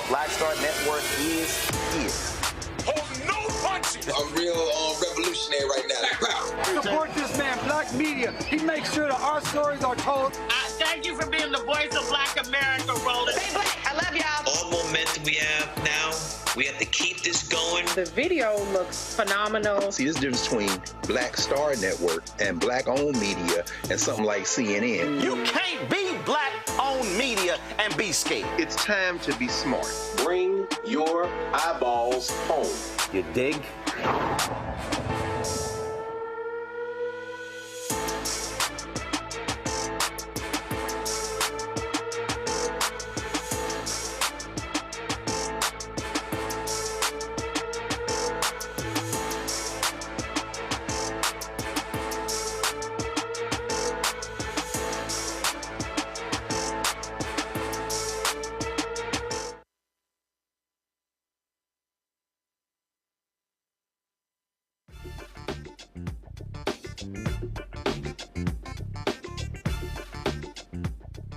Black Star Network is here. Hold no punches. I'm real revolutionary right now. Support black media. He makes sure that our stories are told. Thank you for being the voice of Black America, Roland. Stay black. I love y'all. All momentum we have now, we have to keep this going. The video looks phenomenal. See, this difference between Black Star Network and black-owned media and something like CNN. You can't be black-owned media and be scared. It's time to be smart. Bring your eyeballs home. You dig?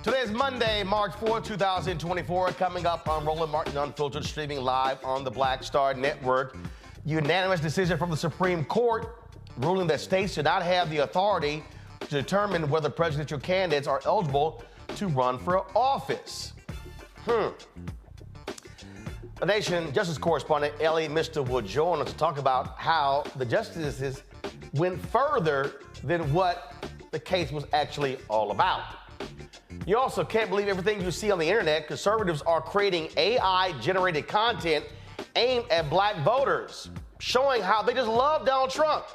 Today is Monday, March 4, 2024. Coming up on Roland Martin Unfiltered, streaming live on the Black Star Network. Unanimous decision from the Supreme Court ruling that states do not have the authority to determine whether presidential candidates are eligible to run for office. The Nation Justice Correspondent Elie Mystal will join us to talk about how the justices went further than what the case was actually all about. You also can't believe everything you see on the internet. Conservatives are creating AI-generated content aimed at black voters, showing how they just love Donald Trump.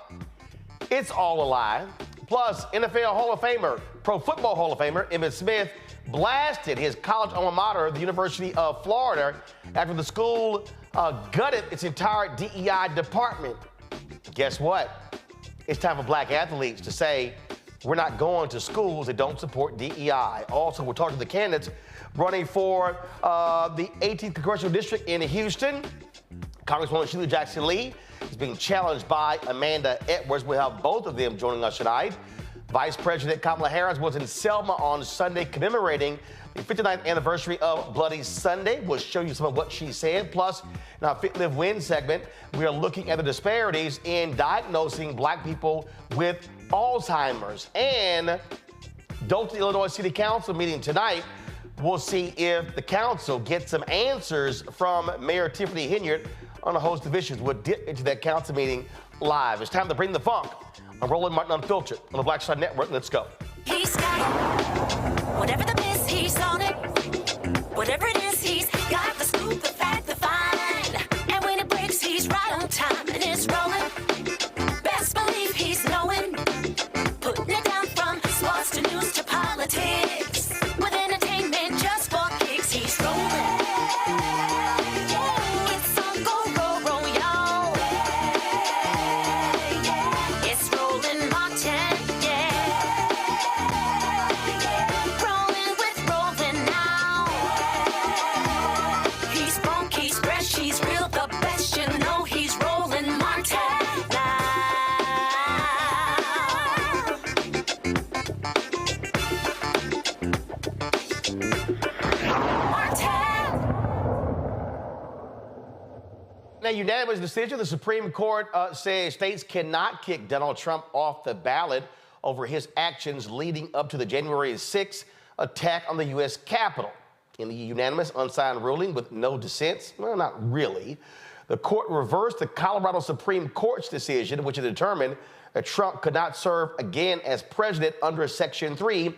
It's all a lie. Plus, NFL Hall of Famer, Pro Football Hall of Famer, Emmitt Smith blasted his college alma mater, the University of Florida, after the school gutted its entire DEI department. Guess what? It's time for black athletes to say, we're not going to schools that don't support DEI. Also, we'll talk to the candidates running for the 18th Congressional District in Houston. Congresswoman Shelia Jackson Lee is being challenged by Amanda Edwards. We'll have both of them joining us tonight. Vice President Kamala Harris was in Selma on Sunday commemorating the 59th anniversary of Bloody Sunday. We'll show you some of what she said. Plus, in our Fit, Live, Win segment, we are looking at the disparities in diagnosing black people with Alzheimer's. And Dothan, Illinois City Council meeting tonight. We'll see if the council gets some answers from Mayor Tiffany Henyard on a host of issues. We'll dip into that council meeting live. It's time to bring the funk. I'm Roland Martin Unfiltered on the Black Star Network. Let's go. He's got whatever the miss, he's on it. Whatever it is, he's got the scoop, the fact, the find. And when it breaks, he's right on time and it's rolling. Best believe he's knowing. Putting it down from sports to news to politics. With entertainment just for kicks, he's rolling. It's on go, roll, y'all. It's Roland Martin, rolling with Roland now. He's funky, he's fresh, he's real, the best, you know he's Roland Martin now. Now, unanimous decision. The Supreme Court says states cannot kick Donald Trump off the ballot over his actions leading up to the January 6th attack on the U.S. Capitol. In the unanimous unsigned ruling with no dissents, well, not really, the court reversed the Colorado Supreme Court's decision, which had determined that Trump could not serve again as president under Section 3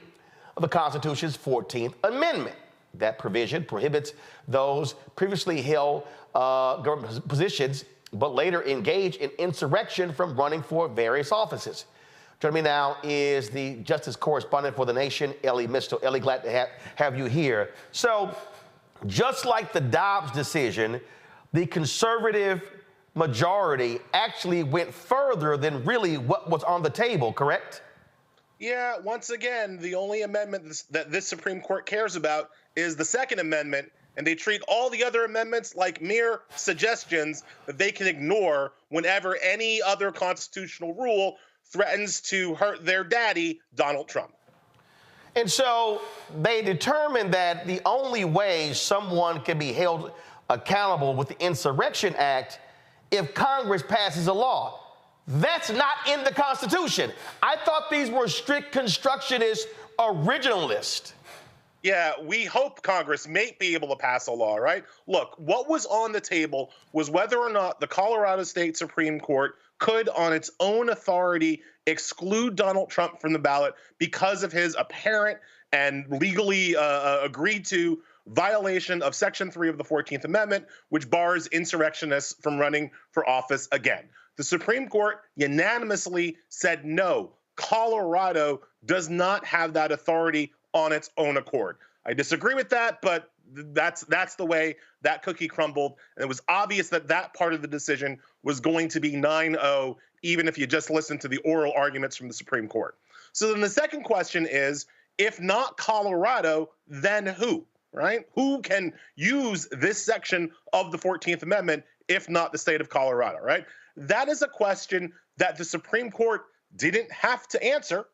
of the Constitution's 14th Amendment. That provision prohibits those previously held government positions but later engaged in insurrection from running for various offices. Joining me now is the Justice Correspondent for The Nation, Elie Mystal. Elie, glad to have you here. So, just like the Dobbs decision, the conservative majority actually went further than really what was on the table, correct? Yeah, once again, the only amendment that this Supreme Court cares about is the Second Amendment, and they treat all the other amendments like mere suggestions that they can ignore whenever any other constitutional rule threatens to hurt their daddy, Donald Trump. And so they determined that the only way someone can be held accountable with the Insurrection Act if Congress passes a law. That's not in the Constitution. I thought these were strict constructionist originalists. Yeah, we hope Congress may be able to pass a law, right? Look, what was on the table was whether or not the Colorado State Supreme Court could, on its own authority, exclude Donald Trump from the ballot because of his apparent and legally agreed to violation of Section 3 of the 14th Amendment, which bars insurrectionists from running for office again. The Supreme Court unanimously said no. Colorado does not have that authority on its own accord. I disagree with that, but that's the way that cookie crumbled. And it was obvious that that part of the decision was going to be 9-0, even if you just listened to the oral arguments from the Supreme Court. So then the second question is, if not Colorado, then who, right? Who can use this section of the 14th Amendment if not the state of Colorado, right? That is a question that the Supreme Court didn't have to answer,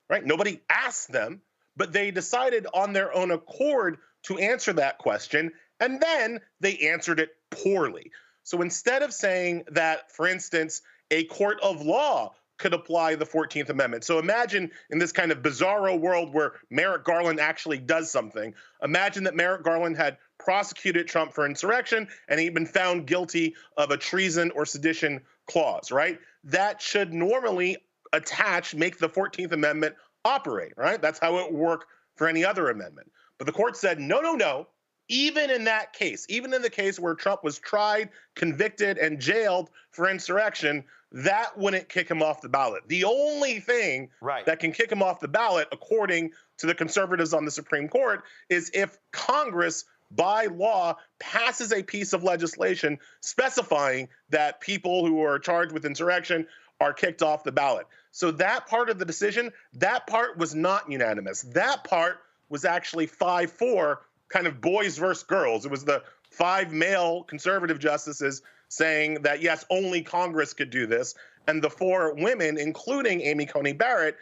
right? Nobody asked them, but they decided on their own accord to answer that question, and then they answered it poorly. So instead of saying that, for instance, a court of law could apply the 14th Amendment. So imagine in this kind of bizarro world where Merrick Garland actually does something. Imagine that Merrick Garland had prosecuted Trump for insurrection and he'd been found guilty of a treason or sedition clause, right? That should normally make the 14th Amendment operate, right? That's how it would work for any other amendment. But the court said, no. Even in that case, even in the case where Trump was tried, convicted, and jailed for insurrection, that wouldn't kick him off the ballot. The only thing that can kick him off the ballot, according to the conservatives on the Supreme Court, is if Congress, by law, passes a piece of legislation specifying that people who are charged with insurrection are kicked off the ballot. So that part of the decision, that part was not unanimous. That part was actually 5-4, kind of boys versus girls. It was the 5 male conservative justices saying that, yes, only Congress could do this, and the 4 women, including Amy Coney Barrett,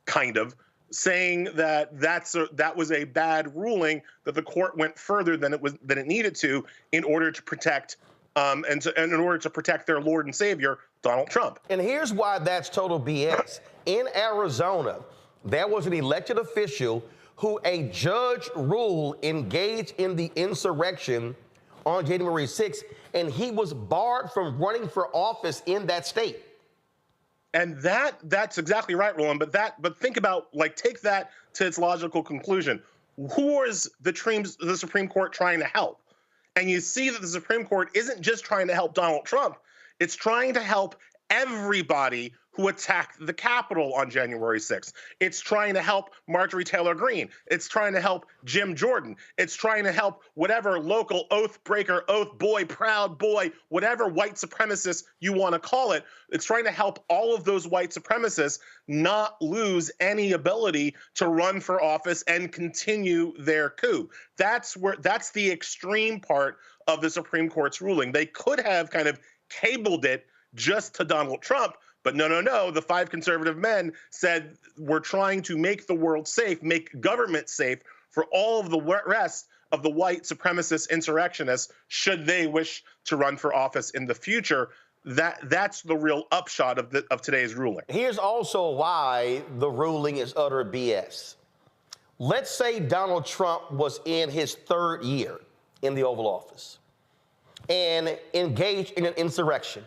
kind of saying that that was a bad ruling, that the court went further than it needed to in order to protect in order to protect their Lord and Savior, Donald Trump. And here's why that's total BS. In Arizona, there was an elected official who a judge ruled engaged in the insurrection on January 6th, and he was barred from running for office in that state. And that's exactly right, Roland. But think about, take that to its logical conclusion. Who is the Supreme Court trying to help? And you see that the Supreme Court isn't just trying to help Donald Trump. It's trying to help everybody who attacked the Capitol on January 6th. It's trying to help Marjorie Taylor Greene. It's trying to help Jim Jordan. It's trying to help whatever local oath breaker, oath boy, proud boy, whatever white supremacist you want to call it. It's trying to help all of those white supremacists not lose any ability to run for office and continue their coup. That's the extreme part of the Supreme Court's ruling. They could have kind of cabled it just to Donald Trump, but no. The 5 conservative men said, we're trying to make the world safe, make government safe for all of the rest of the white supremacist insurrectionists, should they wish to run for office in the future. That's the real upshot of today's ruling. Here's also why the ruling is utter BS. Let's say Donald Trump was in his 3rd year in the Oval Office and engaged in an insurrection.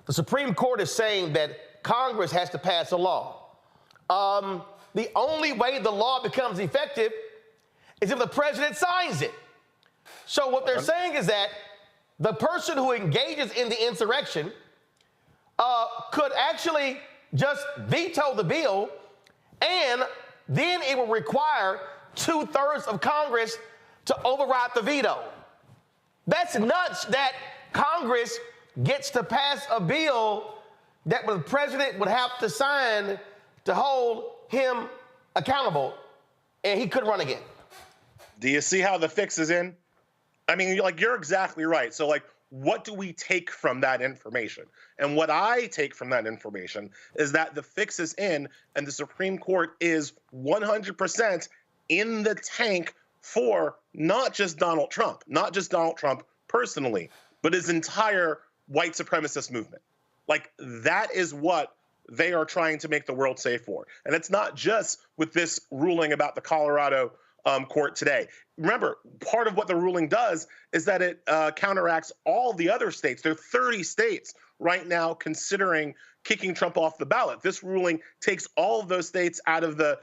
The Supreme Court is saying that Congress has to pass a law. The only way the law becomes effective is if the president signs it. So what they're saying is that the person who engages in the insurrection could actually just veto the bill, and then it will require 2/3 of Congress to override the veto. That's nuts that Congress gets to pass a bill that the president would have to sign to hold him accountable, and he could run again. Do you see how the fix is in? I mean, you're exactly right. So, what do we take from that information? And what I take from that information is that the fix is in, and the Supreme Court is 100% in the tank for not just Donald Trump personally, but his entire white supremacist movement. Like, that is what they are trying to make the world safe for. And it's not just with this ruling about the Colorado court today. Remember, part of what the ruling does is that it counteracts all the other states. There are 30 states right now considering kicking Trump off the ballot. This ruling takes all of those states out of the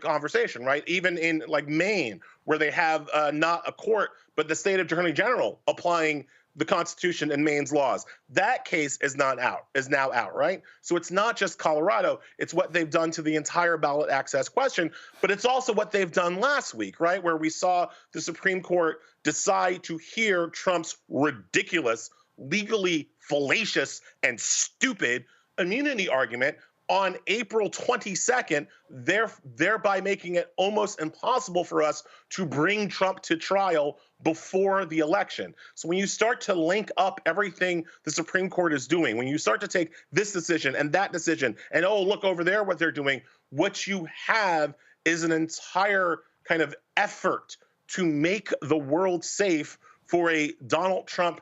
conversation, right? Even in like Maine, where they have not a court, but the state attorney general applying the Constitution and Maine's laws. That case is now out, right? So it's not just Colorado, it's what they've done to the entire ballot access question, but it's also what they've done last week, right? Where we saw the Supreme Court decide to hear Trump's ridiculous, legally fallacious, and stupid immunity argument on April 22nd, thereby making it almost impossible for us to bring Trump to trial before the election. So when you start to link up everything the Supreme Court is doing, when you start to take this decision and that decision, and oh, look over there what they're doing, what you have is an entire kind of effort to make the world safe for a Donald Trump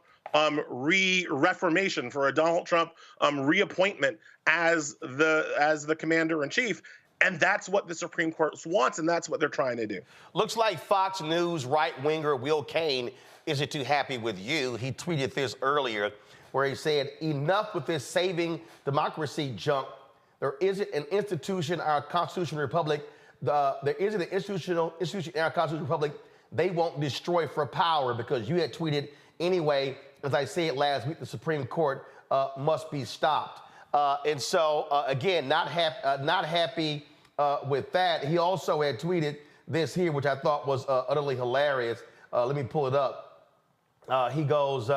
reformation, for a Donald Trump reappointment as the commander-in-chief. And that's what the Supreme Court wants, and that's what they're trying to do. Looks like Fox News right-winger Will Cain isn't too happy with you. He tweeted this earlier where he said, enough with this saving democracy junk. There isn't an institution in our constitutional republic. There isn't an institution in our constitutional republic they won't destroy for power, because you had tweeted anyway, as I said last week, the Supreme Court must be stopped. And so, again, not happy with that. He also had tweeted this here, which I thought was utterly hilarious. Let me pull it up. He goes,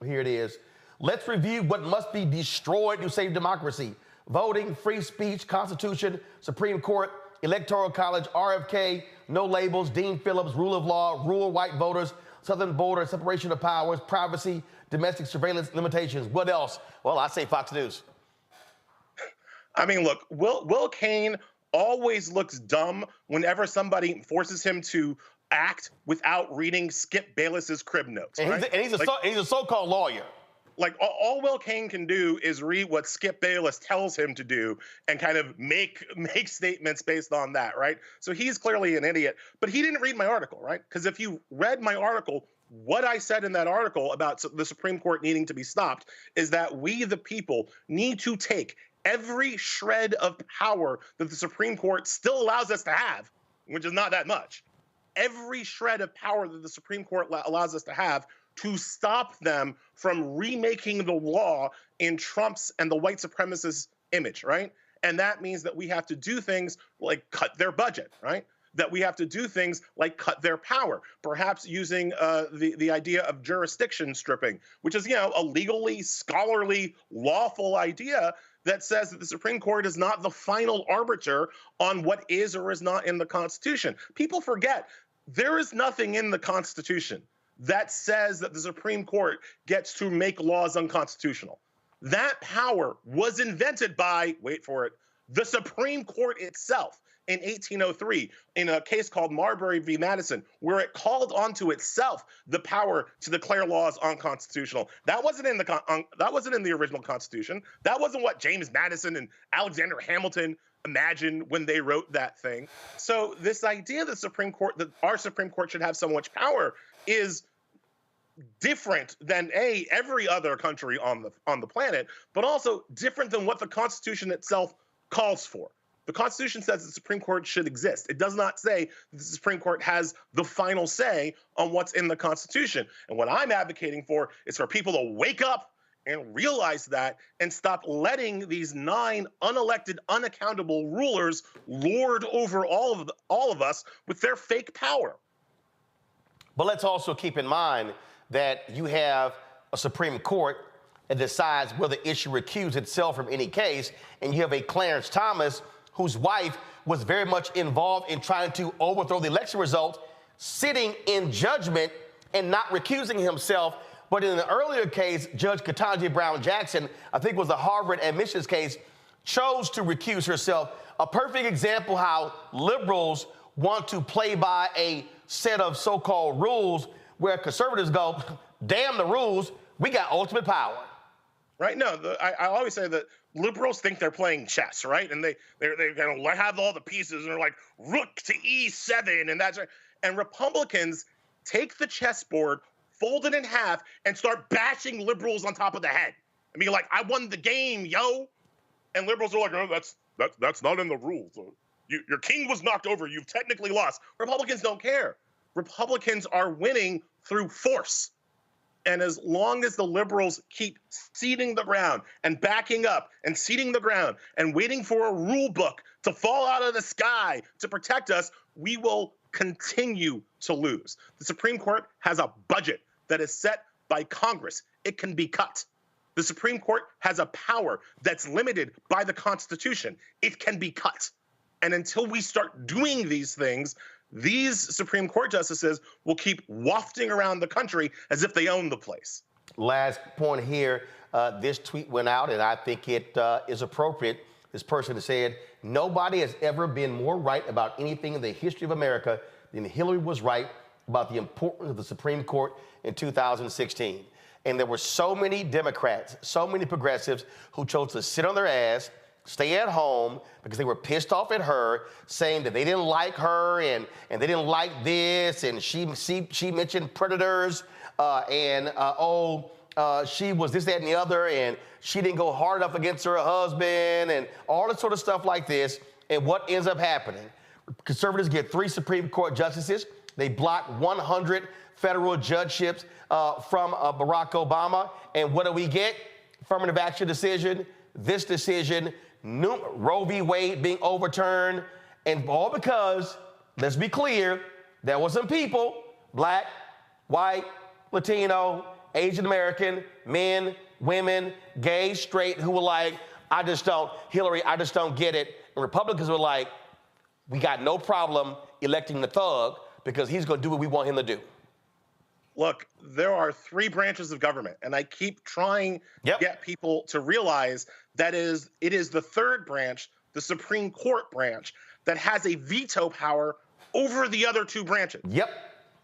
here it is. Let's review what must be destroyed to save democracy. Voting, free speech, Constitution, Supreme Court, Electoral College, RFK, no labels, Dean Phillips, rule of law, rural white voters, southern border, separation of powers, privacy, domestic surveillance limitations. What else? Well, I say Fox News. I mean, look, Will Cain always looks dumb whenever somebody forces him to act without reading Skip Bayless's crib notes. And, right? he's a so-called lawyer. Like, all Will Cain can do is read what Skip Bayless tells him to do and kind of make statements based on that, right? So he's clearly an idiot. But he didn't read my article, right? Because if you read my article, what I said in that article about the Supreme Court needing to be stopped is that we, the people, need to take every shred of power that the Supreme Court still allows us to have, which is not that much, every shred of power that the Supreme Court allows us to have, to stop them from remaking the law in Trump's and the white supremacist image, right? And that means that we have to do things like cut their budget, right? That we have to do things like cut their power, perhaps using the idea of jurisdiction stripping, which is, a legally, scholarly, lawful idea that says that the Supreme Court is not the final arbiter on what is or is not in the Constitution. People forget there is nothing in the Constitution that says that the Supreme Court gets to make laws unconstitutional. That power was invented by, wait for it, the Supreme Court itself in 1803 in a case called Marbury v. Madison, where it called onto itself the power to declare laws unconstitutional. That wasn't in the original Constitution. That wasn't what James Madison and Alexander Hamilton imagined when they wrote that thing. So this idea that our Supreme Court should have so much power is different than every other country on the planet, but also different than what the Constitution itself calls for. The Constitution says the Supreme Court should exist. It does not say that the Supreme Court has the final say on what's in the Constitution. And what I'm advocating for is for people to wake up and realize that and stop letting these 9 unelected, unaccountable rulers lord over all of us with their fake power. But let's also keep in mind that you have a Supreme Court that decides whether it should recuse itself from any case, and you have a Clarence Thomas whose wife was very much involved in trying to overthrow the election result, sitting in judgment and not recusing himself. But in an earlier case, Judge Ketanji Brown Jackson, I think it was the Harvard admissions case, chose to recuse herself. A perfect example how liberals want to play by a set of so-called rules where conservatives go, damn the rules, we got ultimate power. right? No, I always say that liberals think they're playing chess, right? And they're going to have all the pieces, and they're like, rook to E7, and that's right. And Republicans take the chessboard, fold it in half, and start bashing liberals on top of the head. I mean, like, I won the game, yo. And liberals are like, oh, that's not in the rules. Your king was knocked over. You've technically lost. Republicans don't care. Republicans are winning through force. And as long as the liberals keep ceding the ground and backing up and ceding the ground and waiting for a rule book to fall out of the sky to protect us, we will continue to lose. The Supreme Court has a budget that is set by Congress. It can be cut. The Supreme Court has a power that's limited by the Constitution. It can be cut. And until we start doing these things, these Supreme Court justices will keep wafting around the country as if they own the place. Last point here, this tweet went out, and I think it is appropriate. This person has said, nobody has ever been more right about anything in the history of America than Hillary was right about the importance of the Supreme Court in 2016. And there were so many Democrats, so many progressives who chose to sit on their ass, stay at home because they were pissed off at her, saying that they didn't like her and they didn't like this, and she mentioned predators, she was this, that, and the other, and she didn't go hard enough against her husband, and all this sort of stuff like this. And what ends up happening? Conservatives get 3 Supreme Court justices. They block 100 federal judgeships from Barack Obama. And what do we get? Affirmative action decision, this decision, Roe v. Wade being overturned, and all because, let's be clear, there were some people, black, white, Latino, Asian American, men, women, gay, straight, who were like, Hillary, I just don't get it. And Republicans were like, we got no problem electing the thug because he's going to do what we want him to do. Look, there are 3 branches of government, and I keep trying to get people to realize that it is the 3rd branch, the Supreme Court branch, that has a veto power over the other 2 branches. Yep.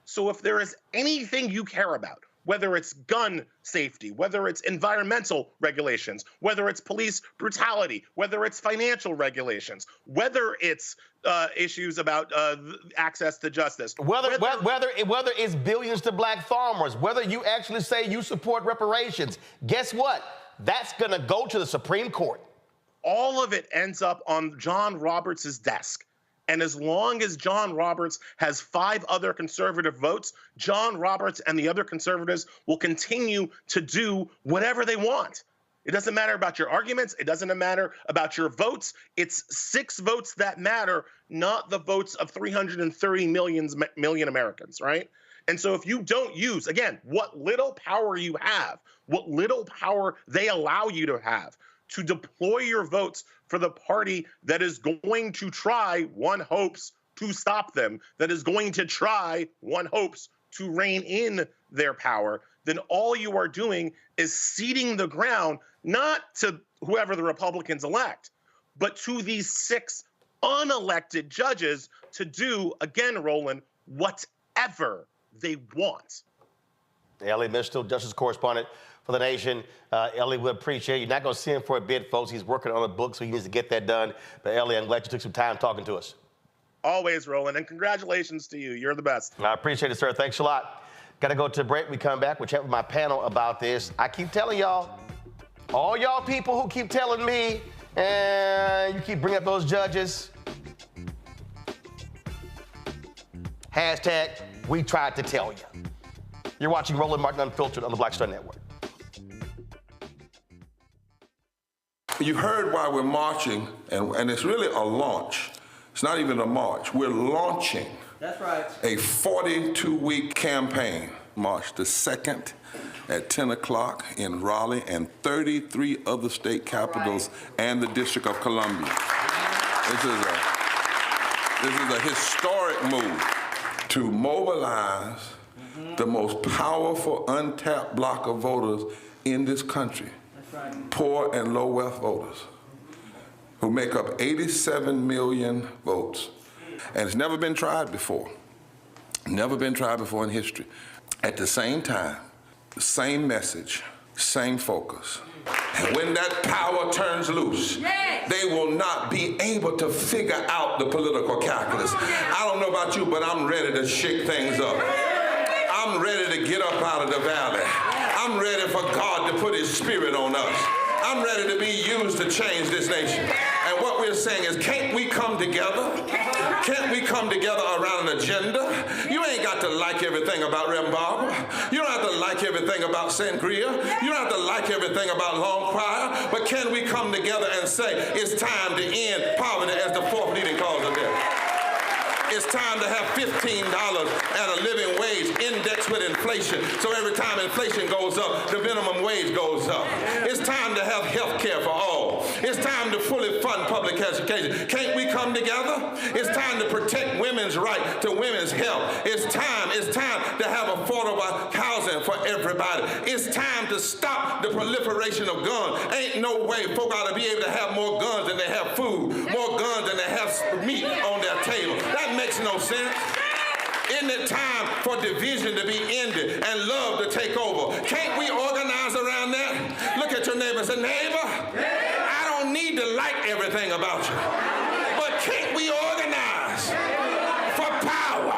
So if there is anything you care about, whether it's gun safety, whether it's environmental regulations, whether it's police brutality, whether it's financial regulations, whether it's issues about access to justice, whether it's billions to black farmers, whether you actually say you support reparations, guess what? That's going to go to the Supreme Court. All of it ends up on John Roberts' desk. And as long as John Roberts has 5 other conservative votes, John Roberts and the other conservatives will continue to do whatever they want. It doesn't matter about your arguments. It doesn't matter about your votes. It's 6 votes that matter, not the votes of 330 million Americans, right? And so if you don't use, again, what little power you have, what little power they allow you to have, to deploy your votes for the party that is going to try, one hopes, to stop them, that is going to try, one hopes, to rein in their power, then all you are doing is ceding the ground, not to whoever the Republicans elect, but to these 6 unelected judges to do, again, Roland, whatever they want. Elie Mystal, Justice Correspondent for The Nation. Elie, we appreciate it. You're not going to see him for a bit, folks. He's working on a book, so he needs to get that done. But Elie, I'm glad you took some time talking to us. Always, Roland, and congratulations to you. You're the best. I appreciate it, sir. Thanks a lot. Got to go to a break. We come back. We'll chat with my panel about this. I keep telling y'all, all y'all people who keep telling me, you keep bringing up those judges, hashtag, we tried to tell you. You're watching Roland Martin Unfiltered on the Black Star Network. You heard why we're marching, and it's really a launch. It's not even a march. We're launching. That's right. A 42-week campaign. March the 2nd at 10 o'clock in Raleigh and 33 other state capitals and the District of Columbia. This is a historic move to mobilize the most powerful untapped block of voters in this country. That's right. Poor and low wealth voters who make up 87 million votes. And it's never been tried before. Never been tried before in history. At the same time, same message, same focus. And when that power turns loose, they will not be able to figure out the political calculus. I don't know about you, but I'm ready to shake things up. I'm ready to get up out of the valley. I'm ready for God to put his spirit on us. I'm ready to be used to change this nation. And what we're saying is, can't we come together? Can't we come together around an agenda? You ain't got to like everything about Reverend Barber. You don't have to like everything about Sangria. You don't have to like everything about Long Choir. But can we come together and say, it's time to end poverty as the fourth leading cause of death? It's time to have $15 and a living wage indexed with inflation. So every time inflation goes up, the minimum wage goes up. It's time to have health care for all. It's time to fully fund public education. Can't we come together? It's time to protect women's right to women's health. It's time to have affordable housing for everybody. It's time to stop the proliferation of guns. Ain't no way folk ought to be able to have more guns than they have food, more guns than they have meat on their table. That makes no sense. Isn't it time for division to be ended and love to take over? Can't we organize around that? Look at your neighbor and say, neighbor, I don't need to like everything about you, but can't we organize for power?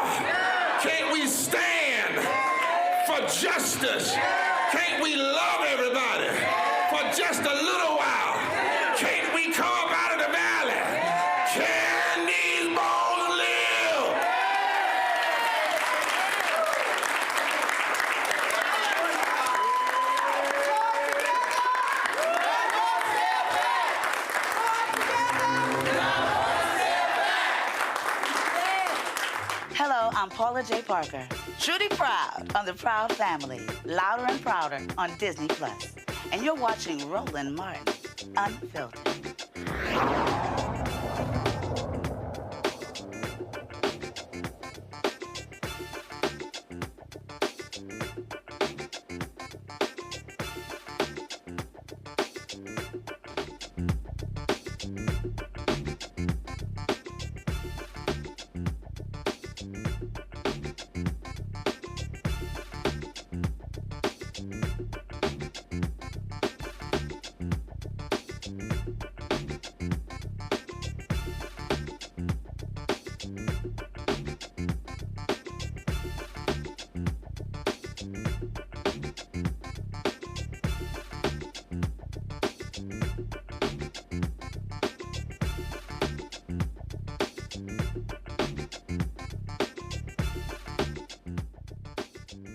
Can't we stand for justice? Can't we love everybody for just a little while? Can't we come up out of the valley? Can these bones live? Hello, I'm Paula J. Parker. Truly proud of the Proud Family, louder and prouder on Disney+. And you're watching Roland Martin, Unfiltered.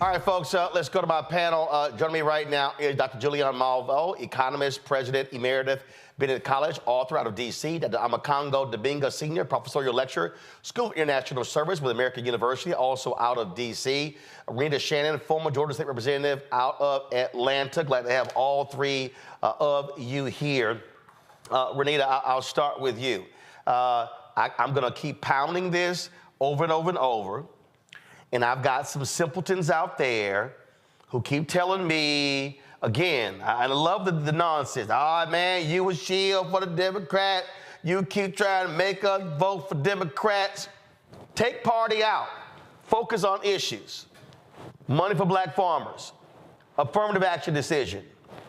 All right, folks, let's go to my panel. Joining me right now is Dr. Julian Malvo, economist, president emeritus, Bennett College, author out of D.C., Dr. Amakongo Dibinga, senior professorial lecturer, School of International Service with American University, also out of D.C., Renita Shannon, former Georgia State Representative out of Atlanta. Glad to have all three of you here. Renita, I'll start with you. I'm going to keep pounding this over and over and over. And I've got some simpletons out there who keep telling me, again, I love the nonsense. Oh, man, you a shield for the Democrat. You keep trying to make us vote for Democrats. Take party out. Focus on issues. Money for black farmers. Affirmative action decision.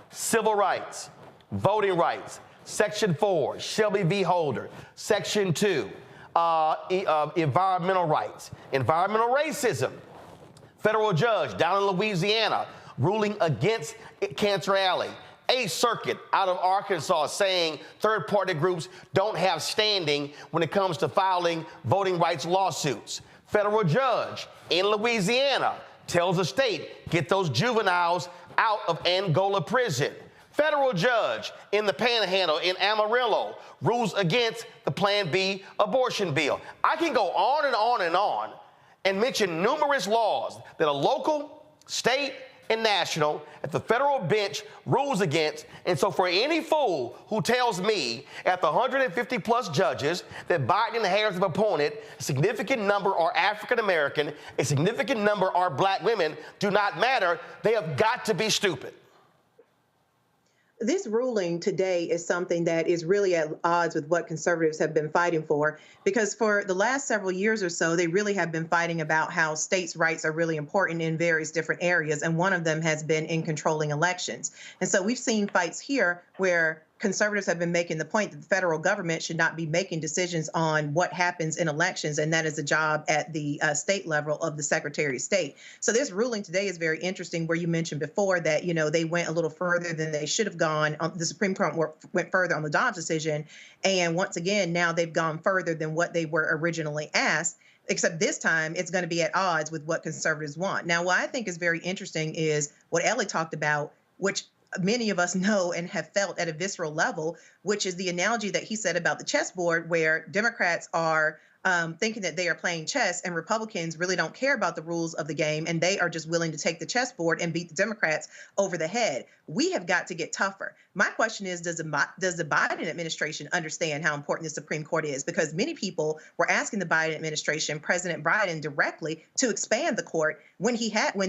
Civil rights. Voting rights. Section 4, Shelby v. Holder. Section 2. Environmental rights, environmental racism. Federal judge down in Louisiana ruling against Cancer Alley. A circuit out of Arkansas saying third-party groups don't have standing when it comes to filing voting rights lawsuits. Federal judge in Louisiana tells the state, get those juveniles out of Angola prison. Federal judge in the Panhandle in Amarillo rules against the Plan B abortion bill. I can go on and on and on and mention numerous laws that a local, state, and national at the federal bench rules against. And so for any fool who tells me at the 150 plus judges that Biden and Harris have appointed, a significant number are African American, a significant number are black women, do not matter, they have got to be stupid. This ruling today is something that is really at odds with what conservatives have been fighting for, because for the last several years or so, they really have been fighting about how states' rights are really important in various different areas, and one of them has been in controlling elections. And so we've seen fights here where conservatives have been making the point that the federal government should not be making decisions on what happens in elections, and that is a job at the state level of the Secretary of State. So this ruling today is very interesting, where you mentioned before that, they went a little further than they should have gone. The Supreme Court went further on the Dobbs decision, and once again, now they've gone further than what they were originally asked. Except this time, it's going to be at odds with what conservatives want. Now, what I think is very interesting is what Elie talked about, which many of us know and have felt at a visceral level, which is the analogy that he said about the chessboard, where Democrats are thinking that they are playing chess and Republicans really don't care about the rules of the game, and they are just willing to take the chessboard and beat the Democrats over the head. We have got to get tougher. My question is, does the Biden administration understand how important the Supreme Court is? Because many people were asking the Biden administration, President Biden directly, to expand the court when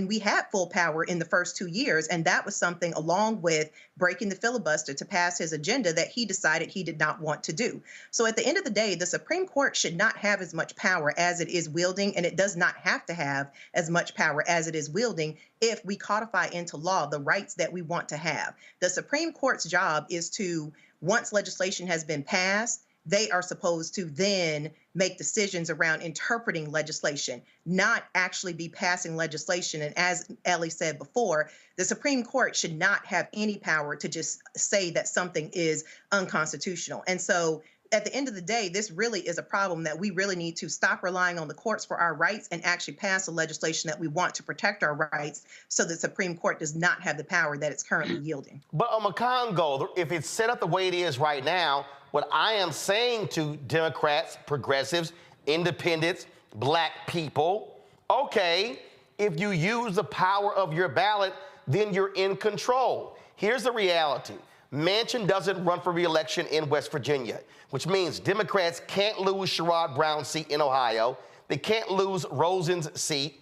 we had full power in the first 2 years. And that was something, along with breaking the filibuster to pass his agenda, that he decided he did not want to do. So at the end of the day, the Supreme Court should not have as much power as it is wielding, and it does not have to have as much power as it is wielding if we codify into law the rights that we want to have. The Supreme Court's job is to, once legislation has been passed, they are supposed to then make decisions around interpreting legislation, not actually be passing legislation. And as Elie said before, the Supreme Court should not have any power to just say that something is unconstitutional. And so at the end of the day, this really is a problem that we really need to stop relying on the courts for our rights and actually pass the legislation that we want to protect our rights, so the Supreme Court does not have the power that it's currently yielding. But Congo, if it's set up the way it is right now, what I am saying to Democrats, progressives, independents, black people, okay, if you use the power of your ballot, then you're in control. Here's the reality. Manchin doesn't run for re-election in West Virginia, which means Democrats can't lose Sherrod Brown's seat in Ohio. They can't lose Rosen's seat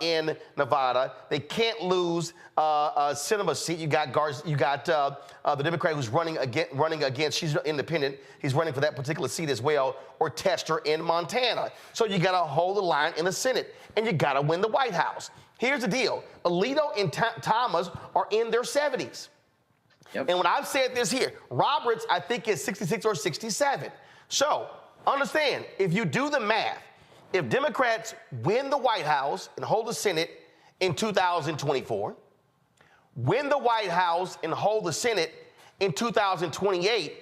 in Nevada. They can't lose Sinbad's seat. You got the Democrat who's running against. She's independent. He's running for that particular seat as well, or Tester in Montana. So you got to hold the line in the Senate, and you got to win the White House. Here's the deal: Alito and Thomas are in their 70s. Yep. And when I've said this here, Roberts, I think, is 66 or 67. So understand, if you do the math, if Democrats win the White House and hold the Senate in 2024, win the White House and hold the Senate in 2028,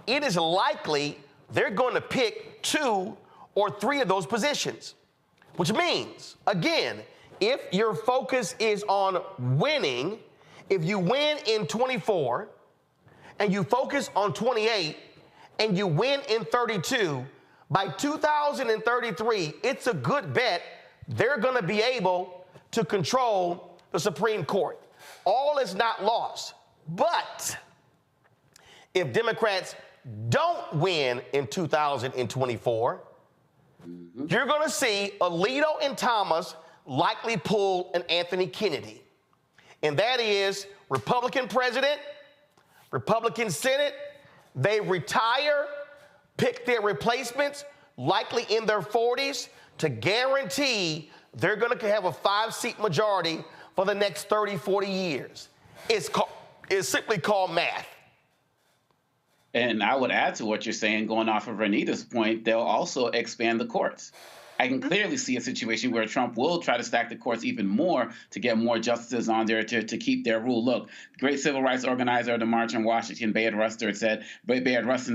it is likely they're going to pick 2 or 3 of those positions, which means, again, if your focus is on winning, if you win in 24 and you focus on 28 and you win in 32, by 2033, it's a good bet they're going to be able to control the Supreme Court. All is not lost. But if Democrats don't win in 2024, you're going to see Alito and Thomas likely pull an Anthony Kennedy. And that is Republican president, Republican Senate, they retire, pick their replacements, likely in their 40s, to guarantee they're going to have a 5-seat majority for the next 30, 40 years. It's simply called math. And I would add to what you're saying, going off of Renita's point, they'll also expand the courts. I can clearly see a situation where Trump will try to stack the courts even more to get more justices on there to keep their rule. Look, great civil rights organizer of the March on Washington, Bayard Rustin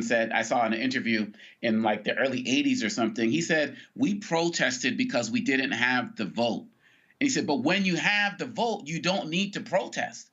said, I saw in an interview in like the early 80s or something, he said, we protested because we didn't have the vote. And he said, but when you have the vote, you don't need to protest.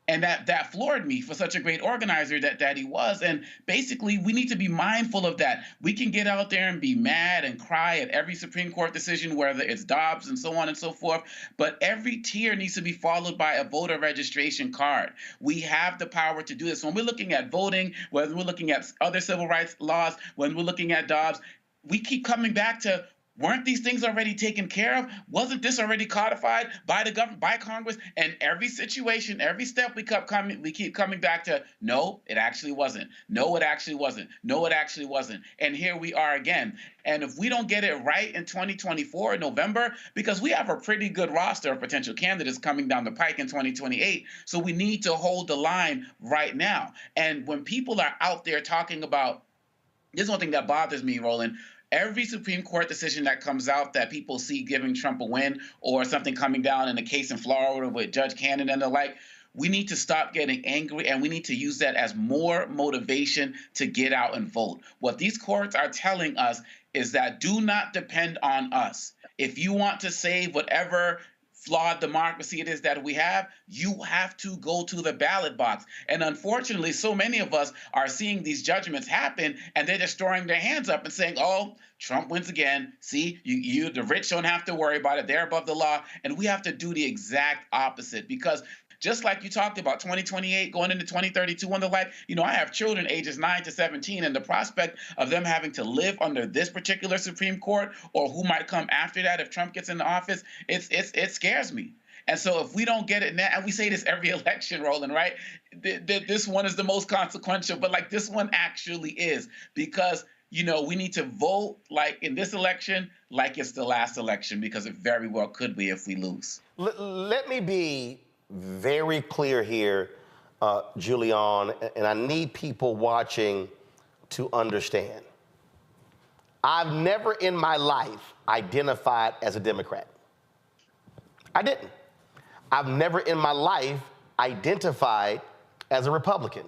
And that floored me for such a great organizer that he was. And basically, we need to be mindful of that. We can get out there and be mad and cry at every Supreme Court decision, whether it's Dobbs and so on and so forth. But every tier needs to be followed by a voter registration card. We have the power to do this. When we're looking at voting, whether we're looking at other civil rights laws, when we're looking at Dobbs, we keep coming back to Weren't these things already taken care of? Wasn't this already codified by the government, by Congress? And every situation, every step we keep coming back to, no, it actually wasn't. No, it actually wasn't. No, it actually wasn't. And here we are again. And if we don't get it right in 2024, November, because we have a pretty good roster of potential candidates coming down the pike in 2028, so we need to hold the line right now. And when people are out there talking about, this is one thing that bothers me, Roland, every Supreme Court decision that comes out that people see giving Trump a win, or something coming down in the case in Florida with Judge Cannon and the like, we need to stop getting angry, and we need to use that as more motivation to get out and vote. What these courts are telling us is that do not depend on us. If you want to save whatever flawed democracy it is that we have, you have to go to the ballot box. And unfortunately, so many of us are seeing these judgments happen, and they're just throwing their hands up and saying, oh, Trump wins again. See, you the rich don't have to worry about it. They're above the law. And we have to do the exact opposite, because just like you talked about 2028 going into 2032 and the like, I have children ages 9 to 17, and the prospect of them having to live under this particular Supreme Court, or who might come after that if Trump gets into office, it scares me. And so if we don't get it now, and we say this every election, Roland, right? This one is the most consequential, but like this one actually is, because we need to vote like in this election, like it's the last election, because it very well could be if we lose. Let me be very clear here, Julian, and I need people watching to understand. I've never in my life identified as a Democrat. I didn't. I've never in my life identified as a Republican.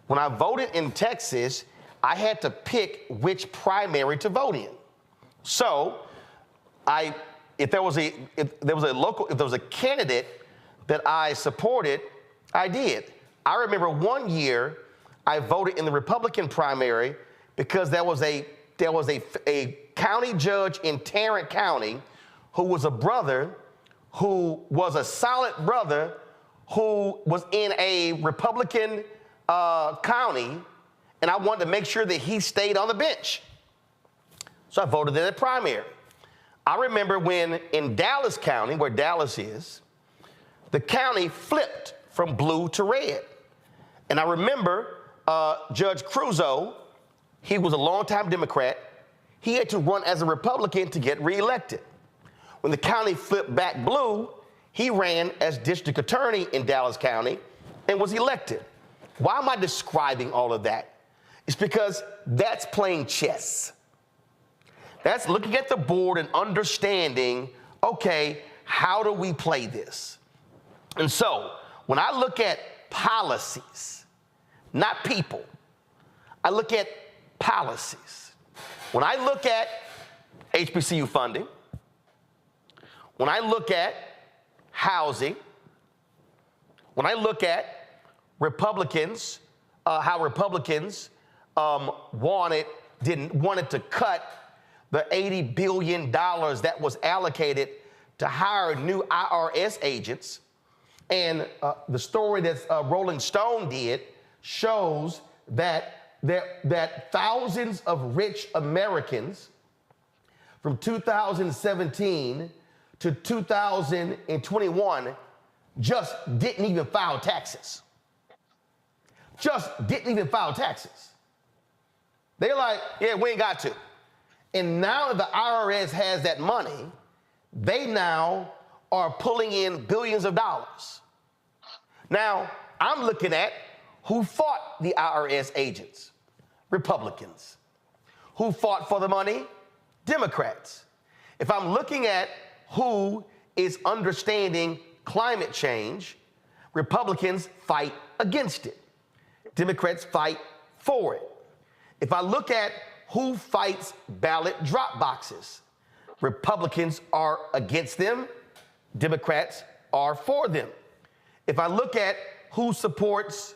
When I voted in Texas, I had to pick which primary to vote in. So if there was a candidate that I supported, I did. I remember one year I voted in the Republican primary because there was a county judge in Tarrant County who was a brother, who was a solid brother, who was in a Republican county, and I wanted to make sure that he stayed on the bench. So I voted in the primary. I remember when in Dallas County, where Dallas is, the county flipped from blue to red. And I remember Judge Cruzo, he was a longtime Democrat. He had to run as a Republican to get reelected. When the county flipped back blue, he ran as district attorney in Dallas County and was elected. Why am I describing all of that? It's because that's playing chess. That's looking at the board and understanding, okay, how do we play this? And so when I look at policies, not people, I look at policies. When I look at HBCU funding, when I look at housing, when I look at Republicans, how Republicans wanted to cut the $80 billion that was allocated to hire new IRS agents. And the story that Rolling Stone did shows that thousands of rich Americans from 2017 to 2021 just didn't even file taxes. Just didn't even file taxes. They're like, yeah, we ain't got to. And now that the IRS has that money, they now are pulling in billions of dollars. Now, I'm looking at who fought the IRS agents, Republicans. Who fought for the money? Democrats. If I'm looking at who is understanding climate change, Republicans fight against it. Democrats fight for it. If I look at who fights ballot drop boxes, Republicans are against them, Democrats are for them. If I look at who supports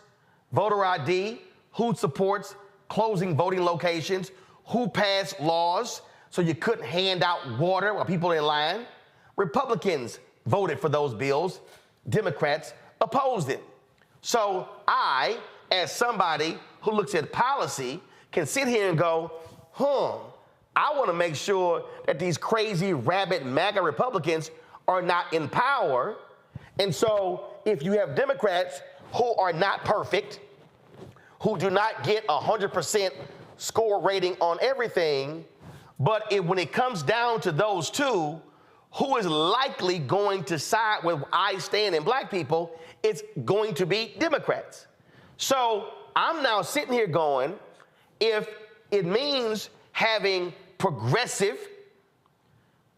voter ID, who supports closing voting locations, who passed laws so you couldn't hand out water while people are in line, Republicans voted for those bills, Democrats opposed them. So I, as somebody who looks at policy, can sit here and go, I want to make sure that these crazy, rabid MAGA Republicans are not in power. And so if you have Democrats who are not perfect, who do not get 100% score rating on everything, but when it comes down to those two, who is likely going to side with I stand and black people, it's going to be Democrats. So I'm now sitting here going, if it means having progressive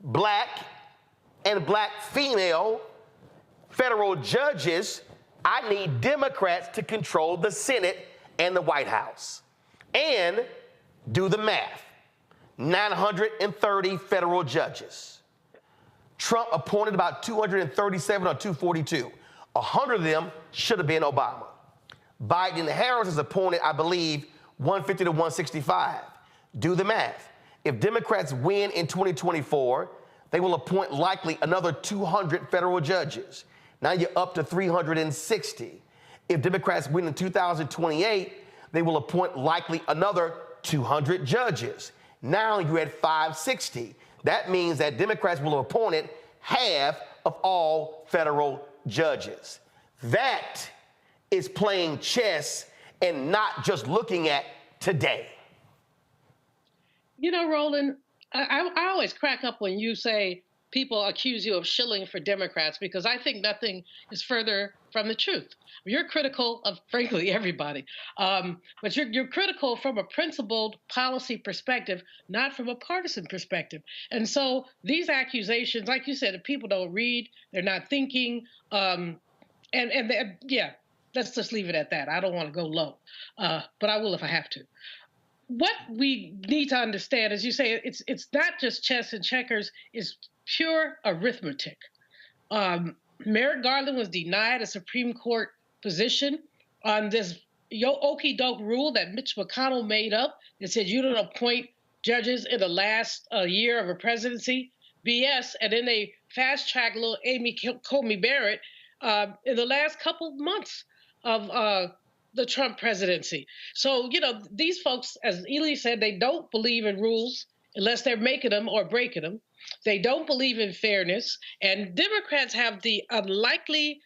black and black female federal judges, I need Democrats to control the Senate and the White House. And do the math. 930 federal judges. Trump appointed about 237 or 242. 100 of them should have been Obama. Biden and Harris has appointed, I believe, 150 to 165. Do the math. If Democrats win in 2024, they will appoint likely another 200 federal judges. Now you're up to 360. If Democrats win in 2028, they will appoint likely another 200 judges. Now you're at 560. That means that Democrats will have appointed half of all federal judges. That is playing chess and not just looking at today. You know, Roland, I always crack up when you say people accuse you of shilling for Democrats, because I think nothing is further from the truth. You're critical of, frankly, everybody, but you're critical from a principled policy perspective, not from a partisan perspective. And so these accusations, like you said, if people don't read, they're not thinking, yeah, let's just leave it at that. I don't want to go low, but I will if I have to. What we need to understand, as you say, it's not just chess and checkers, it's pure arithmetic. Merrick Garland was denied a Supreme Court position on this okey-doke rule that Mitch McConnell made up that said you don't appoint judges in the last year of a presidency. BS. And then they fast-tracked little Amy Coney Barrett in the last couple months of the Trump presidency. So, you know, these folks, as Elie said, they don't believe in rules unless they're making them or breaking them. They don't believe in fairness. And Democrats have the unlikely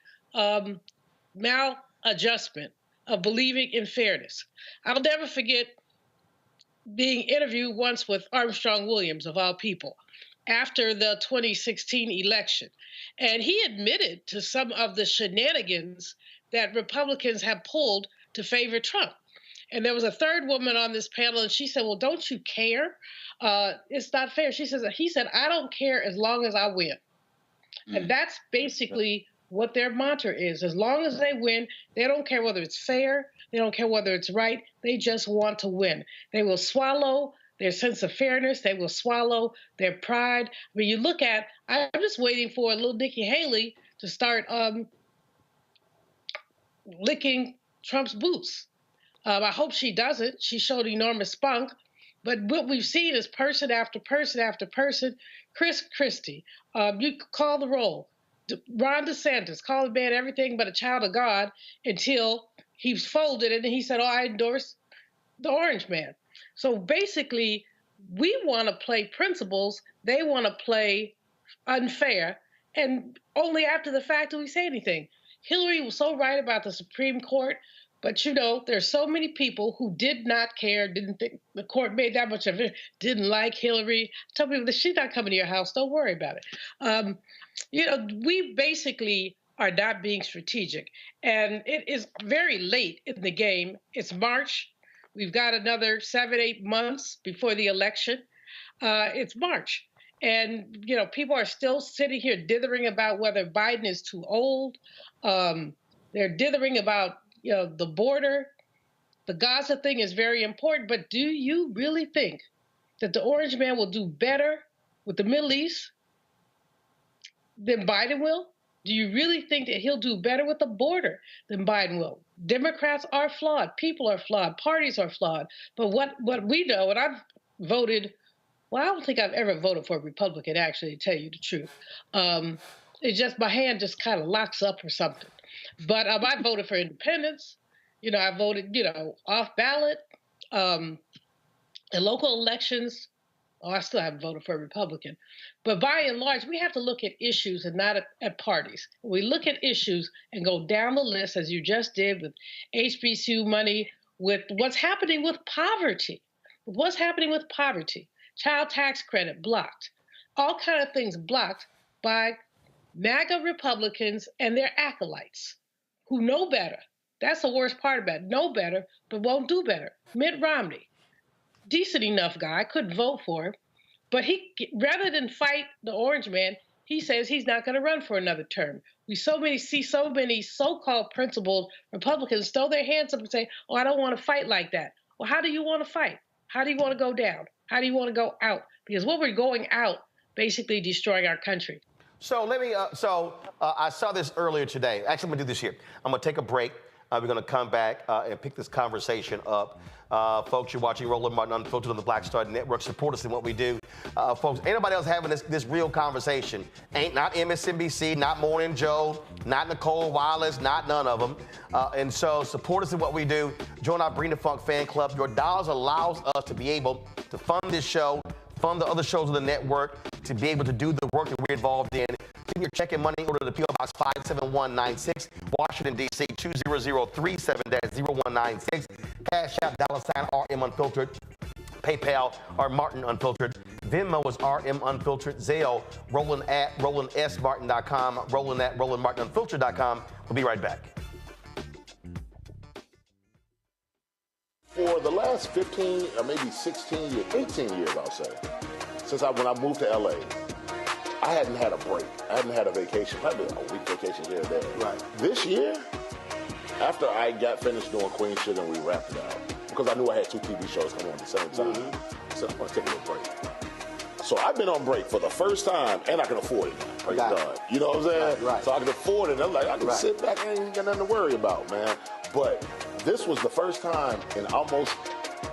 maladjustment of believing in fairness. I'll never forget being interviewed once with Armstrong Williams, of all people, after the 2016 election. And he admitted to some of the shenanigans that Republicans have pulled to favor Trump. And there was a third woman on this panel, and she said, well, don't you care? It's not fair. He said, I don't care as long as I win. And that's basically what their mantra is. As long as they win, they don't care whether it's fair. They don't care whether it's right. They just want to win. They will swallow their sense of fairness. They will swallow their pride. I mean, you look at, I'm just waiting for little Nikki Haley to start licking Trump's boots. I hope she doesn't. She showed enormous spunk. But what we've seen is person after person after person. Chris Christie, you call the roll. Ron DeSantis, call the man everything but a child of God until he's folded and he said, oh, I endorse the orange man. So basically, we want to play principles. They want to play unfair. And only after the fact do we say anything. Hillary was so right about the Supreme Court. But, you know, there's so many people who did not care, didn't think the court made that much of it, didn't like Hillary. Tell people that she's not coming to your house. Don't worry about it. You know, we basically are not being strategic. And it is very late in the game. It's March. We've got another 7-8 months before the election. It's March. And, you know, people are still sitting here dithering about whether Biden is too old. They're dithering about, you know, the border. The Gaza thing is very important, but do you really think that the orange man will do better with the Middle East than Biden will? Do you really think that he'll do better with the border than Biden will? Democrats are flawed. People are flawed. Parties are flawed. But what we know, and I've voted, well, I don't think I've ever voted for a Republican, actually, to tell you the truth. It's just my hand just kind of locks up or something. But I voted for independence. You know, I voted, you know, off ballot. In local elections, Oh, I still haven't voted for a Republican. But by and large, we have to look at issues and not at parties. We look at issues and go down the list, as you just did with HBCU money, with what's happening with poverty. What's happening with poverty? Child tax credit blocked. All kind of things blocked by MAGA Republicans and their acolytes who know better. That's the worst part about it. Know better, but won't do better. Mitt Romney, decent enough guy, couldn't vote for him, but he, rather than fight the orange man, he says he's not going to run for another term. We see so many so-called principled Republicans throw their hands up and say, oh, I don't want to fight like that. Well, how do you want to fight? How do you want to go down? How do you want to go out? Because what we're going out, basically destroying our country. So let me, I saw this earlier today. Actually, I'm gonna do this here. I'm gonna take a break. We're gonna come back and pick this conversation up. Folks, you're watching Roland Martin Unfiltered on the Black Star Network. Support us in what we do. Folks, ain't nobody else having this real conversation. Ain't not MSNBC, not Morning Joe, not Nicole Wallace, not none of them. And so support us in what we do. Join our Bring the Funk fan club. Your dollars allows us to be able to fund this show, fund the other shows of the network, to be able to do the work that we're involved in. Send your check and money order to P.O. Box 57196, Washington, D.C. 20037-0196. Cash App, $RM Unfiltered. PayPal, R Martin Unfiltered. Venmo is RM Unfiltered. Zelle, Roland at RolandSMartin.com. Roland at RolandMartinUnfiltered.com. We'll be right back. For the last 15 or maybe 16 years, 18 years, I'll say, since when I moved to LA, I hadn't had a break. I hadn't had a vacation, probably a week vacation here and there. Right. This year, after I got finished doing Queen Shit and we wrapped it out, because I knew I had 2 TV shows coming on at the same time, so I'm going to take a little break. So I've been on break for the first time, and I can afford it now. Praise God. You know what I'm saying? Right. So I can afford it. I'm like, I can sit back and ain't got nothing to worry about, man. But this was the first time in almost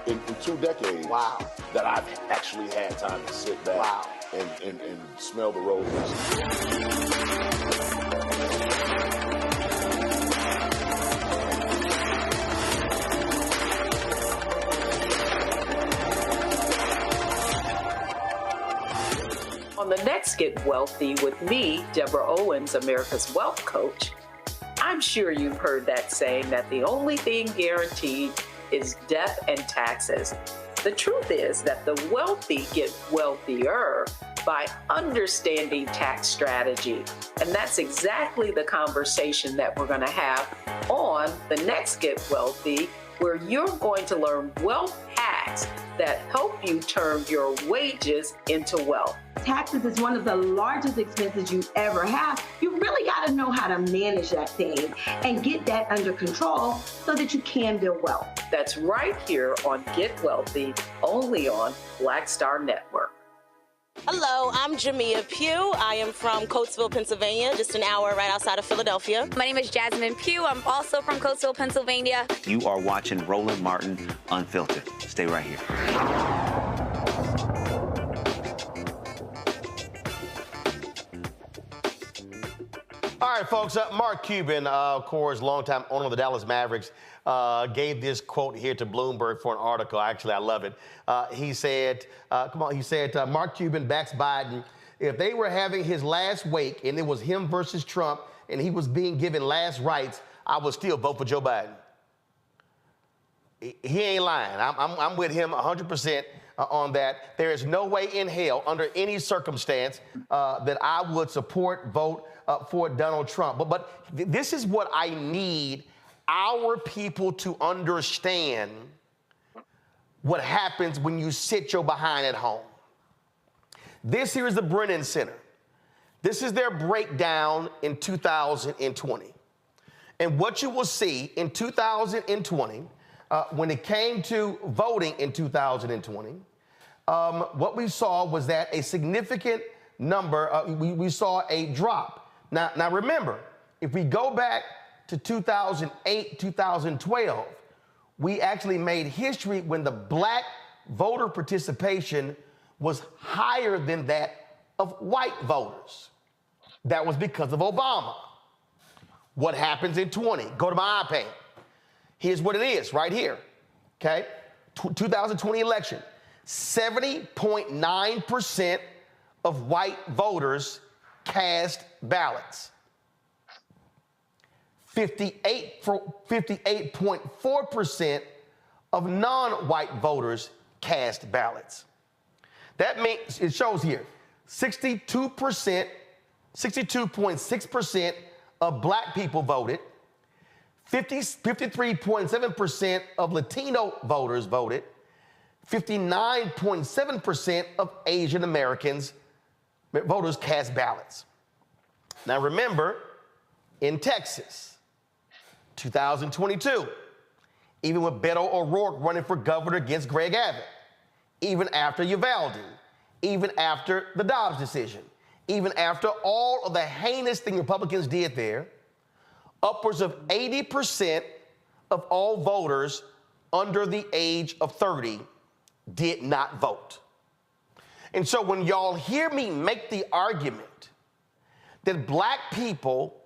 in 2 decades that I've actually had time to sit back and smell the roses. On the next Get Wealthy with me, Deborah Owens, America's Wealth Coach, I'm sure you've heard that saying that the only thing guaranteed is death and taxes. The truth is that the wealthy get wealthier by understanding tax strategy. And that's exactly the conversation that we're going to have on the next Get Wealthy, where you're going to learn wealth hacks that help you turn your wages into wealth. Taxes is one of the largest expenses you ever have. You really got to know how to manage that thing and get that under control so that you can build wealth. That's right here on Get Wealthy, only on Black Star Network. Hello, I'm Jamia Pugh. I am from Coatesville, Pennsylvania, just an hour right outside of Philadelphia. My name is Jasmine Pugh. I'm also from Coatesville, Pennsylvania. You are watching Roland Martin Unfiltered. Stay right here. All right, folks, Mark Cuban, of course, longtime owner of the Dallas Mavericks, gave this quote here to Bloomberg for an article. Actually, I love it. He said, Mark Cuban backs Biden. If they were having his last wake and it was him versus Trump and he was being given last rites, I would still vote for Joe Biden. He ain't lying. I'm with him 100% on that. There is no way in hell, under any circumstance, that I would vote for Donald Trump. But this is what I need our people to understand: what happens when you sit your behind at home. This here is the Brennan Center. This is their breakdown in 2020. And what you will see in 2020, when it came to voting in 2020, what we saw was that a significant number, we saw a drop. Now remember, if we go back to 2008, 2012, we actually made history when the black voter participation was higher than that of white voters. That was because of Obama. What happens in 20? Go to my iPad. Here's what it is right here, okay? 2020 election. 70.9% of white voters cast ballots. 58.4% of non-white voters cast ballots. That means, it shows here, 62.6% of black people voted, 53.7% of Latino voters voted, 59.7% of Asian Americans voters cast ballots. Now remember, in Texas, 2022, even with Beto O'Rourke running for governor against Greg Abbott, even after Uvalde, even after the Dobbs decision, even after all of the heinous thing Republicans did there, upwards of 80% of all voters under the age of 30 did not vote. And so when y'all hear me make the argument that black people,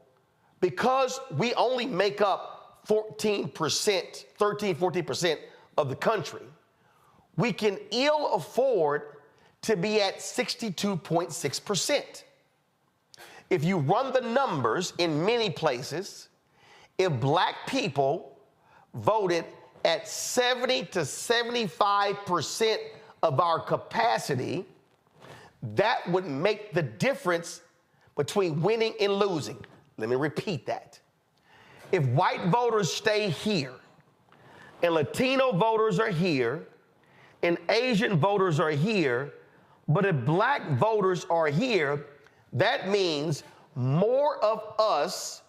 because we only make up 14%, 13, 14% of the country, we can ill afford to be at 62.6%. If you run the numbers in many places, if black people voted at 70 to 75% of our capacity, that would make the difference between winning and losing. Let me repeat that. If white voters stay here, and Latino voters are here, and Asian voters are here, but if black voters are here, that means more of us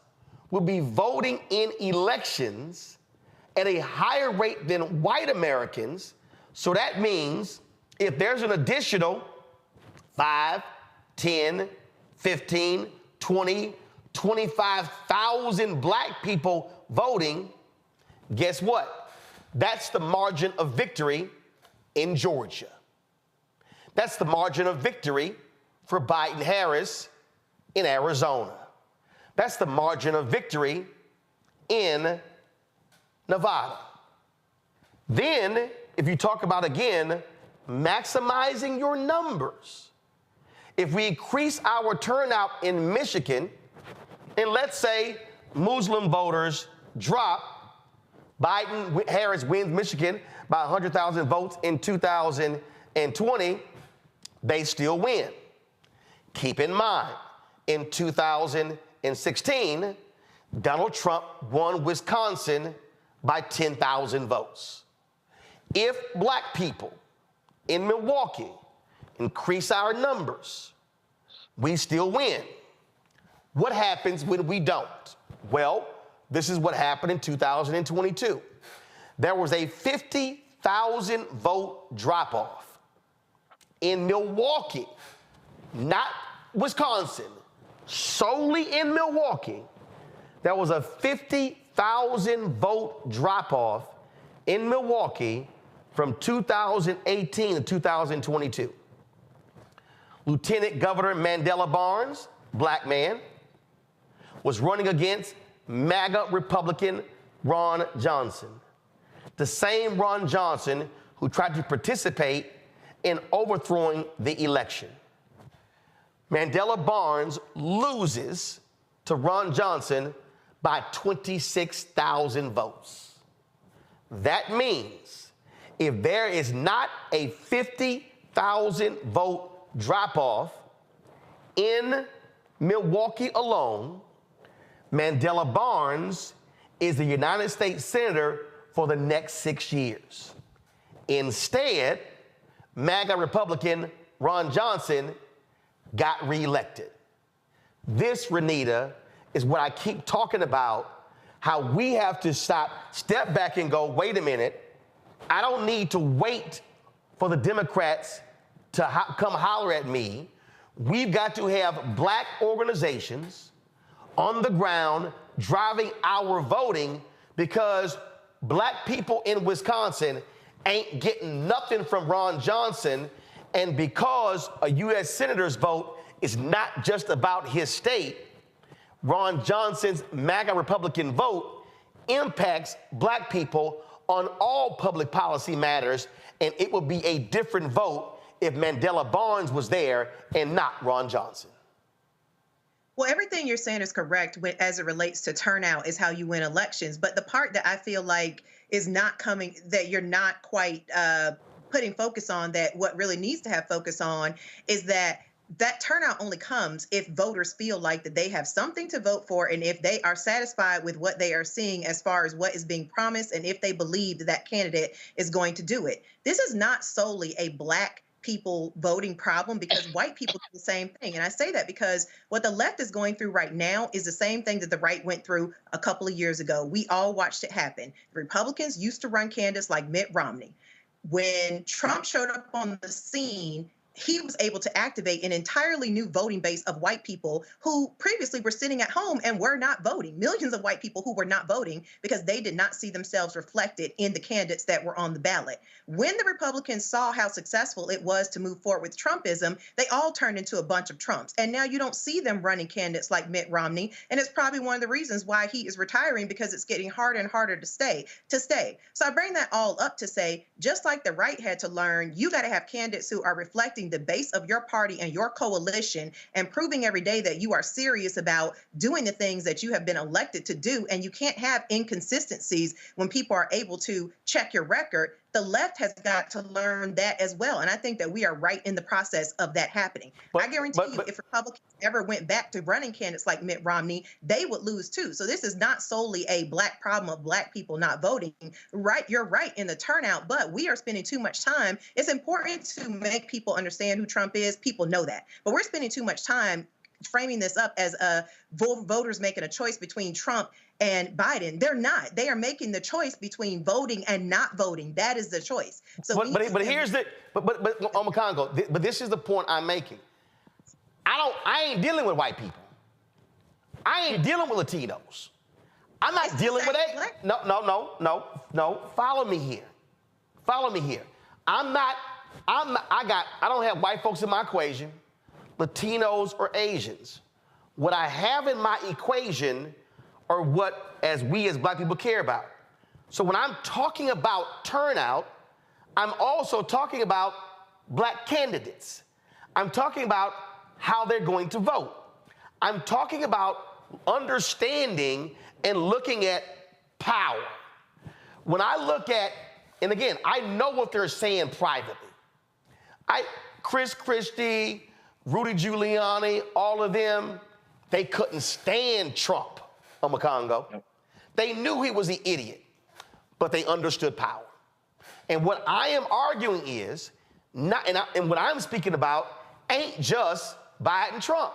will be voting in elections at a higher rate than white Americans. So that means if there's an additional 5, 10, 15, 20, 25,000 black people voting, guess what? That's the margin of victory in Georgia. That's the margin of victory for Biden-Harris in Arizona. That's the margin of victory in Nevada. Then, if you talk about, again, maximizing your numbers, if we increase our turnout in Michigan, and let's say Muslim voters drop, Biden-Harris wins Michigan by 100,000 votes in 2020, they still win. Keep in mind, in 2016, Donald Trump won Wisconsin by 10,000 votes. If black people in Milwaukee increase our numbers, we still win. What happens when we don't? Well, this is what happened in 2022. There was a 50,000 vote drop-off in Milwaukee, not Wisconsin, solely in Milwaukee. There was a 50,000 vote drop-off in Milwaukee from 2018 to 2022. Lieutenant Governor Mandela Barnes, black man, was running against MAGA Republican Ron Johnson, the same Ron Johnson who tried to participate in overthrowing the election. Mandela Barnes loses to Ron Johnson by 26,000 votes. That means if there is not a 50,000 vote drop-off in Milwaukee alone, Mandela Barnes is the United States Senator for the next 6 years. Instead, MAGA Republican Ron Johnson got reelected. This, Renita, is what I keep talking about, how we have to step back and go, wait a minute, I don't need to wait for the Democrats to come holler at me. We've got to have black organizations on the ground driving our voting, because black people in Wisconsin ain't getting nothing from Ron Johnson, and because a U.S. Senator's vote is not just about his state, Ron Johnson's MAGA Republican vote impacts black people on all public policy matters, and it would be a different vote if Mandela Barnes was there and not Ron Johnson. Well, everything you're saying is correct as it relates to turnout is how you win elections. But the part that I feel like is not coming, that you're not quite putting focus on, that what really needs to have focus on is that turnout only comes if voters feel like that they have something to vote for, and if they are satisfied with what they are seeing as far as what is being promised, and if they believe that that candidate is going to do it. This is not solely a Black people voting problem, because white people do the same thing. And I say that because what the left is going through right now is the same thing that the right went through a couple of years ago. We all watched it happen. Republicans used to run candidates like Mitt Romney. When Trump showed up on the scene, he was able to activate an entirely new voting base of white people who previously were sitting at home and were not voting. Millions of white people who were not voting because they did not see themselves reflected in the candidates that were on the ballot. When the Republicans saw how successful it was to move forward with Trumpism, they all turned into a bunch of Trumps. And now you don't see them running candidates like Mitt Romney. And it's probably one of the reasons why he is retiring, because it's getting harder and harder to stay. So I bring that all up to say, just like the right had to learn, you got to have candidates who are reflecting the base of your party and your coalition and proving every day that you are serious about doing the things that you have been elected to do. And you can't have inconsistencies when people are able to check your record. The left has got to learn that as well. And I think that we are right in the process of that happening. I guarantee you, if Republicans ever went back to running candidates like Mitt Romney, they would lose too. So this is not solely a Black problem of Black people not voting. Right, you're right in the turnout, but we are spending too much time. It's important to make people understand who Trump is. People know that. But we're spending too much time framing this up as voters making a choice between Trump and Biden. They're not. They are making the choice between voting and not voting. That is the choice. So, but here's the Congo. But this is the point I'm making. I ain't dealing with white people. I ain't dealing with Latinos. I'm not dealing with it. No. Follow me here. I don't have white folks in my equation, Latinos or Asians. What I have in my equation are what we as Black people care about. So when I'm talking about turnout, I'm also talking about Black candidates. I'm talking about how they're going to vote. I'm talking about understanding and looking at power. When I look at, and again, I know what they're saying privately. Chris Christie, Rudy Giuliani, all of them, they couldn't stand Trump on Congo. Yep. They knew he was the idiot, but they understood power. And what I am arguing is, and what I'm speaking about ain't just Biden Trump.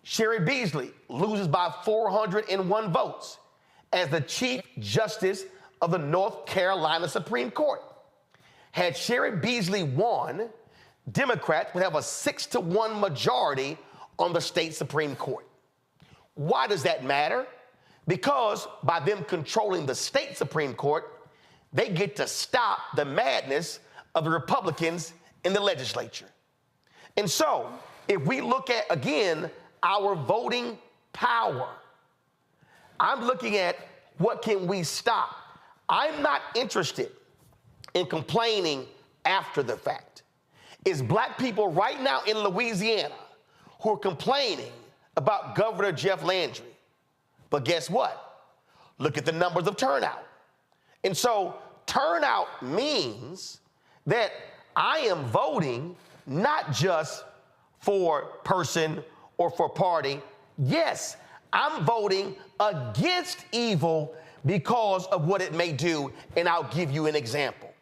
Sherry Beasley loses by 401 votes as the Chief Justice of the North Carolina Supreme Court. Had Sherry Beasley won, Democrats would have a 6-1 majority on the state Supreme Court. Why does that matter? Because by them controlling the state Supreme Court, they get to stop the madness of the Republicans in the legislature. And so, if we look at, again, our voting power, I'm looking at what can we stop. I'm not interested in complaining after the fact. It's Black people right now in Louisiana who are complaining about Governor Jeff Landry. But guess what? Look at the numbers of turnout. And so turnout means that I am voting not just for person or for party. Yes, I'm voting against evil because of what it may do, and I'll give you an example.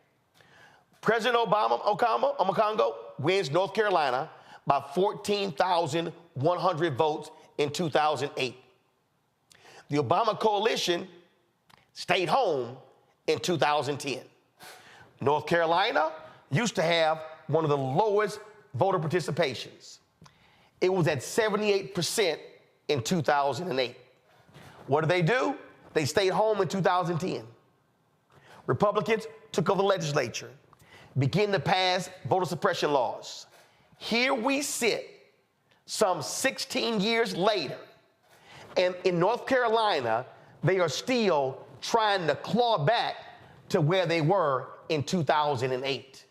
President Obasanjo wins North Carolina by 14,100 votes in 2008. The Obama coalition stayed home in 2010. North Carolina used to have one of the lowest voter participations. It was at 78% in 2008. What did they do? They stayed home in 2010. Republicans took over the legislature, began to pass voter suppression laws. Here we sit some 16 years later, and in North Carolina, they are still trying to claw back to where they were in 2008.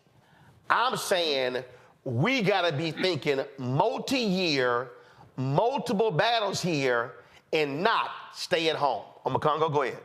I'm saying we got to be thinking multi-year, multiple battles here, and not stay at home. Congo, go ahead.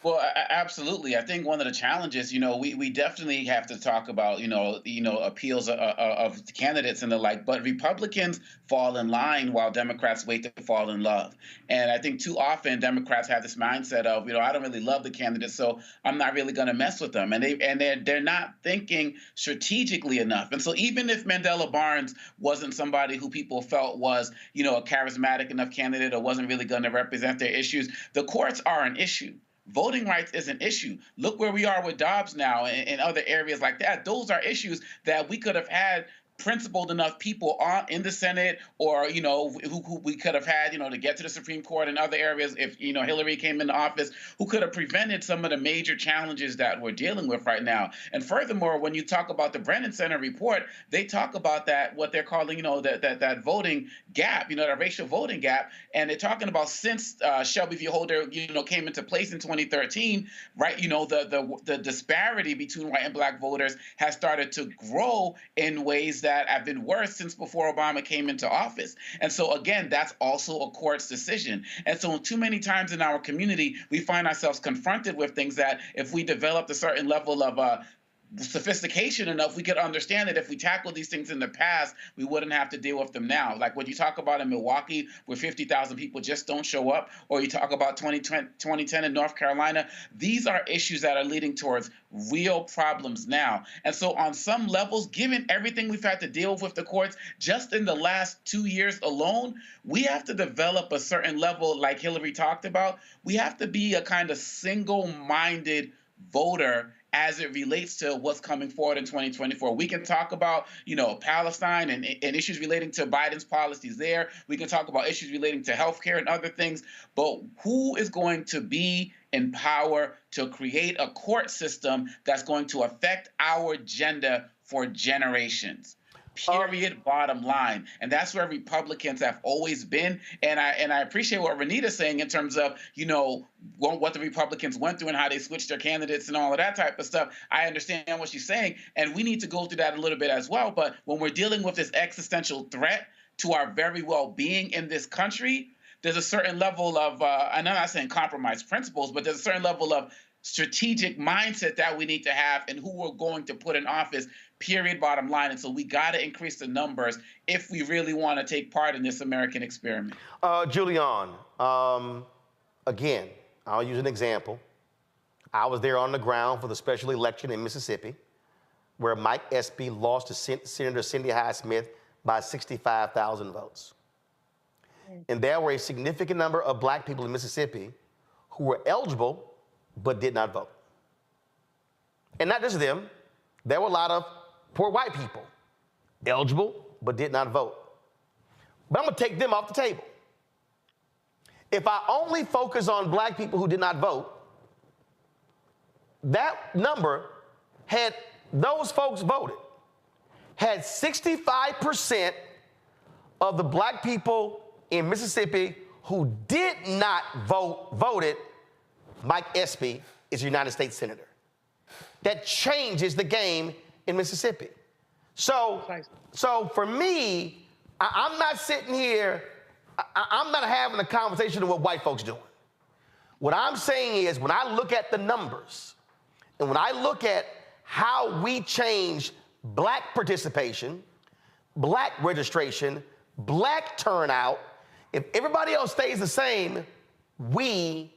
Well, absolutely. I think one of the challenges, we definitely have to talk about, appeals of candidates and the like, but Republicans fall in line while Democrats wait to fall in love. And I think too often Democrats have this mindset of, I don't really love the candidate, so I'm not really going to mess with them. And they're not thinking strategically enough. And so even if Mandela Barnes wasn't somebody who people felt was, a charismatic enough candidate or wasn't really going to represent their issues, the courts are an issue. Voting rights is an issue. Look where we are with Dobbs now and other areas like that. Those are issues that we could have had principled enough people in the Senate or, who we could have had, to get to the Supreme Court and other areas if, Hillary came into office, who could have prevented some of the major challenges that we're dealing with right now. And furthermore, when you talk about the Brennan Center report, they talk about that, what they're calling, that voting gap, the racial voting gap. And they're talking about since Shelby v. Holder, came into place in 2013, right, the disparity between white and black voters has started to grow in ways that have been worse since before Obama came into office. And so, again, that's also a court's decision. And so too many times in our community, we find ourselves confronted with things that if we developed a certain level of sophistication enough, we could understand that if we tackled these things in the past, we wouldn't have to deal with them now. Like when you talk about in Milwaukee, where 50,000 people just don't show up, or you talk about 2010 in North Carolina, these are issues that are leading towards real problems now. And so on some levels, given everything we've had to deal with the courts, just in the last 2 years alone, we have to develop a certain level, like Hillary talked about. We have to be a kind of single-minded voter as it relates to what's coming forward in 2024. We can talk about, Palestine and issues relating to Biden's policies there. We can talk about issues relating to healthcare and other things. But who is going to be in power to create a court system that's going to affect our agenda for generations? Period, bottom line. And that's where Republicans have always been. And I appreciate what Renita's saying in terms of, what the Republicans went through and how they switched their candidates and all of that type of stuff. I understand what she's saying, and we need to go through that a little bit as well. But when we're dealing with this existential threat to our very well-being in this country, there's a certain level of, and I'm not saying compromise principles, but there's a certain level of strategic mindset that we need to have and who we're going to put in office, period, bottom line. And so we got to increase the numbers if we really want to take part in this American experiment. Julian, again, I'll use an example. I was there on the ground for the special election in Mississippi, where Mike Espy lost to Senator Cindy Hyde-Smith by 65,000 votes. And there were a significant number of black people in Mississippi who were eligible but did not vote. And not just them, there were a lot of poor white people, eligible but did not vote. But I'm gonna take them off the table. If I only focus on black people who did not vote, that number had those folks voted, had 65% of the black people in Mississippi who did not vote voted Mike Espy is a United States Senator. That changes the game in Mississippi. So for me, I'm not sitting here, I'm not having a conversation of what white folks doing. What I'm saying is when I look at the numbers and when I look at how we change black participation, black registration, black turnout, if everybody else stays the same, we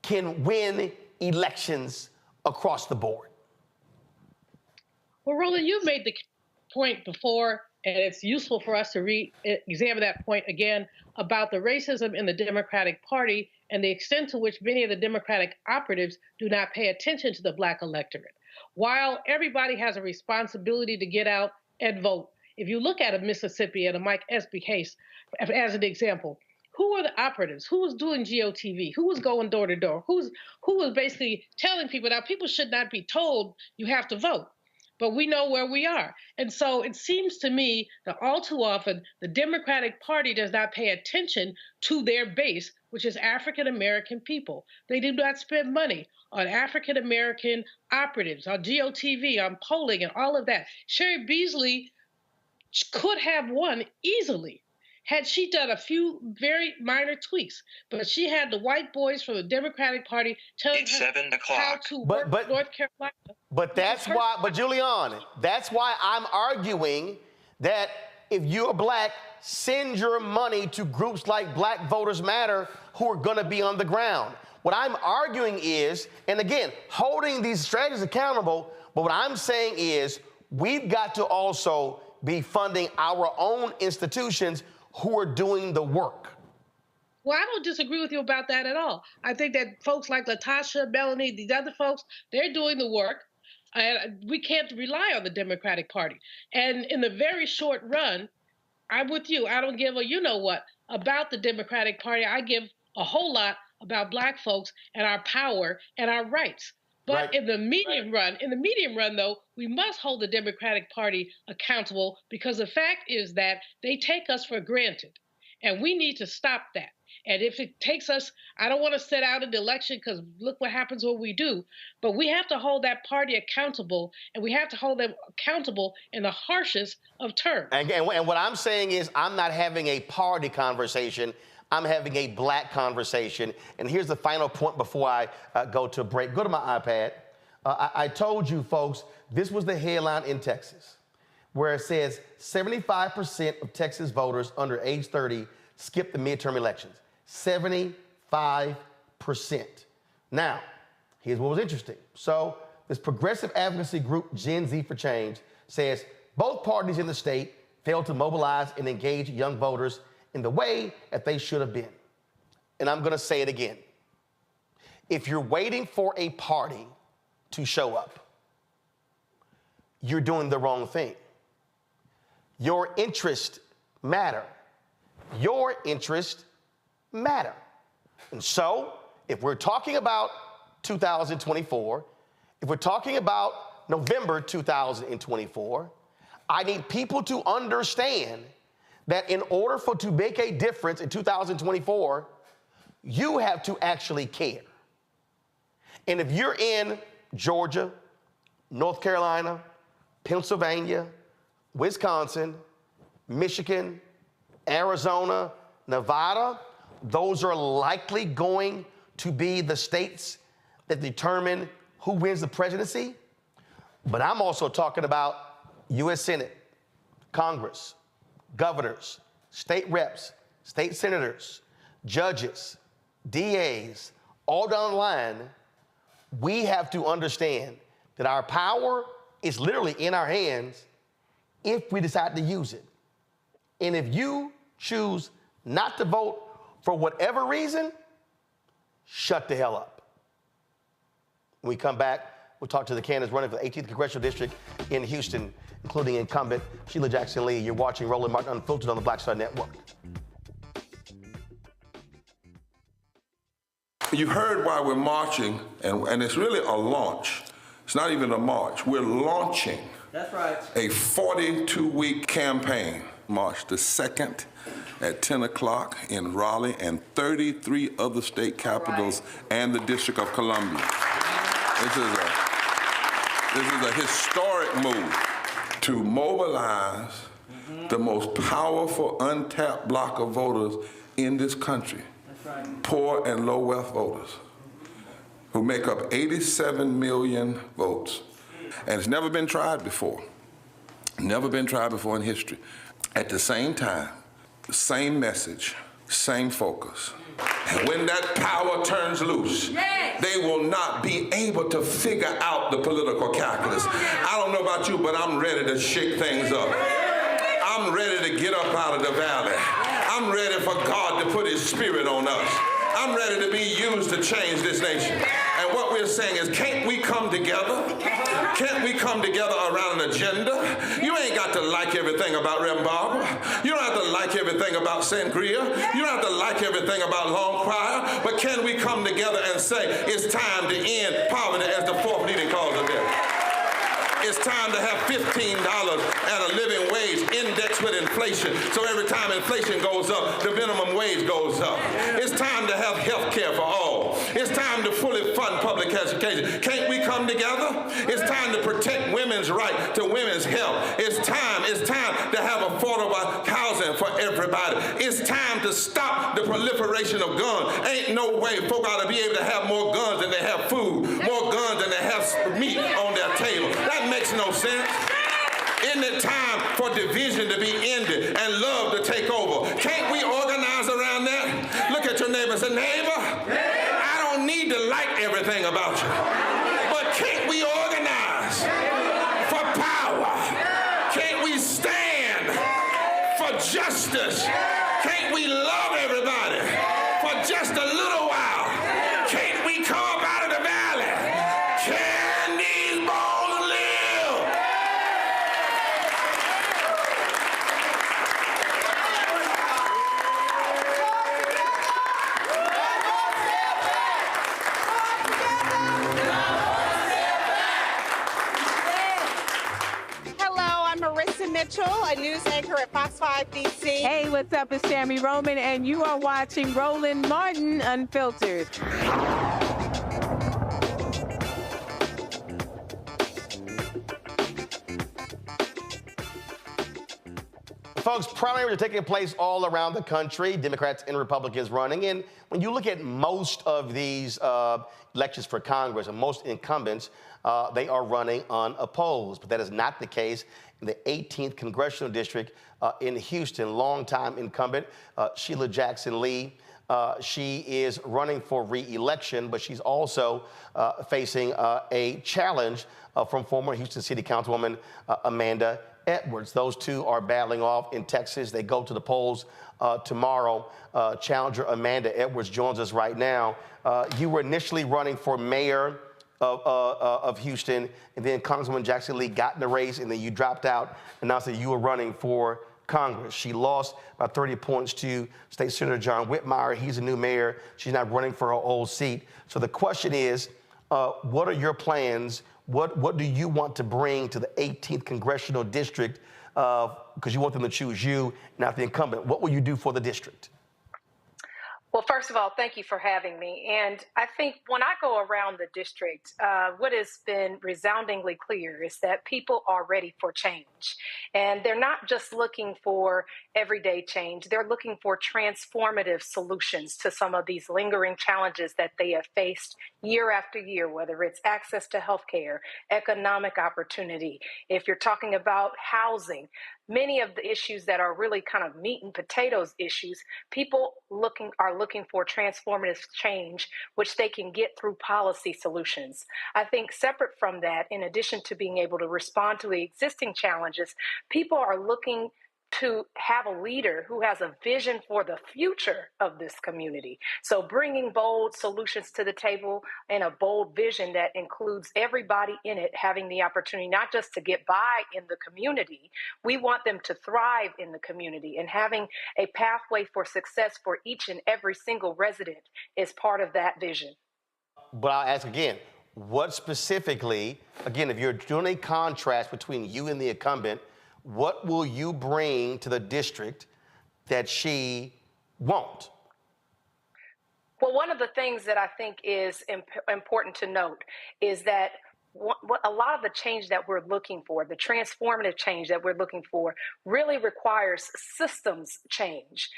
can win elections across the board. Well, Roland, you've made the point before, and it's useful for us to examine that point again about the racism in the Democratic Party and the extent to which many of the Democratic operatives do not pay attention to the black electorate. While everybody has a responsibility to get out and vote, if you look at a Mississippi and a Mike Espy case as an example, who are the operatives? Who was doing GOTV? Who was going door to door? Who was basically telling people now people should not be told you have to vote? But we know where we are. And so it seems to me that all too often the Democratic Party does not pay attention to their base, which is African American people. They do not spend money on African American operatives, on GOTV, on polling, and all of that. Sherry Beasley could have won easily had she done a few very minor tweaks, but she had the white boys from the Democratic Party telling her how to work North Carolina. But that's why, but Julianne, that's why I'm arguing that if you're black, send your money to groups like Black Voters Matter who are gonna be on the ground. What I'm arguing is, and again, holding these strategies accountable, but what I'm saying is we've got to also be funding our own institutions who are doing the work. Well, I don't disagree with you about that at all. I think that folks like Latasha, Melanie, these other folks, they're doing the work, and we can't rely on the Democratic Party. And in the very short run, I'm with you. I don't give a you-know-what about the Democratic Party. I give a whole lot about black folks and our power and our rights. But in the medium run, though, we must hold the Democratic Party accountable, because the fact is that they take us for granted, and we need to stop that. And if it takes us, I don't want to sit out an election because look what happens when we do, but we have to hold that party accountable, and we have to hold them accountable in the harshest of terms. And what I'm saying is I'm not having a party conversation. I'm having a black conversation. And here's the final point before I go to a break. Go to my iPad. I told you, folks, this was the headline in Texas, where it says 75% of Texas voters under age 30 skipped the midterm elections. 75%. Now, here's what was interesting. So this progressive advocacy group, Gen Z for Change, says both parties in the state failed to mobilize and engage young voters in the way that they should have been. And I'm gonna say it again. If you're waiting for a party to show up, you're doing the wrong thing. Your interests matter. Your interests matter. And so, if we're talking about 2024, if we're talking about November 2024, I need people to understand that in order to make a difference in 2024, you have to actually care. And if you're in Georgia, North Carolina, Pennsylvania, Wisconsin, Michigan, Arizona, Nevada, those are likely going to be the states that determine who wins the presidency. But I'm also talking about U.S. Senate, Congress, governors, state reps, state senators, judges, DAs, all down the line. We have to understand that our power is literally in our hands if we decide to use it. And if you choose not to vote for whatever reason, shut the hell up. When we come back, we'll talk to the candidates running for the 18th Congressional District in Houston, including incumbent Sheila Jackson Lee. You're watching Roland Martin Unfiltered on the Black Star Network. You heard why we're marching, and it's really a launch. It's not even a march. We're launching That's right. a 42-week campaign, March the 2nd at 10 o'clock in Raleigh and 33 other state capitals and the District of Columbia. This is a historic move to mobilize the most powerful untapped block of voters in this country. Poor and low wealth voters who make up 87 million votes. And it's never been tried before. Never been tried before in history. At the same time, the same message, same focus. And when that power turns loose, they will not be able to figure out the political calculus. I don't know about you, but I'm ready to shake things up. I'm ready to get up out of the valley. I'm ready for God to put his spirit on us. I'm ready to be used to change this nation. And what we're saying is, can't we come together? Can't we come together around an agenda? You ain't got to like everything about Rembaba. You don't have to like everything about Sangria. You don't have to like everything about Long Choir. But can we come together and say, it's time to end poverty as the fourth leading cause of death? It's time to have $15 and a living wage indexed with inflation. So every time inflation goes up, the minimum wage goes up. It's time to have education. Can't we come together? It's time to protect women's right to women's health. It's time to have affordable housing for everybody. It's time to stop the proliferation of guns. Ain't no way folk ought to be able to have more guns than they have food, more guns than they have meat on their table. That makes no sense. Isn't it time for division to be ended and love to take over? Can't we organize around that? Look at your neighbor and say, neighbor, I don't need to like everything about you, but can't we organize for power? Can't we stand for justice? Can't we love everybody for just a little while? Can't we come up out of the valley? Can these bones live? Hello, I'm Marissa Mitchell, a news anchor at Fox 5 DC. Hey, what's up? It's Tammy Roman, and you are watching Roland Martin Unfiltered. Folks, primaries are taking place all around the country, Democrats and Republicans running. And when you look at most of these elections for Congress and most incumbents, they are running unopposed. But that is not the case in the 18th Congressional District in Houston. Longtime incumbent Sheila Jackson Lee. She is running for re-election, but she's also facing a challenge from former Houston City Councilwoman Amanda Edwards. Those two are battling off in Texas. They go to the polls tomorrow. Challenger Amanda Edwards joins us right now. You were initially running for mayor of Houston, and then Congresswoman Jackson Lee got in the race, and then you dropped out, announced that you were running for Congress. She lost by 30 points to State Senator John Whitmire. He's a new mayor. She's not running for her old seat. So the question is, what are your plans? What do you want to bring to the 18th Congressional District? Because you want them to choose you, not the incumbent. What will you do for the district? Well, first of all, thank you for having me. And I think when I go around the district, what has been resoundingly clear is that people are ready for change. And they're not just looking for everyday change. They're looking for transformative solutions to some of these lingering challenges that they have faced year after year, whether it's access to health care, economic opportunity. If you're talking about housing, many of the issues that are really kind of meat and potatoes issues, people are looking for transformative change, which they can get through policy solutions. I think separate from that, in addition to being able to respond to the existing challenges, people are looking to have a leader who has a vision for the future of this community. So bringing bold solutions to the table and a bold vision that includes everybody in it having the opportunity not just to get by in the community, we want them to thrive in the community, and having a pathway for success for each and every single resident is part of that vision. But I'll ask again, what specifically, again, if you're doing a contrast between you and the incumbent, what will you bring to the district that she won't? Well, one of the things that I think is important to note is that what a lot of the change that we're looking for, the transformative change that we're looking for, really requires systems change,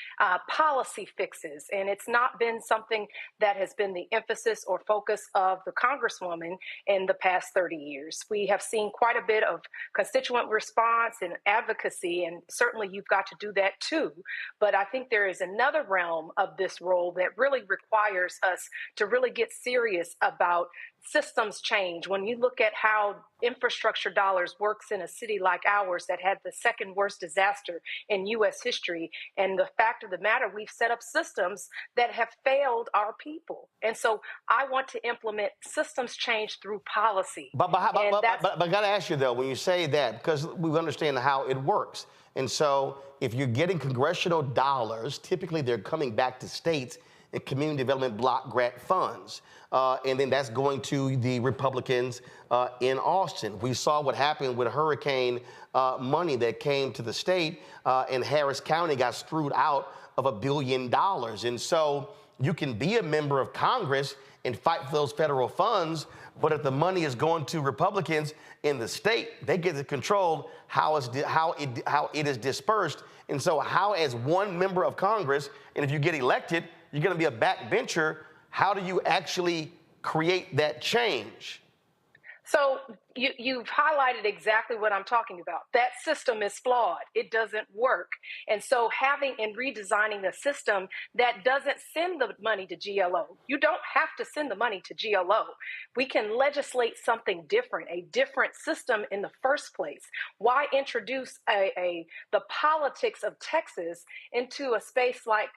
policy fixes. And it's not been something that has been the emphasis or focus of the Congresswoman in the past 30 years. We have seen quite a bit of constituent response and advocacy, and certainly you've got to do that too. But I think there is another realm of this role that really requires us to really get serious about systems change. When you look at how infrastructure dollars works in a city like ours that had the second worst disaster in U.S. history, and the fact of the matter, we've set up systems that have failed our people. And so I want to implement systems change through policy. But I got to ask you, though, when you say that, because we understand how it works. And so if you're getting congressional dollars, typically they're coming back to states and community development block grant funds. And then that's going to the Republicans in Austin. We saw what happened with hurricane money that came to the state, and Harris County got screwed out of $1 billion. And so you can be a member of Congress and fight for those federal funds, but if the money is going to Republicans in the state, they get to control how it is dispersed. And so how, as one member of Congress, and if you get elected, you're going to be a backbencher, how do you actually create that change? So you've highlighted exactly what I'm talking about. That system is flawed. It doesn't work. And so having and redesigning a system that doesn't send the money to GLO. You don't have to send the money to GLO. We can legislate something different, a different system in the first place. Why introduce the politics of Texas into a space like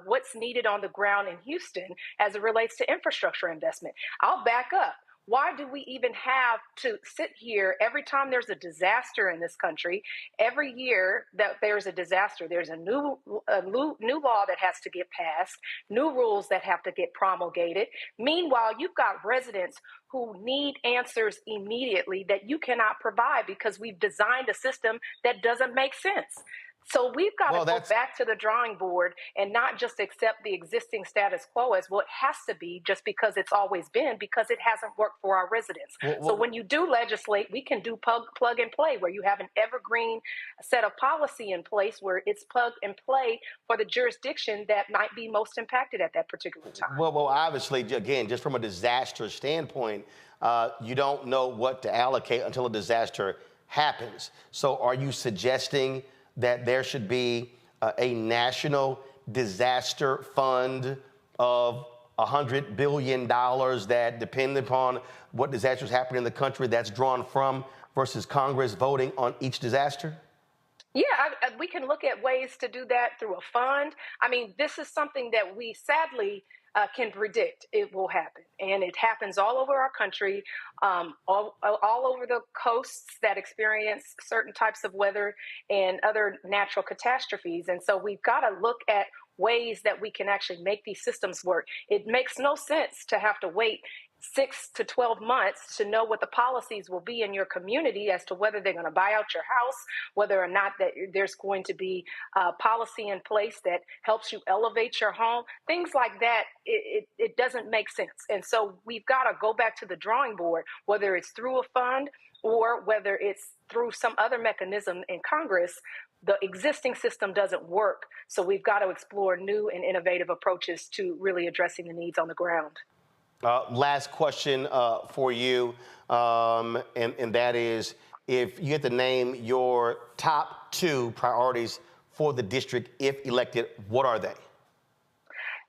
what's needed on the ground in Houston as it relates to infrastructure investment? I'll back up. Why do we even have to sit here every time there's a disaster in this country? Every year that there's a disaster, there's a new law that has to get passed, new rules that have to get promulgated. Meanwhile, you've got residents who need answers immediately that you cannot provide because we've designed a system that doesn't make sense. So we've got to go back to the drawing board and not just accept the existing status quo as what has to be just because it's always been, because it hasn't worked for our residents. So when you do legislate, we can do plug and play, where you have an evergreen set of policy in place where it's plug and play for the jurisdiction that might be most impacted at that particular time. Well, obviously, again, just from a disaster standpoint, you don't know what to allocate until a disaster happens. So are you suggesting that there should be a national disaster fund of $100 billion that, depending upon what disasters happen in the country, that's drawn from, versus Congress voting on each disaster? Yeah, we can look at ways to do that through a fund. I mean, this is something that we sadly can predict it will happen. And it happens all over our country, all over the coasts that experience certain types of weather and other natural catastrophes. And so we've got to look at ways that we can actually make these systems work. It makes no sense to have to wait 6 to 12 months to know what the policies will be in your community as to whether they're going to buy out your house, whether or not that there's going to be policy in place that helps you elevate your home. Things like that, it doesn't make sense. And so we've got to go back to the drawing board, whether it's through a fund or whether it's through some other mechanism in Congress. The existing system doesn't work. So we've got to explore new and innovative approaches to really addressing the needs on the ground. Last question for you, and that is, if you had to name your top 2 priorities for the district if elected, what are they?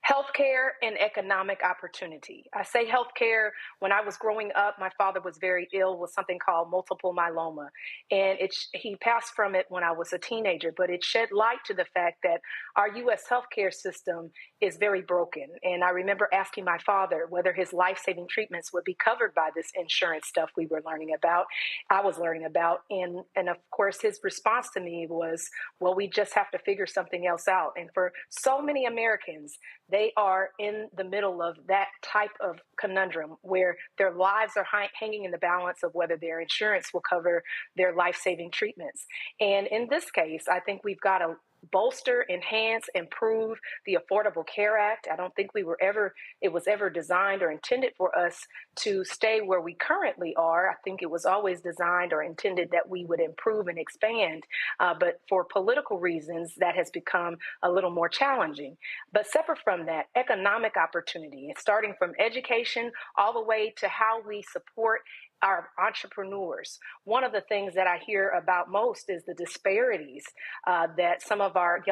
Healthcare and economic opportunity. I say healthcare. When I was growing up, my father was very ill with something called multiple myeloma. And he passed from it when I was a teenager, but it shed light to the fact that our U.S. healthcare system is very broken. And I remember asking my father whether his life-saving treatments would be covered by this insurance stuff I was learning about. And of course, his response to me was, well, we just have to figure something else out. And for so many Americans, they are in the middle of that type of conundrum where their lives are hanging in the balance of whether their insurance will cover their life-saving treatments. And in this case, I think we've got to bolster, enhance, improve the Affordable Care Act. I don't think it was ever designed or intended for us to stay where we currently are. I think it was always designed or intended that we would improve and expand. But for political reasons, that has become a little more challenging. But separate from that, economic opportunity, starting from education all the way to how we support our entrepreneurs. One of the things that I hear about most is the disparities that some of our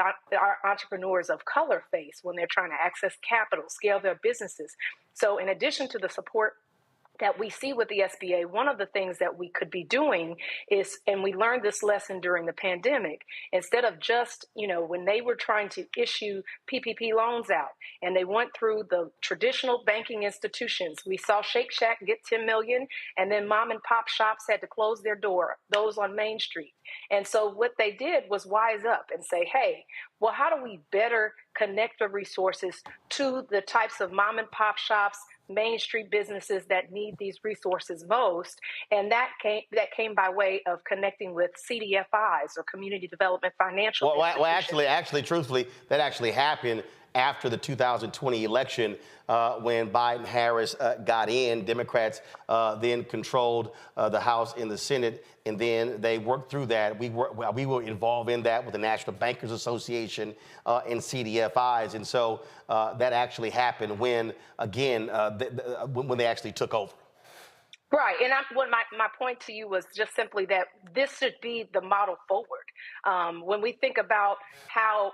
entrepreneurs of color face when they're trying to access capital, scale their businesses. So in addition to the support that we see with the SBA, one of the things that we could be doing is, and we learned this lesson during the pandemic, instead of just, when they were trying to issue PPP loans out and they went through the traditional banking institutions, we saw Shake Shack get 10 million and then mom and pop shops had to close their door, those on Main Street. And so what they did was wise up and say, hey, well, how do we better connect the resources to the types of mom and pop shops, Main Street businesses that need these resources most? And that came by way of connecting with CDFIs or Community Development Financial. Well, actually, truthfully, that actually happened. after the 2020 election when Biden-Harris got in. Democrats then controlled the House and the Senate, and then they worked through that. We were involved in that with the National Bankers Association and CDFIs, and so that actually happened when, again, when they actually took over. Right, and my point to you was just simply that this should be the model forward. When we think about how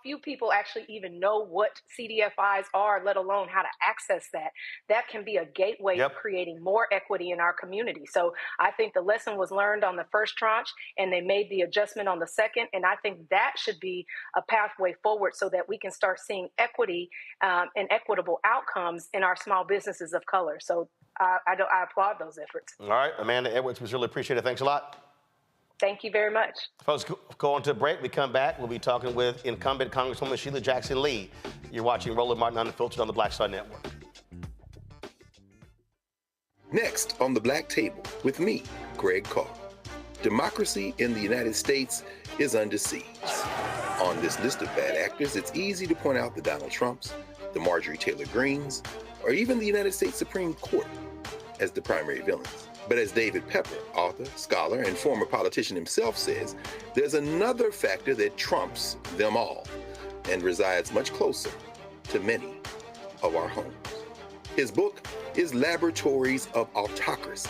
few people actually even know what CDFIs are, let alone how to access that, that can be a gateway to creating more equity in our community. So I think the lesson was learned on the first tranche, and they made the adjustment on the second, and I think that should be a pathway forward so that we can start seeing equity and equitable outcomes in our small businesses of color. So I applaud those efforts. All right, Amanda Edwards, we really appreciate it. Thanks a lot. Thank you very much. Folks, go on to a break. We come back. We'll be talking with incumbent Congresswoman Shelia Jackson Lee. You're watching Roland Martin Unfiltered on the Black Star Network. Next on the Black Table with me, Greg Carr. Democracy in the United States is under siege. On this list of bad actors, it's easy to point out the Donald Trumps, the Marjorie Taylor Greens, or even the United States Supreme Court as the primary villains. But as David Pepper, author, scholar, and former politician himself says, there's another factor that trumps them all and resides much closer to many of our homes. His book is Laboratories of Autocracy,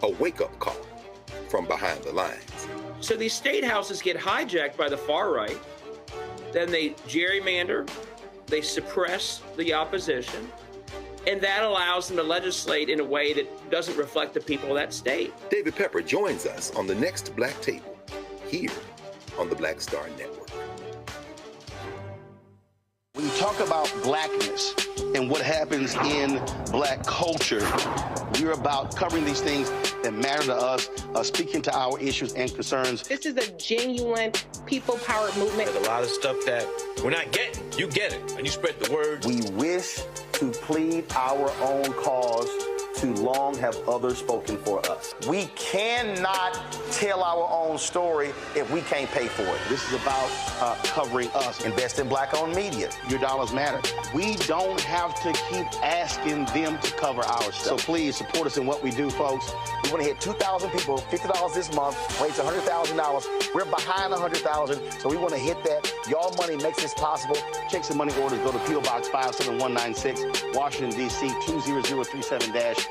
a wake-up call from behind the lines. So these state houses get hijacked by the far right, then they gerrymander, they suppress the opposition, and that allows them to legislate in a way that doesn't reflect the people of that state. David Pepper joins us on the next Black Table, here on the Black Star Network. When you talk about blackness and what happens in black culture, we're about covering these things that matter to us, speaking to our issues and concerns. This is a genuine people-powered movement. There's a lot of stuff that we're not getting. You get it, and you spread the word. We wish to plead our own cause. Too long have others spoken for us. We cannot tell our own story if we can't pay for it. This is about covering us. Invest in black-owned media. Your dollars matter. We don't have to keep asking them to cover our stuff. So please support us in what we do, folks. We want to hit 2,000 people, $50 this month, raise $100,000. We're behind $100,000, so we want to hit that. Y'all money makes this possible. Checks and money orders go to P.O. Box 57196, Washington, D.C. 20037-0196.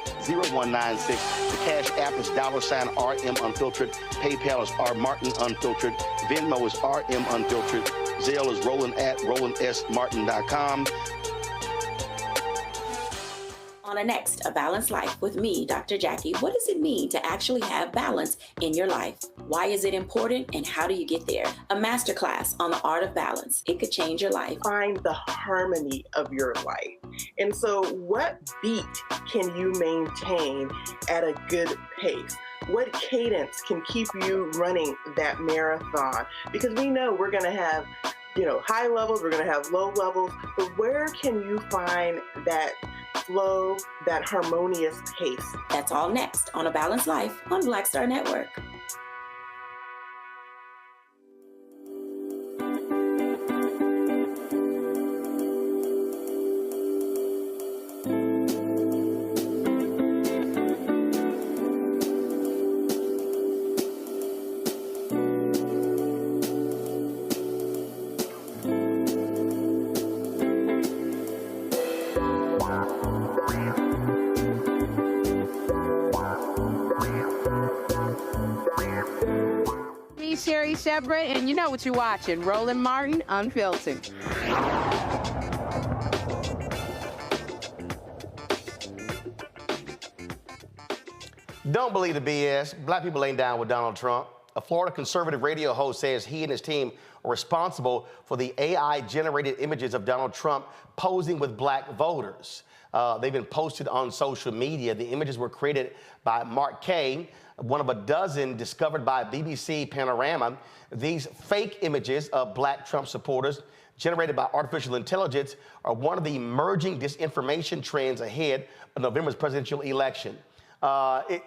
The Cash App is $RM Unfiltered. PayPal is R Martin Unfiltered. Venmo is RM Unfiltered. Zelle is Roland at RolandSMartin.com. On the next, A Balanced Life with me, Dr. Jackie. What does it mean to actually have balance in your life? Why is it important and how do you get there? A masterclass on the art of balance. It could change your life. Find the harmony of your life. And so what beat can you maintain at a good pace? What cadence can keep you running that marathon? Because we know we're going to have, high levels, we're going to have low levels, but where can you find that flow, that harmonious pace? That's all next on A Balanced Life on Black Star Network. And you know what you're watching, Roland Martin Unfiltered. Don't believe the BS. Black people ain't down with Donald Trump. A Florida conservative radio host says he and his team are responsible for the AI-generated images of Donald Trump posing with black voters. They've been posted on social media. The images were created by Mark Kay, one of a dozen discovered by BBC Panorama. These fake images of black Trump supporters generated by artificial intelligence are one of the emerging disinformation trends ahead of November's presidential election.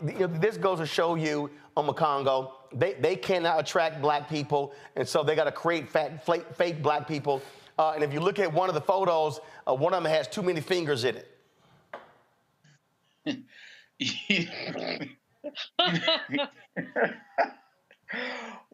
This goes to show you, Congo, they cannot attract black people, and so they got to create fake black people And if you look at one of the photos, one of them has too many fingers in it.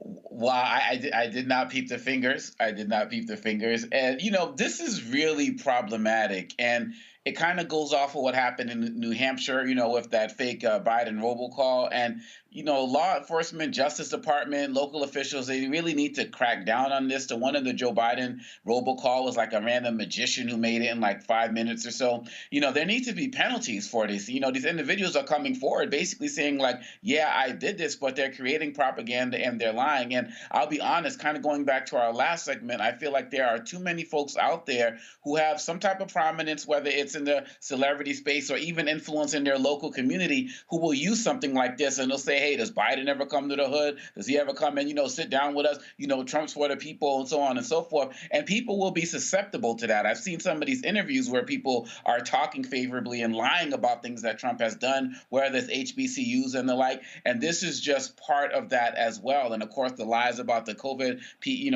Wow, I did not peep the fingers. I did not peep the fingers. And, this is really problematic. And it kind of goes off of what happened in New Hampshire, with that fake Biden robocall. And, law enforcement, Justice Department, local officials, they really need to crack down on this. The one in the Joe Biden robocall was like a random magician who made it in like 5 minutes or so. There need to be penalties for this. These individuals are coming forward basically saying like, yeah, I did this, but they're creating propaganda and they're lying. And I'll be honest, kind of going back to our last segment, I feel like there are too many folks out there who have some type of prominence, whether it's in the celebrity space or even influence in their local community, who will use something like this and they'll say, hey, does Biden ever come to the hood? Does he ever come and, sit down with us? Trump's for the people and so on and so forth. And people will be susceptible to that. I've seen some of these interviews where people are talking favorably and lying about things that Trump has done, whether it's HBCUs and the like. And this is just part of that as well. And of course, the lies about the COVID,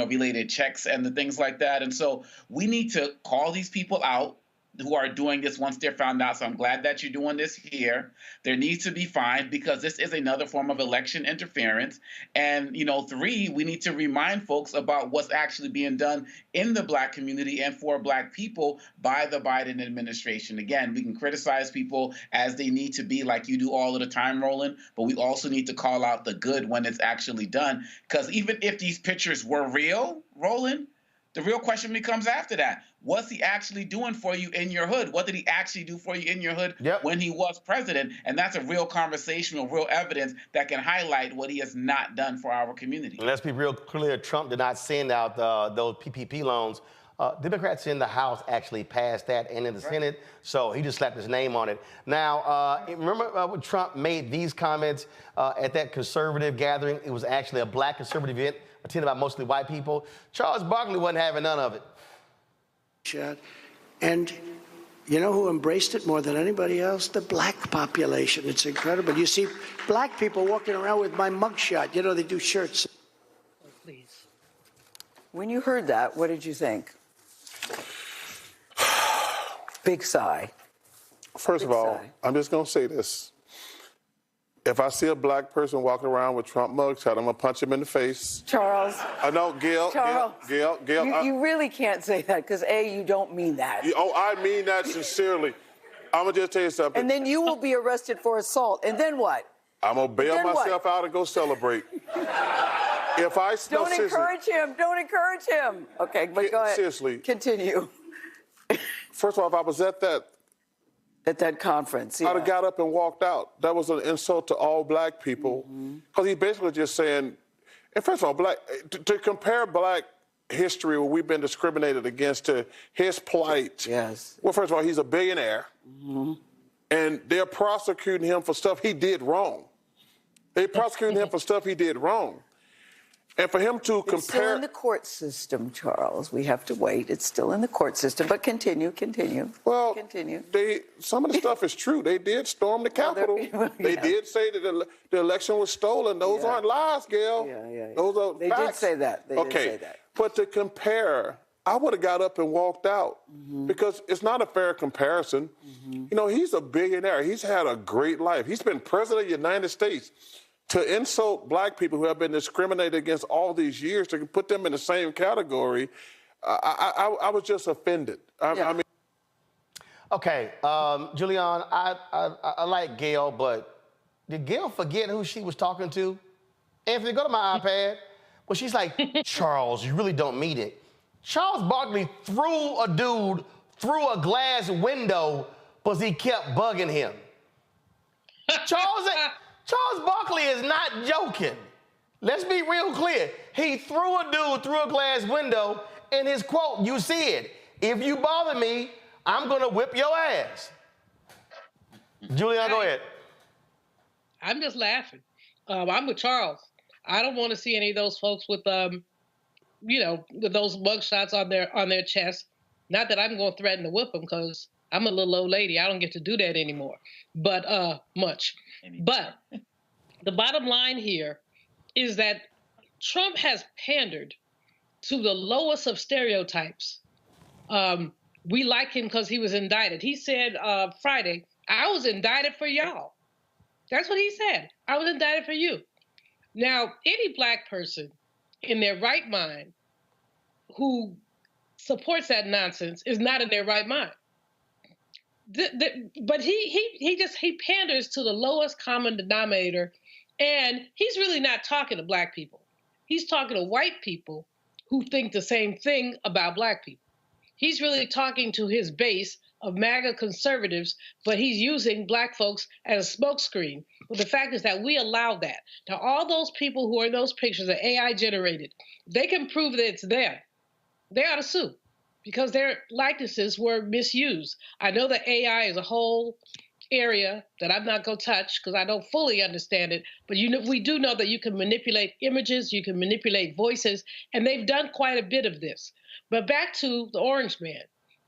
related checks and the things like that. And so we need to call these people out who are doing this once they're found out. So I'm glad that you're doing this here. There needs to be fined because this is another form of election interference. And, 3, we need to remind folks about what's actually being done in the Black community and for Black people by the Biden administration. Again, we can criticize people as they need to be like you do all of the time, Roland, but we also need to call out the good when it's actually done. Because even if these pictures were real, Roland, the real question becomes after that. What's he actually doing for you in your hood? What did he actually do for you in your hood when he was president? And that's a real conversation or real evidence that can highlight what he has not done for our community. And let's be real clear, Trump did not send out those PPP loans. Democrats in the House actually passed that and in the Senate, so he just slapped his name on it. Now, remember when Trump made these comments at that conservative gathering? It was actually a Black conservative event attended by mostly white people. Charles Barkley wasn't having none of it. And you know who embraced it more than anybody else? The Black population. It's incredible. You see Black people walking around with my mugshot. They do shirts. Oh, please. When you heard that, what did you think? Big sigh. First of all, I'm just going to say this. If I see a Black person walking around with Trump mugshot, I'm going to punch him in the face. Charles. No, Gail. Charles. Gail. You really can't say that because, A, you don't mean that. I mean that sincerely. I'm going to just tell you something. And then you will be arrested for assault. And then what? I'm going to bail myself out and go celebrate. If I Don't encourage him. Don't encourage him. Okay, but go ahead. Seriously. Continue. First of all, if I was at that conference, I'd have got up and walked out. That was an insult to all Black people. Because he basically just saying, and first of all, to compare Black history where we've been discriminated against to his plight. Yes. Well, first of all, he's a billionaire. And they're prosecuting him for stuff he did wrong. They're prosecuting him for stuff he did wrong. And for him to compare... It's still in the court system, Charles. We have to wait. It's still in the court system. But continue. Well, continue. Some of the stuff is true. They did storm the Capitol. They did say that the election was stolen. Those aren't lies, Gail. Those are They facts. did say that. They did say that. But to compare, I would have got up and walked out because it's not a fair comparison. He's a billionaire. He's had a great life. He's been president of the United States. To insult Black people who have been discriminated against all these years, to put them in the same category, I was just offended. I mean, Okay, Julian, I like Gail, but did Gail forget who she was talking to? Anthony, go to my iPad. Well, she's like, Charles, you really don't mean it. Charles Barkley threw a dude through a glass window because he kept bugging him. Charles Barkley is not joking. Let's be real clear. He threw a dude through a glass window, and his quote, you see it, if you bother me, I'm going to whip your ass. Julian, go ahead. I'm just laughing. I'm with Charles. I don't want to see any of those folks with, with those mugshots on their chest. Not that I'm going to threaten to whip them because I'm a little old lady. I don't get to do that anymore. But much. But the bottom line here is that Trump has pandered to the lowest of stereotypes We like him because he was indicted. He said Friday, I was indicted for y'all. That's what he said. I was indicted for you. Now, any black person in their right mind who supports that nonsense is not in their right mind. But he panders to the lowest common denominator, and he's really not talking to black people. He's talking to white people who think the same thing about black people. He's really talking to his base of MAGA conservatives, but he's using black folks as a smokescreen. But the fact is that we allow that. Now, all those people who are in those pictures are AI generated. They can prove that it's them. They ought to sue because their likenesses were misused. I know that AI is a whole area that I'm not going to touch because I don't fully understand it, but we do know that you can manipulate images, you can manipulate voices, and they've done quite a bit of this. But back to the Orange Man.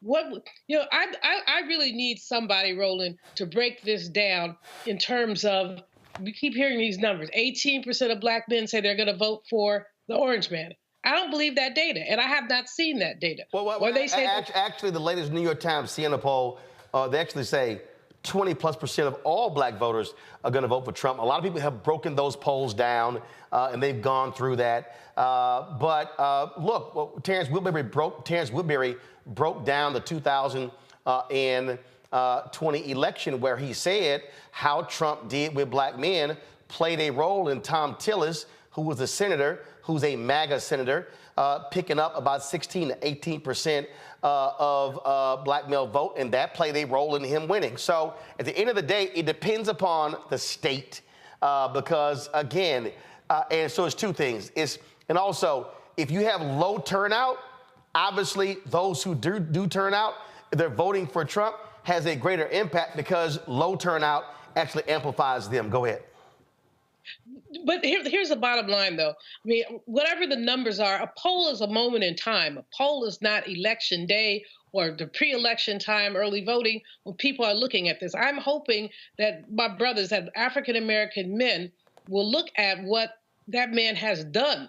I really need somebody, Roland, to break this down in terms of, we keep hearing these numbers. 18% of black men say they're going to vote for the Orange Man. I don't believe that data, and I have not seen that data. Well, they say actually, the latest New York Times Siena poll, they actually say 20+% of all black voters are going to vote for Trump. A lot of people have broken those polls down, and they've gone through that. Look, Terrence Woodbury broke down the 2020 election, where he said how Trump did with black men played a role in Tom Tillis, who was a senator, who's a MAGA senator, picking up about 16 to 18% of black male vote, and that played a role in him winning. So at the end of the day, it depends upon the state, because again, and so it's two things. And also, if you have low turnout, obviously those who do turn out, they're voting for Trump, has a greater impact because low turnout actually amplifies them. Go ahead. But here's the bottom line, though. I mean, whatever the numbers are, a poll is a moment in time. A poll is not election day or the pre-election time, early voting, when people are looking at this. I'm hoping that my brothers, that African-American men, will look at what that man has done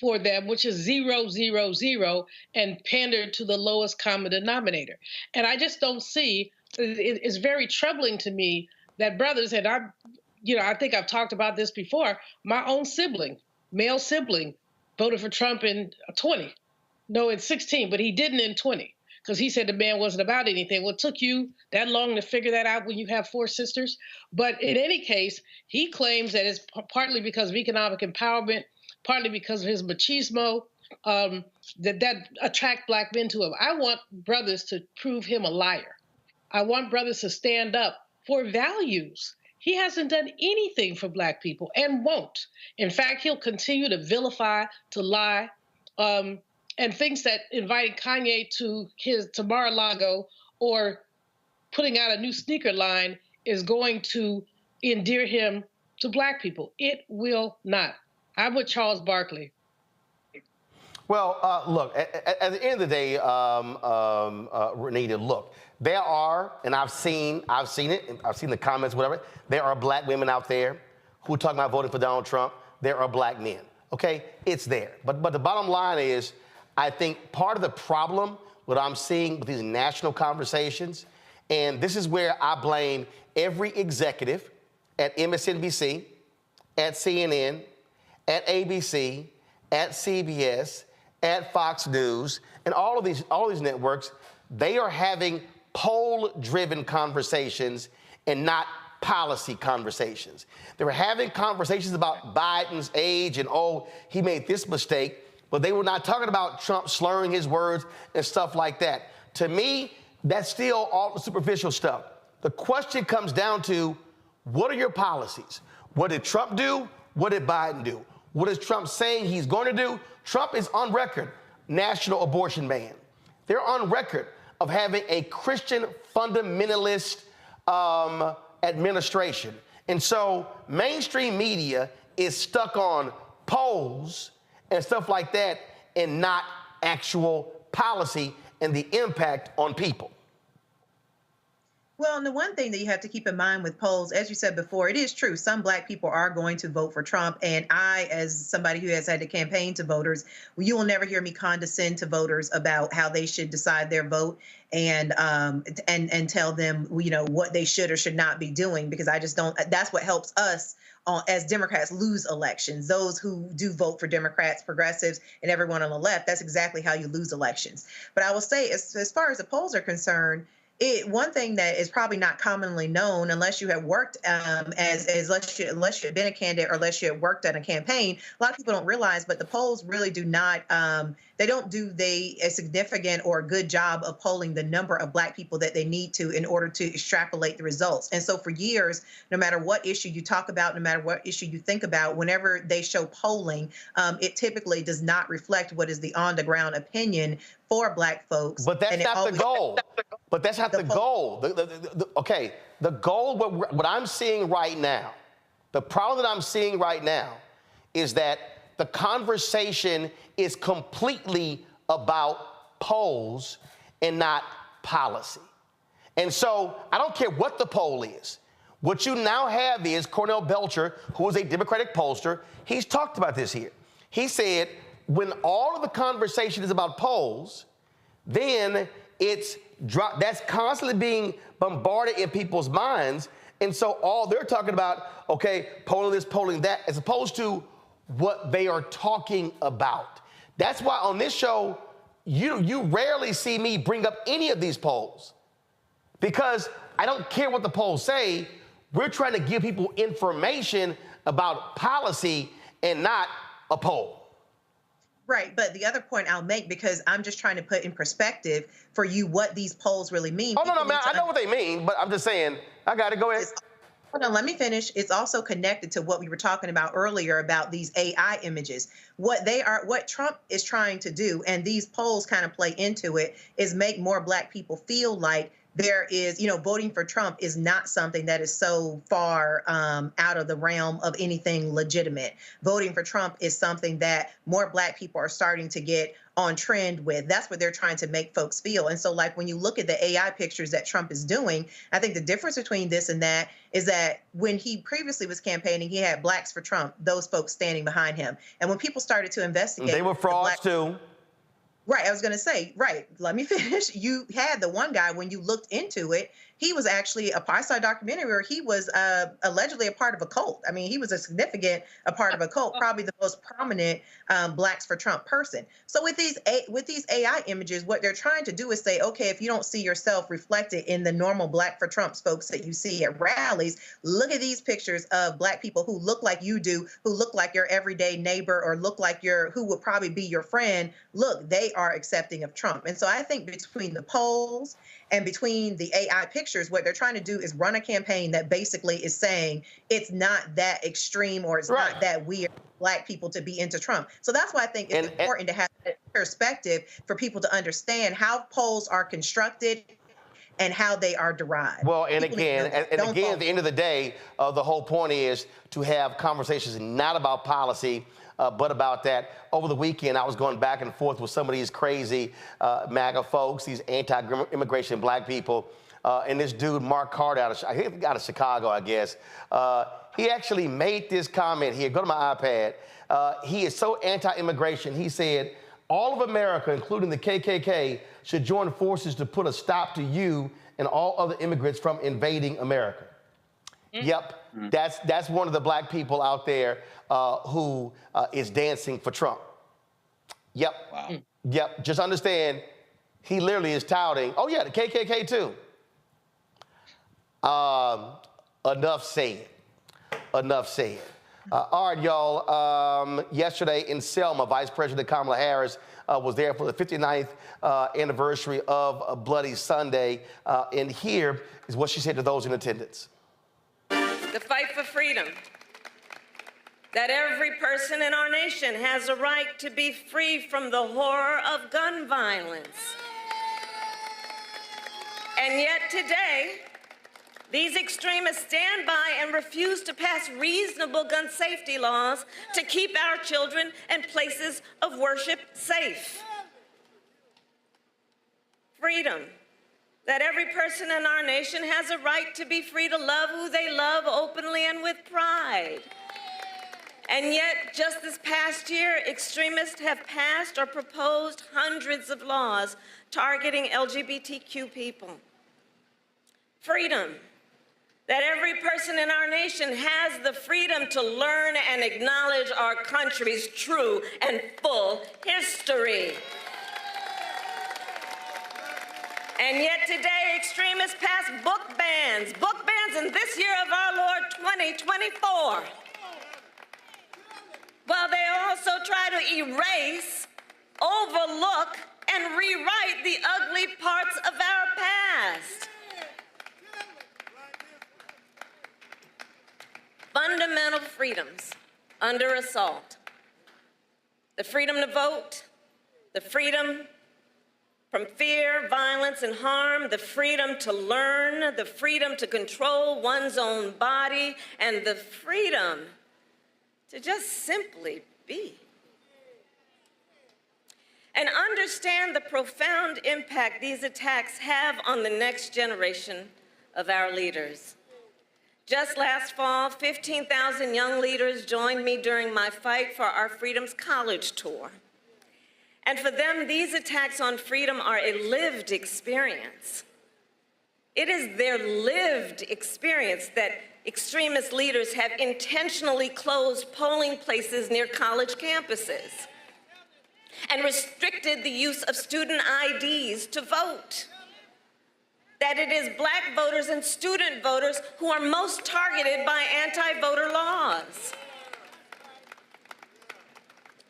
for them, which is 0, 0, 0, and pander to the lowest common denominator. And I just don't see, it's very troubling to me that brothers, and I think I've talked about this before, my own sibling, male sibling, voted for Trump in 16, but he didn't in 20, because he said the man wasn't about anything. Well, it took you that long to figure that out when you have 4 sisters. But in any case, he claims that it's partly because of economic empowerment, partly because of his machismo, that attract black men to him. I want brothers to prove him a liar. I want brothers to stand up for values. He hasn't done anything for black people and won't. In fact, he'll continue to vilify, to lie, and thinks that inviting Kanye to Mar-a-Lago or putting out a new sneaker line is going to endear him to black people. It will not. I'm with Charles Barkley. Well, look, at the end of the day, Renita, look, there are, and I've seen it, and I've seen the comments, whatever, there are black women out there who are talking about voting for Donald Trump. There are black men, okay? It's there. But the bottom line is, I think part of the problem, what I'm seeing with these national conversations, and this is where I blame every executive at MSNBC, at CNN, at ABC, at CBS, at Fox News, and all of these networks, they are having poll-driven conversations and not policy conversations. They were having conversations about Biden's age and, oh, he made this mistake, but they were not talking about Trump slurring his words and stuff like that. To me, that's still all the superficial stuff. The question comes down to, what are your policies? What did Trump do? What did Biden do? What is Trump saying he's going to do? Trump is on record, national abortion ban. They're on record of having a Christian fundamentalist administration. And so mainstream media is stuck on polls and stuff like that and not actual policy and the impact on people. Well, and the one thing that you have to keep in mind with polls, as you said before, it is true. Some Black people are going to vote for Trump. And I, as somebody who has had to campaign to voters, you will never hear me condescend to voters about how they should decide their vote and tell them, what they should or should not be doing, because I just don't. That's what helps us as Democrats lose elections. Those who do vote for Democrats, progressives, and everyone on the left, that's exactly how you lose elections. But I will say, as far as the polls are concerned, one thing that is probably not commonly known, unless you have worked unless you have been a candidate or unless you have worked at a campaign, a lot of people don't realize, but the polls really do not, they don't do a significant or a good job of polling the number of Black people that they need to in order to extrapolate the results. And so for years, no matter what issue you talk about, no matter what issue you think about, whenever they show polling, it typically does not reflect what is the on-the-ground opinion for Black folks. But that's not the goal. But that's not the goal. The goal, what I'm seeing right now, the problem that I'm seeing right now is that the conversation is completely about polls and not policy. And so I don't care what the poll is. What you now have is Cornell Belcher, who is a Democratic pollster. He's talked about this here. He said, when all of the conversation is about polls, then that's constantly being bombarded in people's minds. And so all they're talking about, okay, polling this, polling that, as opposed to what they are talking about. That's why on this show, you rarely see me bring up any of these polls, because I don't care what the polls say. We're trying to give people information about policy and not a poll. Right. But the other point I'll make, because I'm just trying to put in perspective for you what these polls really mean. Oh, no, man, I know what they mean, but I'm just saying, I got to go ahead. Hold on, let me finish. It's also connected to what we were talking about earlier about these AI images. What Trump is trying to do, and these polls kind of play into it, is make more Black people feel like there is, voting for Trump is not something that is so far out of the realm of anything legitimate. Voting for Trump is something that more Black people are starting to get on trend with. That's what they're trying to make folks feel. And so, like, when you look at the AI pictures that Trump is doing, I think the difference between this and that is that when he previously was campaigning, he had Blacks for Trump, those folks standing behind him. And when people started to investigate, they were frauds too. Right. I was going to say, right. Let me finish. You had the one guy, when you looked into it, he was actually I saw a documentary where he was allegedly a part of a cult. I mean, he was a part of a cult, probably the most prominent Blacks for Trump person. So with these AI images, what they're trying to do is say, okay, if you don't see yourself reflected in the normal Black for Trump folks that you see at rallies, look at these pictures of Black people who look like you do, who look like your everyday neighbor, or look like who would probably be your friend. Look, they are accepting of Trump. And so I think between the polls and between the AI pictures, what they're trying to do is run a campaign that basically is saying it's not that extreme, or it's not that weird for Black people to be into Trump. So that's why I think it's important to have that perspective for people to understand how polls are constructed and how they are derived. Well, and again, at the end of the day, the whole point is to have conversations not about policy, but about that. Over the weekend, I was going back and forth with some of these crazy MAGA folks, these anti-immigration Black people, and this dude, Mark Carter, out of Chicago, I guess. He actually made this comment here. Go to my iPad. He is so anti-immigration. He said, all of America, including the KKK, should join forces to put a stop to you and all other immigrants from invading America. Yep, that's one of the Black people out there who is dancing for Trump. Yep. Wow. Yep. Just understand, he literally is touting. Oh yeah, the KKK too. Enough said. Enough said. All right, y'all. Yesterday in Selma, Vice President Kamala Harris was there for the 59th anniversary of Bloody Sunday, and here is what she said to those in attendance. The fight for freedom, that every person in our nation has a right to be free from the horror of gun violence. And yet today, these extremists stand by and refuse to pass reasonable gun safety laws to keep our children and places of worship safe. Freedom that every person in our nation has a right to be free to love who they love openly and with pride. And yet, just this past year, extremists have passed or proposed hundreds of laws targeting LGBTQ people. Freedom, that every person in our nation has the freedom to learn and acknowledge our country's true and full history. And yet today, extremists pass book bans in this year of our Lord 2024. While they also try to erase, overlook, and rewrite the ugly parts of our past. Fundamental freedoms under assault. The freedom to vote, the freedom from fear, violence, and harm, the freedom to learn, the freedom to control one's own body, and the freedom to just simply be. And understand the profound impact these attacks have on the next generation of our leaders. Just last fall, 15,000 young leaders joined me during my Fight for Our Freedoms college tour. And for them, these attacks on freedom are a lived experience. It is their lived experience that extremist leaders have intentionally closed polling places near college campuses and restricted the use of student IDs to vote. That it is Black voters and student voters who are most targeted by anti-voter laws.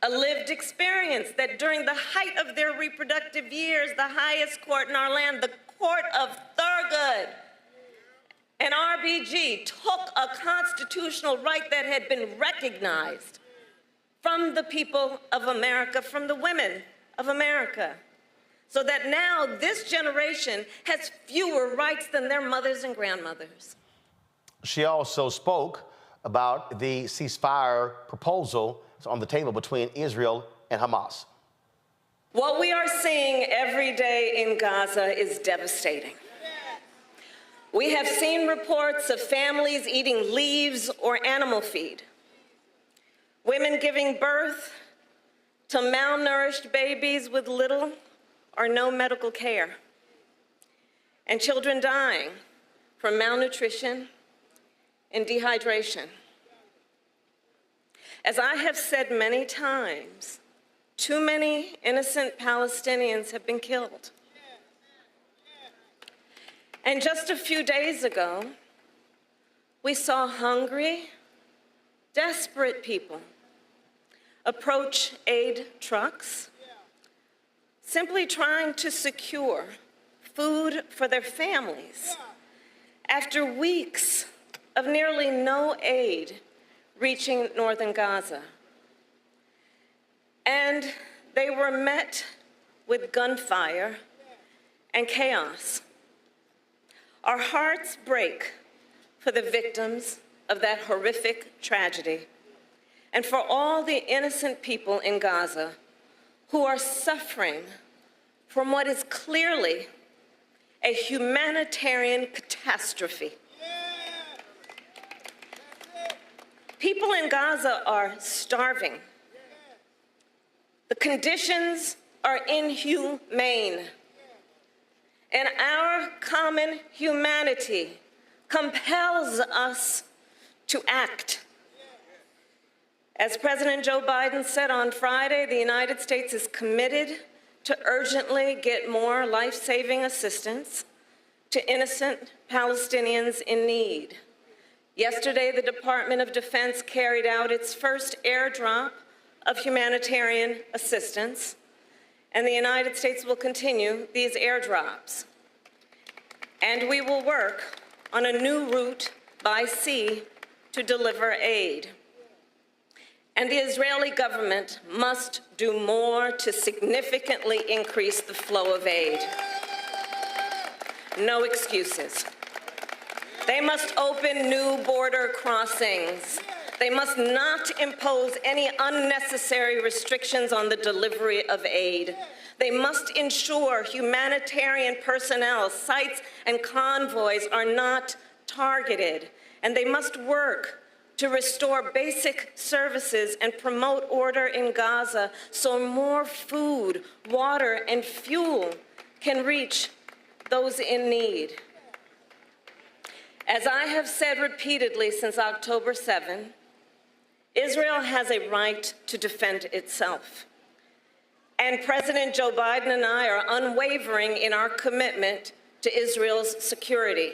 A lived experience that during the height of their reproductive years, the highest court in our land, the Court of Thurgood, and RBG took a constitutional right that had been recognized from the people of America, from the women of America, so that now this generation has fewer rights than their mothers and grandmothers. She also spoke about the ceasefire proposal on the table between Israel and Hamas. What we are seeing every day in Gaza is devastating. We have seen reports of families eating leaves or animal feed, women giving birth to malnourished babies with little or no medical care, and children dying from malnutrition and dehydration. As I have said many times, too many innocent Palestinians have been killed. And just a few days ago, we saw hungry, desperate people approach aid trucks, simply trying to secure food for their families after weeks of nearly no aid reaching northern Gaza. And they were met with gunfire and chaos. Our hearts break for the victims of that horrific tragedy and for all the innocent people in Gaza who are suffering from what is clearly a humanitarian catastrophe. People in Gaza are starving. The conditions are inhumane. And our common humanity compels us to act. As President Joe Biden said on Friday, the United States is committed to urgently get more life-saving assistance to innocent Palestinians in need. Yesterday, the Department of Defense carried out its first airdrop of humanitarian assistance, and the United States will continue these airdrops. And we will work on a new route by sea to deliver aid. And the Israeli government must do more to significantly increase the flow of aid. No excuses. They must open new border crossings They must not impose any unnecessary restrictions on the delivery of aid. They must ensure humanitarian personnel, sites, and convoys are not targeted. And they must work to restore basic services and promote order in Gaza so more food, water, and fuel can reach those in need. As I have said repeatedly since October 7, Israel has a right to defend itself. And President Joe Biden and I are unwavering in our commitment to Israel's security.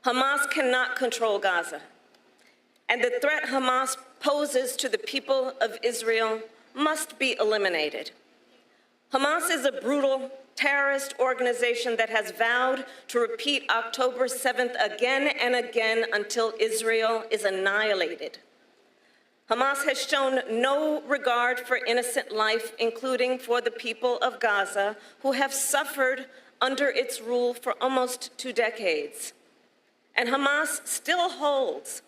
Hamas cannot control Gaza, and the threat Hamas poses to the people of Israel must be eliminated. Hamas is a brutal terrorist organization that has vowed to repeat October 7th again and again until Israel is annihilated. Hamas has shown no regard for innocent life, including for the people of Gaza, who have suffered under its rule for almost 2 decades. And Hamas still holds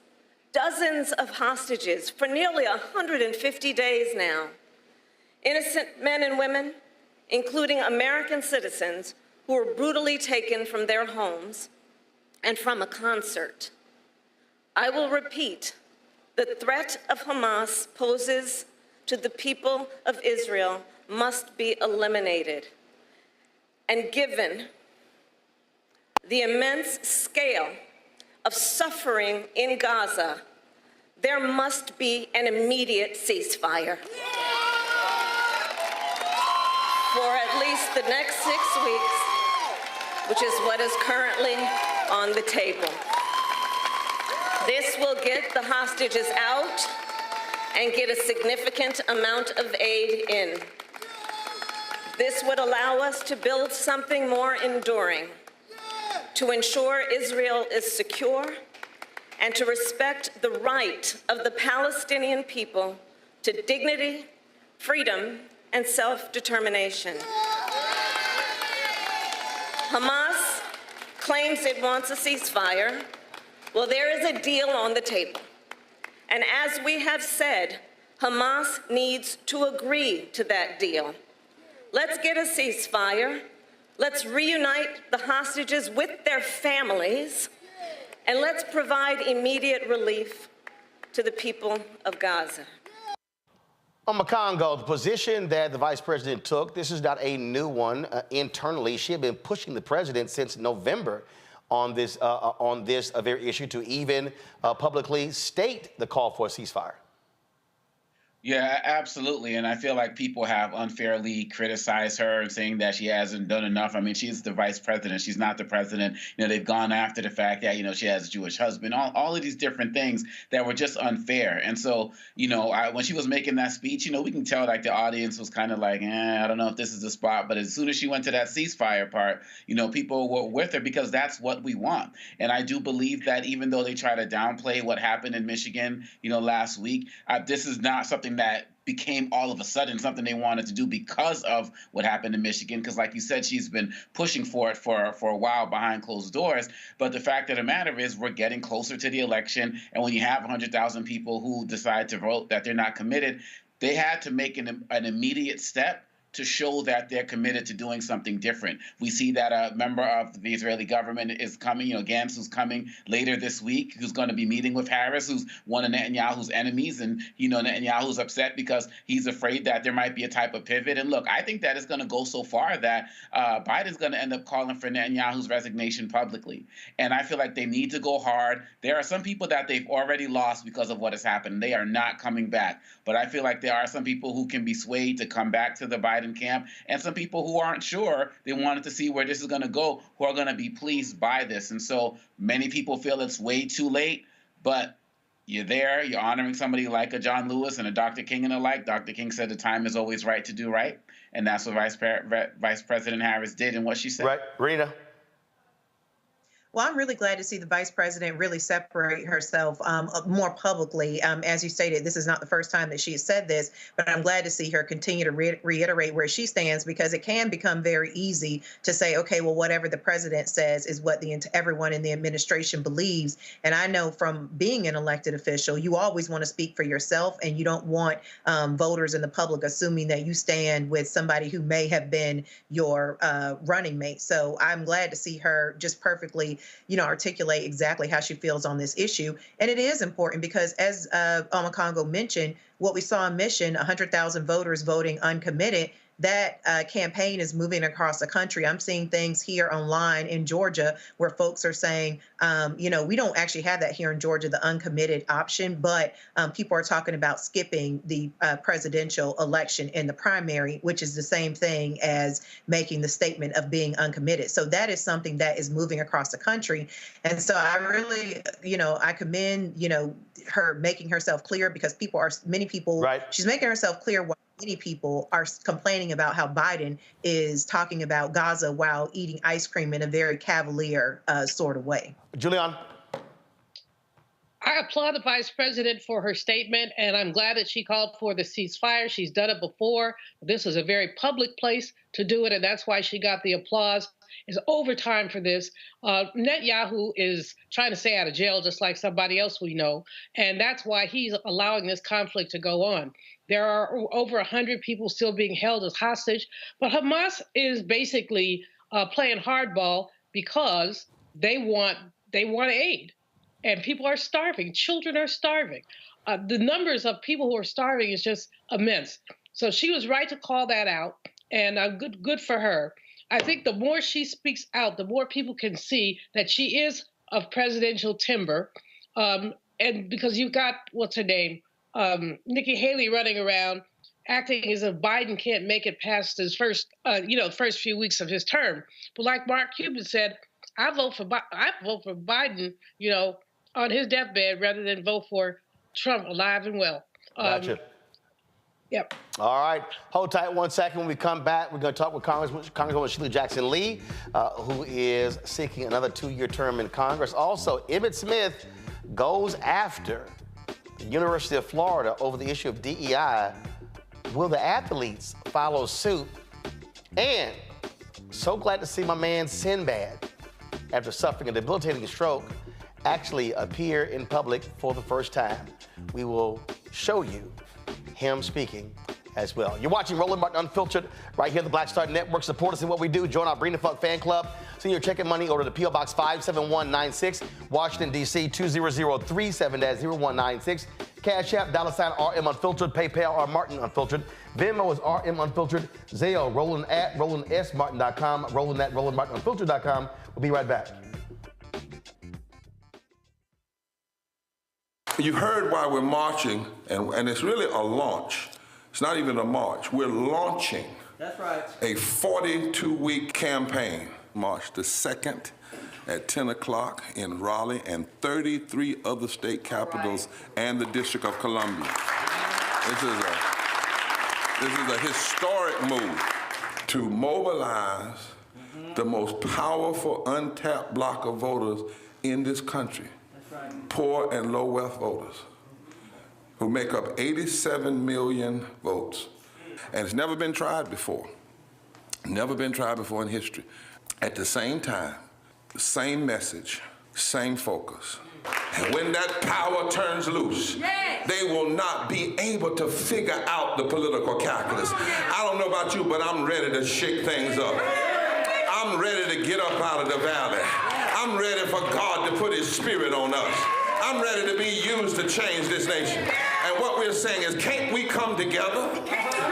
dozens of hostages for nearly 150 days now. Innocent men and women, including American citizens, who were brutally taken from their homes and from a concert. I will repeat, the threat of Hamas poses to the people of Israel must be eliminated. And given the immense scale of suffering in Gaza, there must be an immediate ceasefire. For at least the next 6 weeks, which is what is currently on the table. This will get the hostages out and get a significant amount of aid in. This would allow us to build something more enduring, to ensure Israel is secure, and to respect the right of the Palestinian people to dignity, freedom, and self-determination. Hamas claims it wants a ceasefire. Well, there is a deal on the table. And as we have said, Hamas needs to agree to that deal. Let's get a ceasefire. Let's reunite the hostages with their families. And let's provide immediate relief to the people of Gaza. On Congo, the position that the vice president took, this is not a new one internally. She had been pushing the president since November on this very issue to even publicly state the call for a ceasefire. Yeah, absolutely. And I feel like people have unfairly criticized her and saying that she hasn't done enough. I mean, she's the vice president. She's not the president. You know, they've gone after the fact that, you know, she has a Jewish husband, all of these different things that were just unfair. And so, you know, when she was making that speech, you know, we can tell like the audience was kind of like, I don't know if this is the spot. But as soon as she went to that ceasefire part, you know, people were with her because that's what we want. And I do believe that even though they try to downplay what happened in Michigan, you know, last week, this is not something that became all of a sudden something they wanted to do because of what happened in Michigan. Because like you said, she's been pushing for it for a while behind closed doors. But the fact of the matter is we're getting closer to the election. And when you have 100,000 people who decide to vote that they're not committed, they had to make an immediate step to show that they're committed to doing something different. We see that a member of the Israeli government is coming, you know, Gantz, who's coming later this week, who's going to be meeting with Harris, who's one of Netanyahu's enemies. And, you know, Netanyahu's upset because he's afraid that there might be a type of pivot. And look, I think that it's going to go so far that Biden's going to end up calling for Netanyahu's resignation publicly. And I feel like they need to go hard. There are some people that they've already lost because of what has happened. They are not coming back. But I feel like there are some people who can be swayed to come back to the Biden camp, and some people who aren't sure, they wanted to see where this is going to go, who are going to be pleased by this. And so many people feel it's way too late, but you're there, you're honoring somebody like a John Lewis and a Dr. King and the like. Dr. King said the time is always right to do right, and that's what Vice President Harris did and what she said. Right, Rena? Well, I'm really glad to see the vice president really separate herself more publicly. As you stated, this is not the first time that she has said this, but I'm glad to see her continue to reiterate where she stands, because it can become very easy to say, okay, well, whatever the president says is what everyone in the administration believes. And I know from being an elected official, you always want to speak for yourself, and you don't want voters and the public assuming that you stand with somebody who may have been your running mate. So I'm glad to see her just perfectly articulate exactly how she feels on this issue. And it is important because, as Alma Congo mentioned, what we saw in Mission, 100,000 voters voting uncommitted, that campaign is moving across the country. I'm seeing things here online in Georgia where folks are saying, we don't actually have that here in Georgia, the uncommitted option, but people are talking about skipping the presidential election in the primary, which is the same thing as making the statement of being uncommitted. So that is something that is moving across the country. And so I really, I commend, her making herself clear, because many people, right. She's making herself clear why many people are complaining about how Biden is talking about Gaza while eating ice cream in a very cavalier sort of way. Julian. I applaud the vice president for her statement, and I'm glad that she called for the ceasefire. She's done it before. This is a very public place to do it, and that's why she got the applause. It's overtime for this. Netanyahu is trying to stay out of jail just like somebody else we know, and that's why he's allowing this conflict to go on. There are over 100 people still being held as hostage, but Hamas is basically playing hardball because they want aid. And people are starving. Children are starving. The numbers of people who are starving is just immense. So she was right to call that out, and good for her. I think the more she speaks out, the more people can see that she is of presidential timber. And because you've got, what's her name, Nikki Haley running around acting as if Biden can't make it past his first few weeks of his term. But like Mark Cuban said, I vote for Biden, on his deathbed rather than vote for Trump alive and well. Gotcha. Yep. All right. Hold tight 1 second. When we come back, we're going to talk with Congresswoman Shelia Jackson Lee, who is seeking another 2-year term in Congress. Also, Emmitt Smith goes after the University of Florida over the issue of DEI. Will the athletes follow suit? And so glad to see my man Sinbad, after suffering a debilitating stroke, actually appear in public for the first time. We will show you him speaking as well. You're watching Roland Martin Unfiltered right here at the Black Star Network. Support us in what we do. Join our Bring the Fuck fan club. Send your check and money order to P.O. Box 57196, Washington, D.C. 20037-0196. Cash App, $RM Unfiltered. PayPal, R Martin Unfiltered. Venmo is RM Unfiltered. Zelle, Roland at RolandSMartin.com. Roland at RolandMartinUnfiltered.com. We'll be right back. You heard why we're marching, and it's really a launch. It's not even a march. We're launching. That's right. A 42-week campaign. March the 2nd at 10 o'clock in Raleigh and 33 other state capitals and the District of Columbia. This is a historic move to mobilize the most powerful untapped block of voters in this country. Poor and low wealth voters who make up 87 million votes. And it's never been tried before. Never been tried before in history. At the same time, the same message, same focus. And when that power turns loose, they will not be able to figure out the political calculus. I don't know about you, but I'm ready to shake things up. I'm ready to get up out of the valley. I'm ready for God to put his spirit on us. I'm ready to be used to change this nation. And what we're saying is, can't we come together?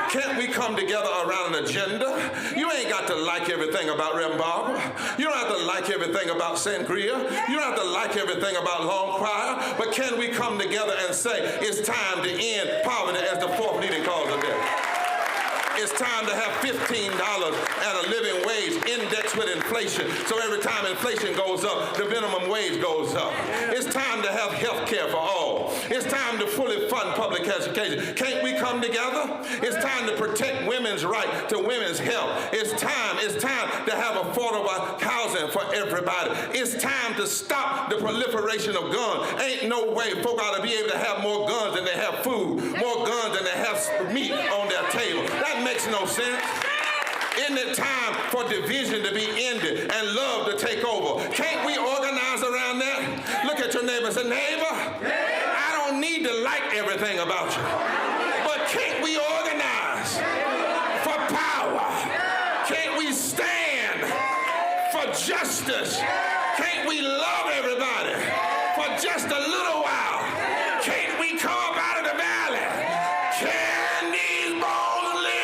Can't we come together around an agenda? You ain't got to like everything about Rembrandt. You don't have to like everything about Sangria. You don't have to like everything about Long Choir. But can we come together and say, it's time to end poverty as the 4th leading cause of death? It's time to have $15 and a living wage indexed with inflation. So every time inflation goes up, the minimum wage goes up. It's time to have health care for all. It's time to fully fund public education. Can't we come together? It's time to protect women's right to women's health. It's time to have affordable housing for every everybody. It's time to stop the proliferation of guns. Ain't no way folk ought to be able to have more guns than they have food, more guns than they have meat on their table. That makes no sense. Isn't it time for division to be ended and love to take over? Can't we organize around that? Look at your neighbor and say, neighbor, I don't need to like everything about you, but can't we organize for power? Can't we stand for justice? Can't we love everybody for just a little while? Can't we come up out of the valley? Can these bones live?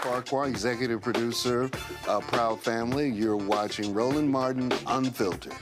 Farquhar, executive producer, Proud Family. You're watching Roland Martin Unfiltered.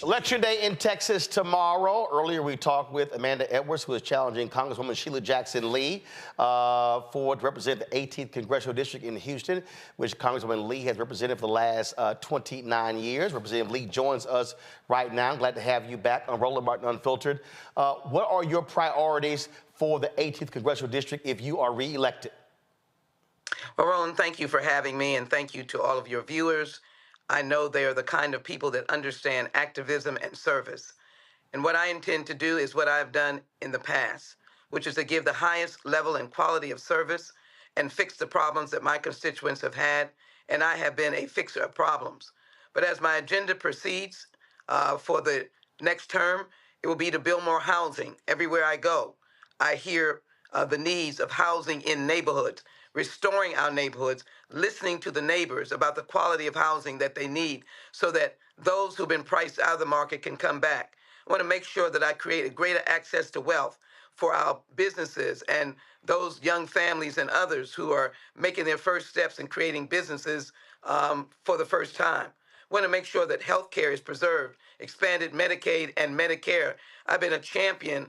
Election day in Texas tomorrow. Earlier we talked with Amanda Edwards, who is challenging Congresswoman Sheila Jackson Lee to represent the 18th Congressional District in Houston, which Congresswoman Lee has represented for the last 29 years. Representative Lee joins us right now. I'm glad to have you back on Roland Martin Unfiltered. What are your priorities for the 18th Congressional District if you are reelected? Well, Roland, thank you for having me, and thank you to all of your viewers. I know they are the kind of people that understand activism and service. And what I intend to do is what I've done in the past, which is to give the highest level and quality of service and fix the problems that my constituents have had. And I have been a fixer of problems. But as my agenda proceeds for the next term, it will be to build more housing everywhere I go. I hear the needs of housing in neighborhoods, restoring our neighborhoods, listening to the neighbors about the quality of housing that they need so that those who've been priced out of the market can come back. I want to make sure that I create a greater access to wealth for our businesses and those young families and others who are making their first steps in creating businesses for the first time. I want to make sure that health care is preserved, expanded Medicaid and Medicare. I've been a champion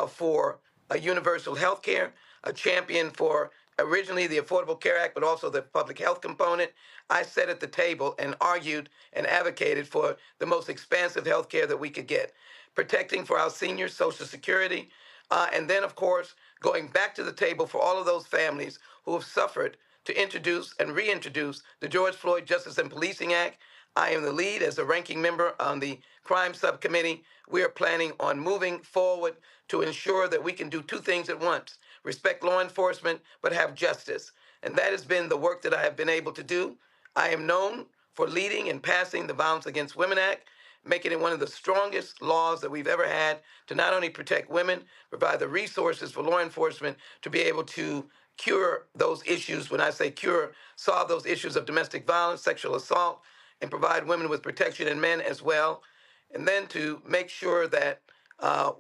for universal health care, a champion for originally the Affordable Care Act, but also the public health component. I sat at the table and argued and advocated for the most expansive health care that we could get, protecting for our seniors, Social Security, and then, of course, going back to the table for all of those families who have suffered to introduce and reintroduce the George Floyd Justice and Policing Act. I am the lead as a ranking member on the crime subcommittee. We are planning on moving forward to ensure that we can do two things at once: respect law enforcement, but have justice. And that has been the work that I have been able to do. I am known for leading and passing the Violence Against Women Act, making it one of the strongest laws that we've ever had to not only protect women, provide the resources for law enforcement to be able to cure those issues. When I say cure, solve those issues of domestic violence, sexual assault, and provide women with protection and men as well. And then to make sure that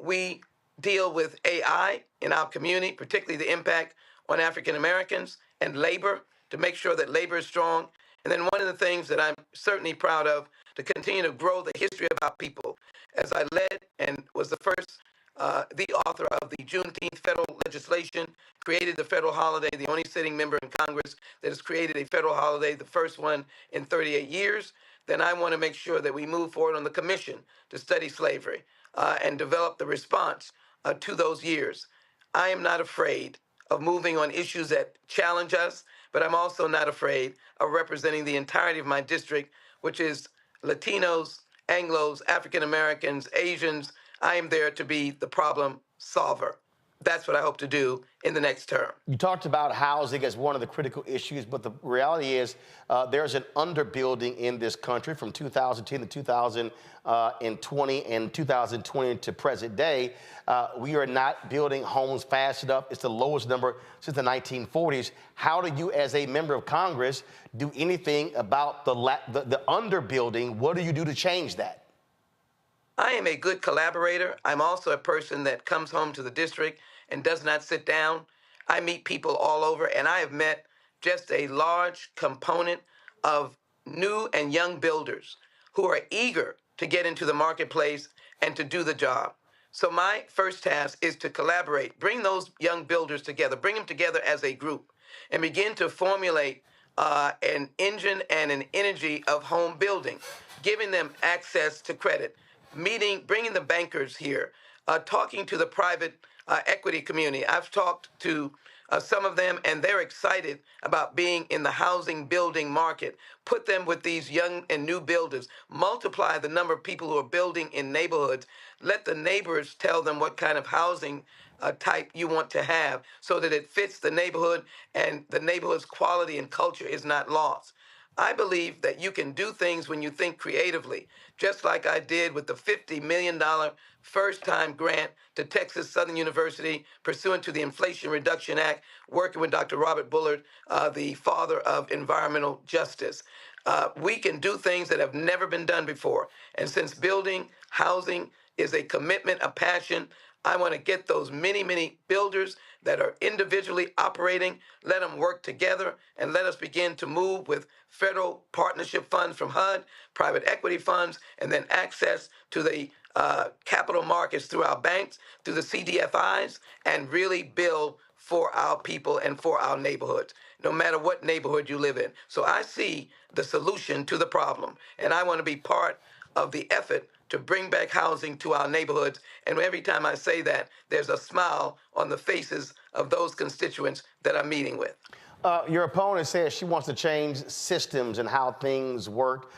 we deal with AI in our community, particularly the impact on African Americans, and labor, to make sure that labor is strong. And then one of the things that I'm certainly proud of, to continue to grow the history of our people, as I led and was the first, the author of the Juneteenth federal legislation, created the federal holiday, the only sitting member in Congress that has created a federal holiday, the first one in 38 years, then I want to make sure that we move forward on the commission to study slavery and develop the response to those years. I am not afraid of moving on issues that challenge us, but I'm also not afraid of representing the entirety of my district, which is Latinos, Anglos, African Americans, Asians. I am there to be the problem solver. That's what I hope to do in the next term. You talked about housing as one of the critical issues, but the reality is there's an underbuilding in this country from 2010 to 2020 and 2020 to present day. We are not building homes fast enough. It's the lowest number since the 1940s. How do you, as a member of Congress, do anything about the underbuilding? What do you do to change that? I am a good collaborator. I'm also a person that comes home to the district and does not sit down. I meet people all over, and I have met just a large component of new and young builders who are eager to get into the marketplace and to do the job. So my first task is to collaborate, bring those young builders together, bring them together as a group, and begin to formulate an engine and an energy of home building, giving them access to credit, bringing the bankers here, talking to the private equity community. I've talked to some of them, and they're excited about being in the housing building market. Put them with these young and new builders. Multiply the number of people who are building in neighborhoods. Let the neighbors tell them what kind of housing type you want to have so that it fits the neighborhood and the neighborhood's quality and culture is not lost. I believe that you can do things when you think creatively, just like I did with the $50 million first-time grant to Texas Southern University pursuant to the Inflation Reduction Act, working with Dr. Robert Bullard, the father of environmental justice. We can do things that have never been done before. And since building housing is a commitment, a passion, I want to get those many, many builders that are individually operating, let them work together, and let us begin to move with federal partnership funds from HUD, private equity funds, and then access to the capital markets through our banks, through the CDFIs, and really build for our people and for our neighborhoods, no matter what neighborhood you live in. So I see the solution to the problem, and I want to be part of the effort to bring back housing to our neighborhoods. And every time I say that, there's a smile on the faces of those constituents that I'm meeting with. Your opponent says she wants to change systems and how things work,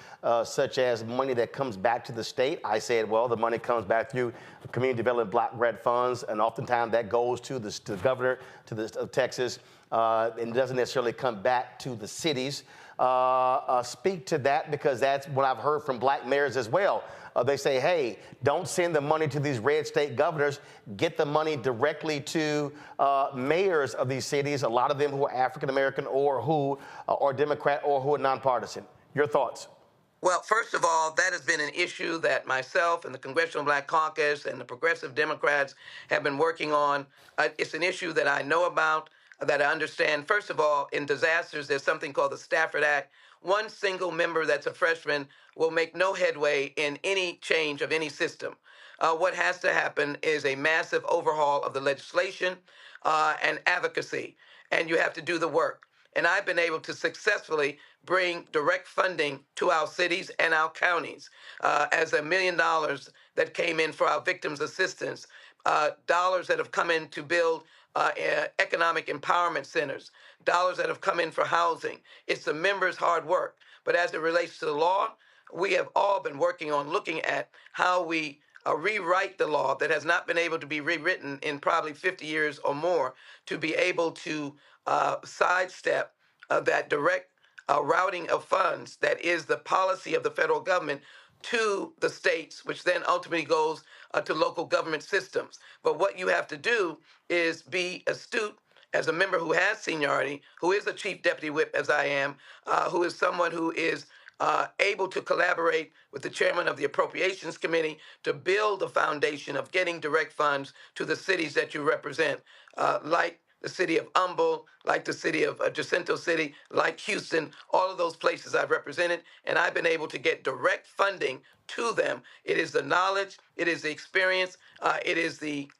such as money that comes back to the state. I said, well, the money comes back through community development block grant funds, and oftentimes that goes to the governor of Texas, and doesn't necessarily come back to the cities. Speak to that, because that's what I've heard from black mayors as well. They say, hey, don't send the money to these red state governors. Get the money directly to mayors of these cities, a lot of them who are African-American or who are Democrat or who are nonpartisan. Your thoughts? Well, first of all, that has been an issue that myself and the Congressional Black Caucus and the Progressive Democrats have been working on. It's an issue that I know about, that I understand. First of all, in disasters, there's something called the Stafford Act. One single member that's a freshman will make no headway in any change of any system. What has to happen is a massive overhaul of the legislation and advocacy, and you have to do the work. And I've been able to successfully bring direct funding to our cities and our counties, as $1 million that came in for our victims' assistance, dollars that have come in to build economic empowerment centers, dollars that have come in for housing. It's the members' hard work. But as it relates to the law, we have all been working on looking at how we rewrite the law that has not been able to be rewritten in probably 50 years or more, to be able to sidestep that direct routing of funds that is the policy of the federal government to the states, which then ultimately goes to local government systems. But what you have to do is be astute as a member who has seniority, who is a chief deputy whip, as I am, who is someone who is able to collaborate with the chairman of the Appropriations Committee to build the foundation of getting direct funds to the cities that you represent, like the city of Humble, like the city of Jacinto City, like Houston, all of those places I've represented, and I've been able to get direct funding to them. It is the knowledge, it is the experience, it is the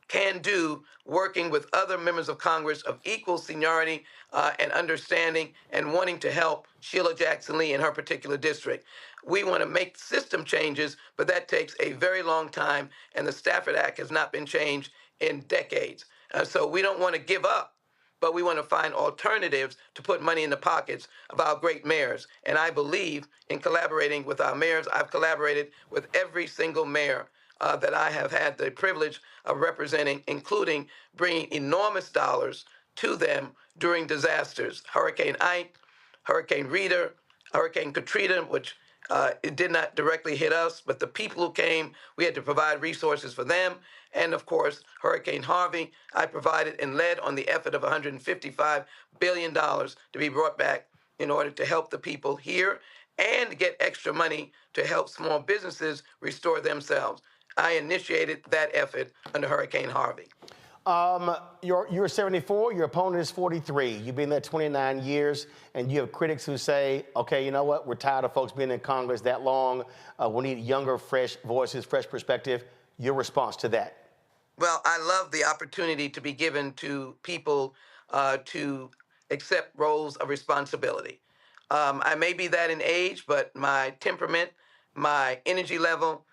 can-do, working with other members of Congress of equal seniority and understanding and wanting to help Sheila Jackson Lee in her particular district. We want to make system changes, but that takes a very long time, and the Stafford Act has not been changed in decades. So we don't want to give up, but we want to find alternatives to put money in the pockets of our great mayors. And I believe in collaborating with our mayors. I've collaborated with every single mayor that I have had the privilege of representing, including bringing enormous dollars to them during disasters. Hurricane Ike, Hurricane Rita, Hurricane Katrina, which it did not directly hit us, but the people who came, we had to provide resources for them. And of course, Hurricane Harvey, I provided and led on the effort of $155 billion to be brought back in order to help the people here and get extra money to help small businesses restore themselves. I initiated that effort under Hurricane Harvey. You're 74, your opponent is 43. You've been there 29 years, and you have critics who say, okay, you know what, we're tired of folks being in Congress that long. We need younger, fresh voices, fresh perspective. Your response to that? Well, I love the opportunity to be given to people to accept roles of responsibility. I may be that in age, but my temperament, my energy level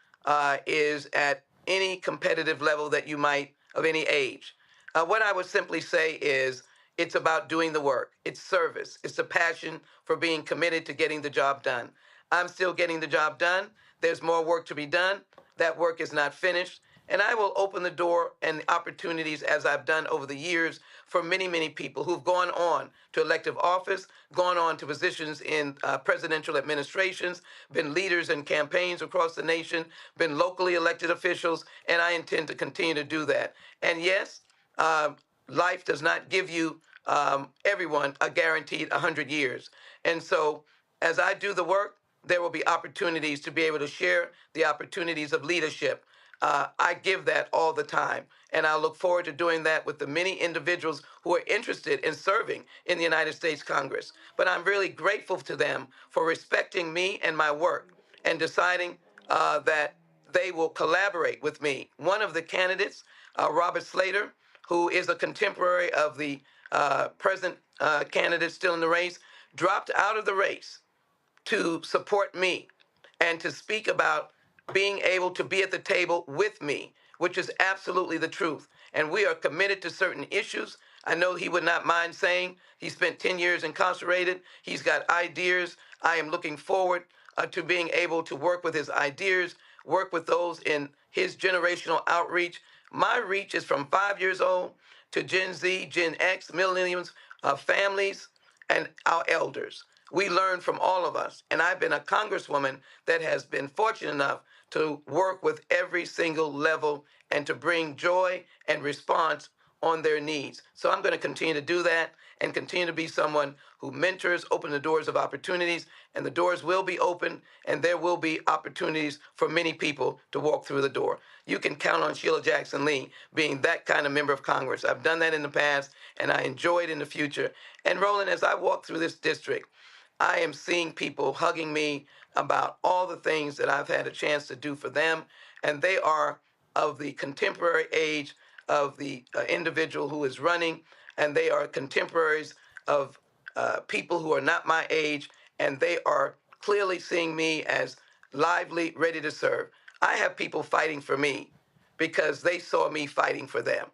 is at any competitive level that you might of any age. What I would simply say is it's about doing the work. It's service. It's a passion for being committed to getting the job done. I'm still getting the job done. There's more work to be done. That work is not finished. And I will open the door and opportunities, as I've done over the years, for many, many people who've gone on to elective office, gone on to positions in presidential administrations, been leaders in campaigns across the nation, been locally elected officials, and I intend to continue to do that. And yes, life does not give you, everyone, a guaranteed 100 years. And so as I do the work, there will be opportunities to be able to share the opportunities of leadership. I give that all the time, and I look forward to doing that with the many individuals who are interested in serving in the United States Congress. But I'm really grateful to them for respecting me and my work and deciding that they will collaborate with me. One of the candidates, Robert Slater, who is a contemporary of the present candidate still in the race, dropped out of the race to support me and to speak about being able to be at the table with me, which is absolutely the truth. And we are committed to certain issues. I know he would not mind saying he spent 10 years incarcerated. He's got ideas. I am looking forward to being able to work with his ideas, work with those in his generational outreach. My reach is from 5 years old to Gen Z, Gen X, millennials, families, and our elders. We learn from all of us. And I've been a congresswoman that has been fortunate enough to work with every single level and to bring joy and response on their needs. So I'm going to continue to do that and continue to be someone who mentors, open the doors of opportunities, and the doors will be open, and there will be opportunities for many people to walk through the door. You can count on Sheila Jackson Lee being that kind of member of Congress. I've done that in the past, and I enjoy it in the future. And Roland, as I walk through this district, I am seeing people hugging me about all the things that I've had a chance to do for them, and they are of the contemporary age of the individual who is running, and they are contemporaries of people who are not my age, and they are clearly seeing me as lively, ready to serve. I have people fighting for me because they saw me fighting for them.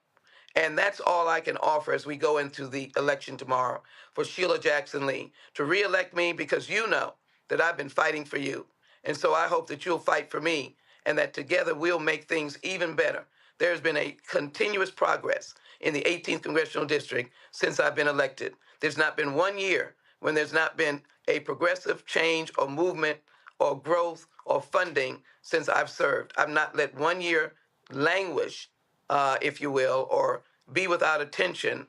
And that's all I can offer as we go into the election tomorrow for Sheila Jackson Lee, to reelect me because you know that I've been fighting for you. And so I hope that you'll fight for me and that together we'll make things even better. There's been a continuous progress in the 18th Congressional District since I've been elected. There's not been 1 year when there's not been a progressive change or movement or growth or funding since I've served. I've not let 1 year languish, if you will, or be without attention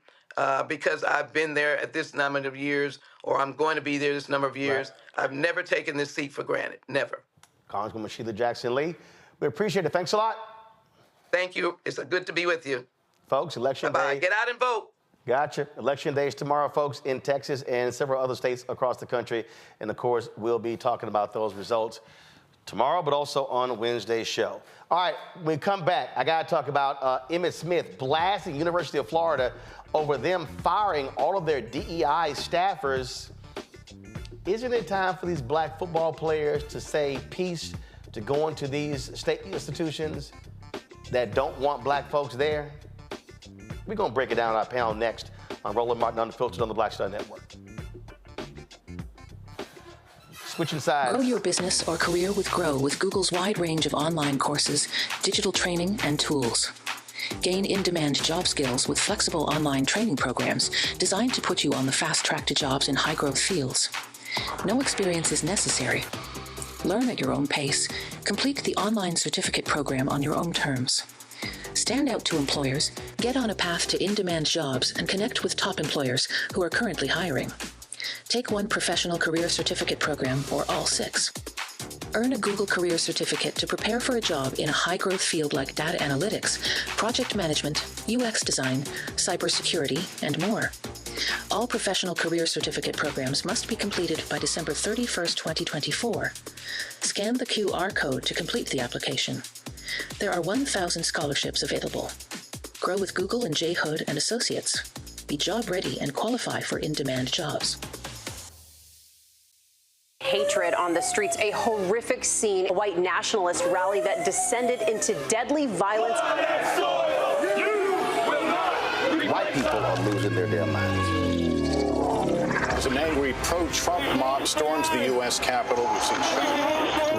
because I've been there at this number of years or I'm going to be there this number of years. Right. I've never taken this seat for granted, never. Congresswoman Sheila Jackson Lee, we appreciate it. Thanks a lot. Thank you. It's good to be with you. Folks, election Bye-bye. day. Get out and vote. Gotcha. Election day is tomorrow, folks, in Texas and several other states across the country. And, of course, we'll be talking about those results tomorrow, but also on Wednesday's show. All right, when we come back, I got to talk about Emmitt Smith blasting University of Florida over them firing all of their DEI staffers. Isn't it time for these black football players to say peace to go into these state institutions that don't want black folks there? We're going to break it down on our panel next on Roland Martin Unfiltered on the Black Star Network. Switching sides. Grow your business or career with Grow with Google's wide range of online courses, digital training, and tools. Gain in-demand job skills with flexible online training programs designed to put you on the fast track to jobs in high-growth fields. No experience is necessary. Learn at your own pace. Complete the online certificate program on your own terms. Stand out to employers, get on a path to in-demand jobs, and connect with top employers who are currently hiring. Take one professional career certificate program or all 6. Earn a Google Career Certificate to prepare for a job in a high-growth field like data analytics, project management, UX design, cybersecurity, and more. All professional career certificate programs must be completed by December 31st, 2024. Scan the QR code to complete the application. There are 1,000 scholarships available. Grow with Google and J. Hood and Associates. be job-ready and qualify for in-demand jobs. Hatred on the streets, a horrific scene, a white nationalist rally that descended into deadly violence. White people are losing their damn minds. As an angry pro-Trump mob storms the U.S. Capitol, we've seen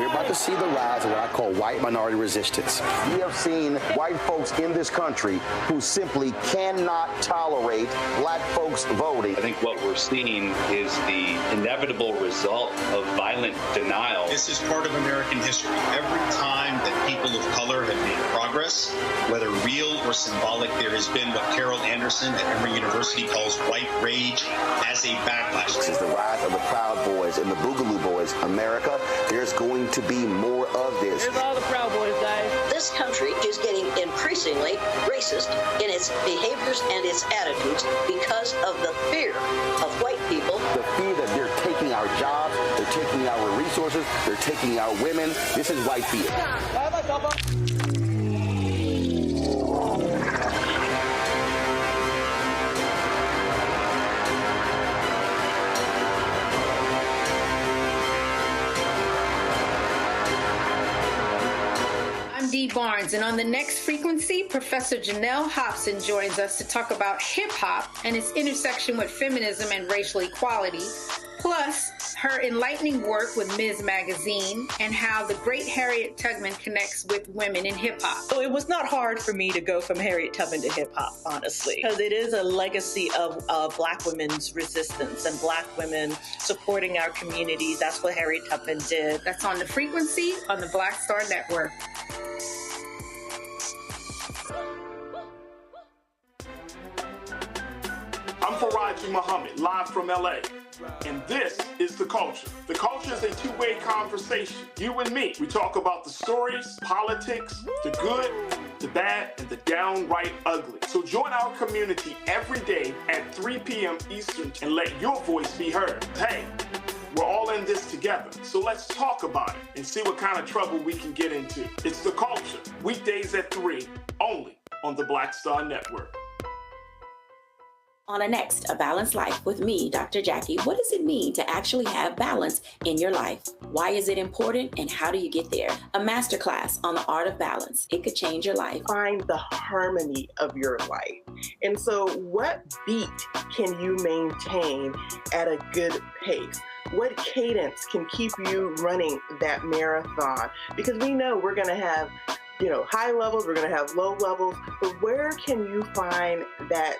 We're about to see the rise of what I call white minority resistance. We have seen white folks in this country who simply cannot tolerate black folks voting. I think what we're seeing is the inevitable result of violent denial. This is part of American history. Every time that people of color have made progress, whether real or symbolic, there has been what Carol Anderson at Emory University calls white rage as a backlash. This is the rise of the Proud Boys and the Boogaloo Boys. America, there's going to be more of this. Here's all the Proud Boys, guys. This country is getting increasingly racist in its behaviors and its attitudes because of the fear of white people. The fear that they're taking our jobs, they're taking our resources, they're taking our women. This is white fear. Dee Barnes, and on the next frequency, Professor Janelle Hobson joins us to talk about hip-hop and its intersection with feminism and racial equality, plus her enlightening work with Ms. Magazine and how the great Harriet Tubman connects with women in hip-hop. So it was not hard for me to go from Harriet Tubman to hip-hop, honestly, because it is a legacy of Black women's resistance and Black women supporting our communities. That's what Harriet Tubman did. That's on the frequency on the Black Star Network. I'm Faraji Muhammad, live from LA. And this is The Culture. The Culture is a two-way conversation. You and me. We talk about the stories, politics, the good, the bad, and the downright ugly. So join our community every day at 3 p.m. Eastern and let your voice be heard. Hey, we're all in this together. So let's talk about it and see what kind of trouble we can get into. It's The Culture. Weekdays at 3, only on the Black Star Network. On a next, A Balanced Life with me, Dr. Jackie. What does it mean to actually have balance in your life? Why is it important and how do you get there? A masterclass on the art of balance. It could change your life. Find the harmony of your life. And so what beat can you maintain at a good pace? What cadence can keep you running that marathon? Because we know we're going to have, high levels, we're going to have low levels, but where can you find that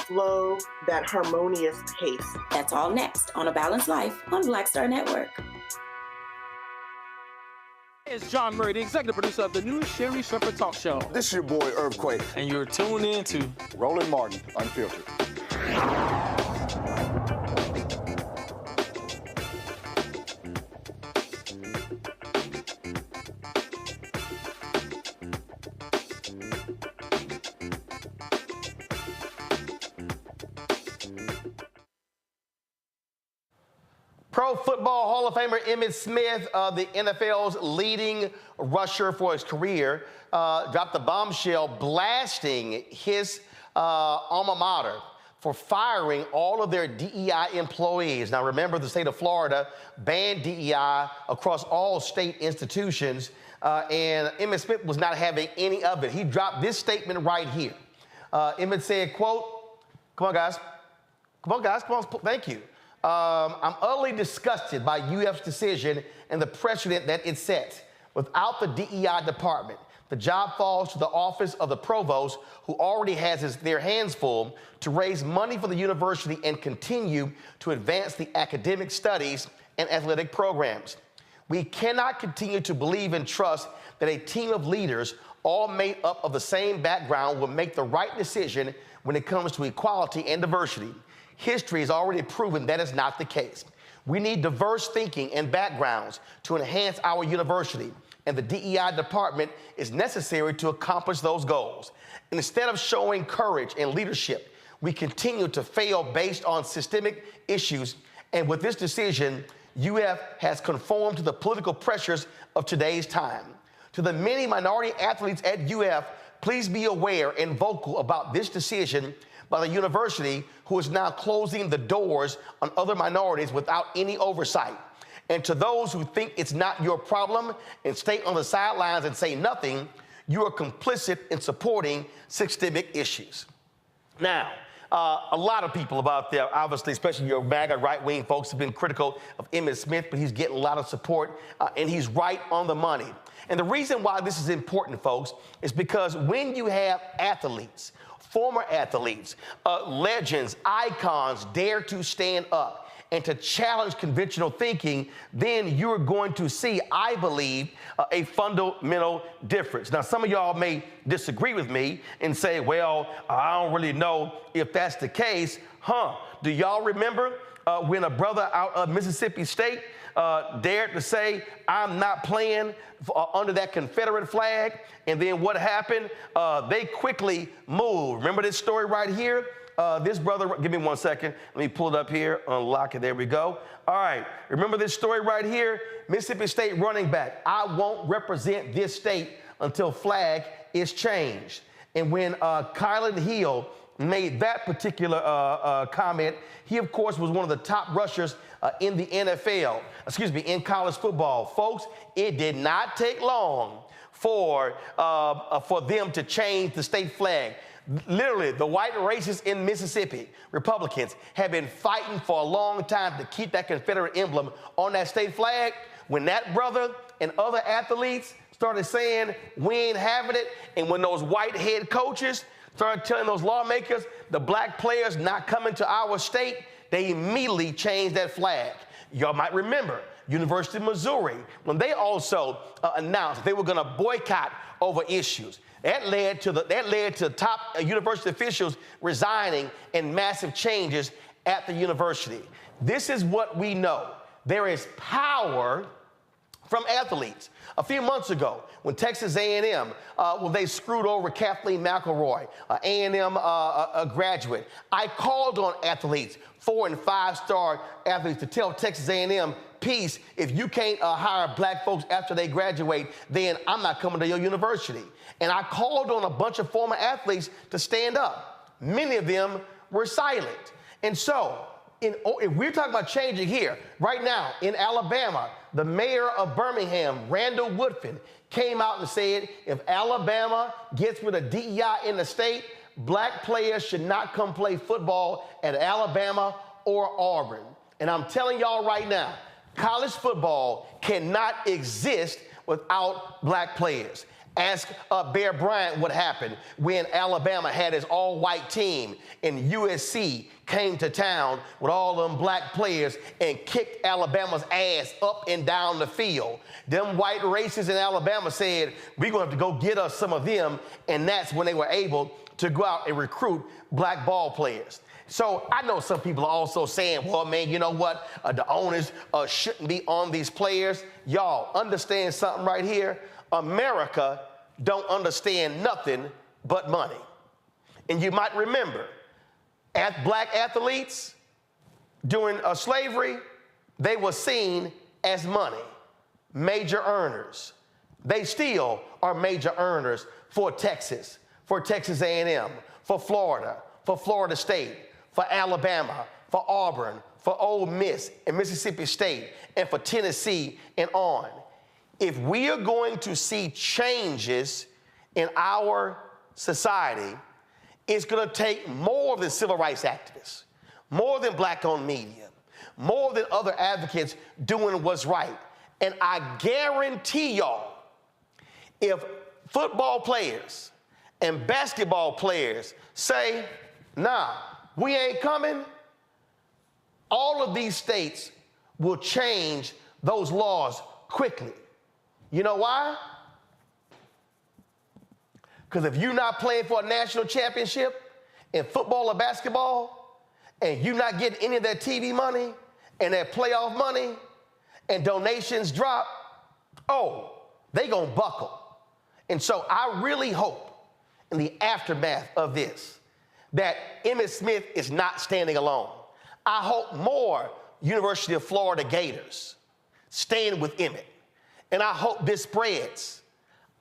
flow, that harmonious pace? That's all next on A Balanced Life on Black Star Network. It's John Murray, the executive producer of the new Sherry Shepherd Talk Show. This is your boy, Earthquake. And you're tuned in to Roland Martin, Unfiltered. Pro Football Hall of Famer Emmitt Smith, the NFL's leading rusher for his career, dropped the bombshell blasting his alma mater for firing all of their DEI employees. Now remember, the state of Florida banned DEI across all state institutions, and Emmitt Smith was not having any of it. He dropped this statement right here. Emmitt said, quote, come on guys, thank you. I'm utterly disgusted by UF's decision and the precedent that it sets. Without the DEI department, the job falls to the office of the provost, who already has their hands full to raise money for the university and continue to advance the academic studies and athletic programs. We cannot continue to believe and trust that a team of leaders, all made up of the same background, will make the right decision when it comes to equality and diversity. History has already proven that is not the case. We need diverse thinking and backgrounds to enhance our university, and the DEI department is necessary to accomplish those goals. And instead of showing courage and leadership, we continue to fail based on systemic issues, and with this decision, UF has conformed to the political pressures of today's time. To the many minority athletes at UF, please be aware and vocal about this decision by the university, who is now closing the doors on other minorities without any oversight. And to those who think it's not your problem and stay on the sidelines and say nothing, you are complicit in supporting systemic issues. Now, a lot of people out there, obviously, especially your MAGA right-wing folks, have been critical of Emmitt Smith, but he's getting a lot of support, and he's right on the money. And the reason why this is important, folks, is because when you have athletes, former athletes, legends, icons dare to stand up and to challenge conventional thinking, then you're going to see, I believe, a fundamental difference. Now, some of y'all may disagree with me and say, well, I don't really know if that's the case. Do y'all remember when a brother out of Mississippi State dared to say, I'm not playing under that Confederate flag? And then what happened? They quickly moved. Remember this story right here? This brother, give me 1 second. Let me pull it up here, unlock it. There we go. All right. Remember this story right here? Mississippi State running back. I won't represent this state until flag is changed. And when Kylan Hill made that particular comment, he, of course, was one of the top rushers in the NFL, in college football. Folks, it did not take long for them to change the state flag. Literally, the white racists in Mississippi, Republicans, have been fighting for a long time to keep that Confederate emblem on that state flag. When that brother and other athletes started saying, we ain't having it, and when those white head coaches started telling those lawmakers, the black players not coming to our state, they immediately changed that flag. Y'all might remember University of Missouri, when they also announced they were going to boycott over issues. That led to top university officials resigning and massive changes at the university. This is what we know. There is power from athletes. A few months ago, when Texas A&M, they screwed over Kathleen McElroy, A&M graduate, I called on athletes, 4- and 5-star athletes, to tell Texas A&M, peace, if you can't hire black folks after they graduate, then I'm not coming to your university. And I called on a bunch of former athletes to stand up. Many of them were silent. And so, if we're talking about changing here, right now in Alabama, the mayor of Birmingham, Randall Woodfin, came out and said, if Alabama gets rid of DEI in the state, black players should not come play football at Alabama or Auburn. And I'm telling y'all right now, college football cannot exist without black players. Ask Bear Bryant what happened when Alabama had his all-white team and USC came to town with all them black players and kicked Alabama's ass up and down the field. Them white racists in Alabama said, we're going to have to go get us some of them, and that's when they were able to go out and recruit black ball players. So I know some people are also saying, well, man, you know what? The owners shouldn't be on these players. Y'all understand something right here? America don't understand nothing but money. And you might remember, black athletes during slavery, they were seen as money, major earners. They still are major earners for Texas A&M, for Florida State, for Alabama, for Auburn, for Ole Miss and Mississippi State, and for Tennessee and on. If we are going to see changes in our society, it's going to take more than civil rights activists, more than black-owned media, more than other advocates doing what's right. And I guarantee y'all, if football players and basketball players say, nah, we ain't coming, all of these states will change those laws quickly. You know why? Because if you're not playing for a national championship in football or basketball, and you're not getting any of that TV money and that playoff money, and donations drop, they gonna buckle. And so I really hope in the aftermath of this that Emmitt Smith is not standing alone. I hope more University of Florida Gators stand with Emmit. And I hope this spreads.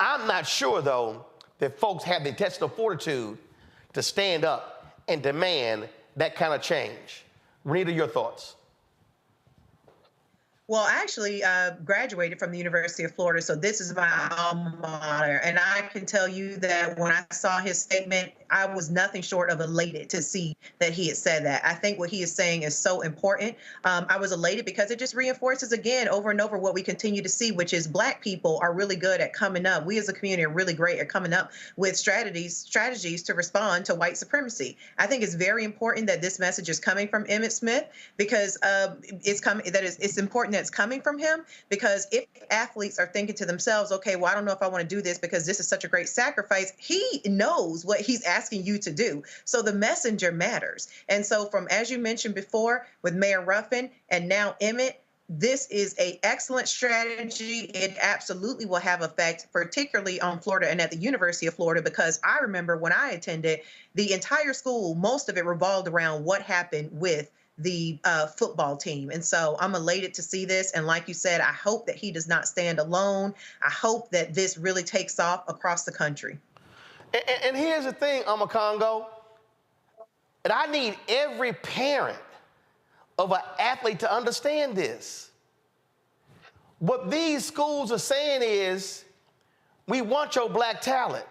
I'm not sure, though, that folks have the intestinal fortitude to stand up and demand that kind of change. Renita, your thoughts? Well, I actually graduated from the University of Florida, so this is my alma mater. And I can tell you that when I saw his statement, I was nothing short of elated to see that he had said that. I think what he is saying is so important. I was elated because it just reinforces again over and over what we continue to see, which is Black people are really good at coming up. We as a community are really great at coming up with strategies to respond to white supremacy. I think it's very important that this message is coming from Emmitt Smith because it's important that it's coming from him, because if athletes are thinking to themselves, okay, well, I don't know if I want to do this because this is such a great sacrifice, he knows what he's asking you to do. So the messenger matters. And so from, as you mentioned before, with Mayor Ruffin and now Emmit, this is an excellent strategy. It absolutely will have effect, particularly on Florida and at the University of Florida, because I remember when I attended, the entire school, most of it revolved around what happened with the football team. And so I'm elated to see this. And like you said, I hope that he does not stand alone. I hope that this really takes off across the country. And here's the thing, Congo, and I need every parent of an athlete to understand this. What these schools are saying is, we want your Black talent.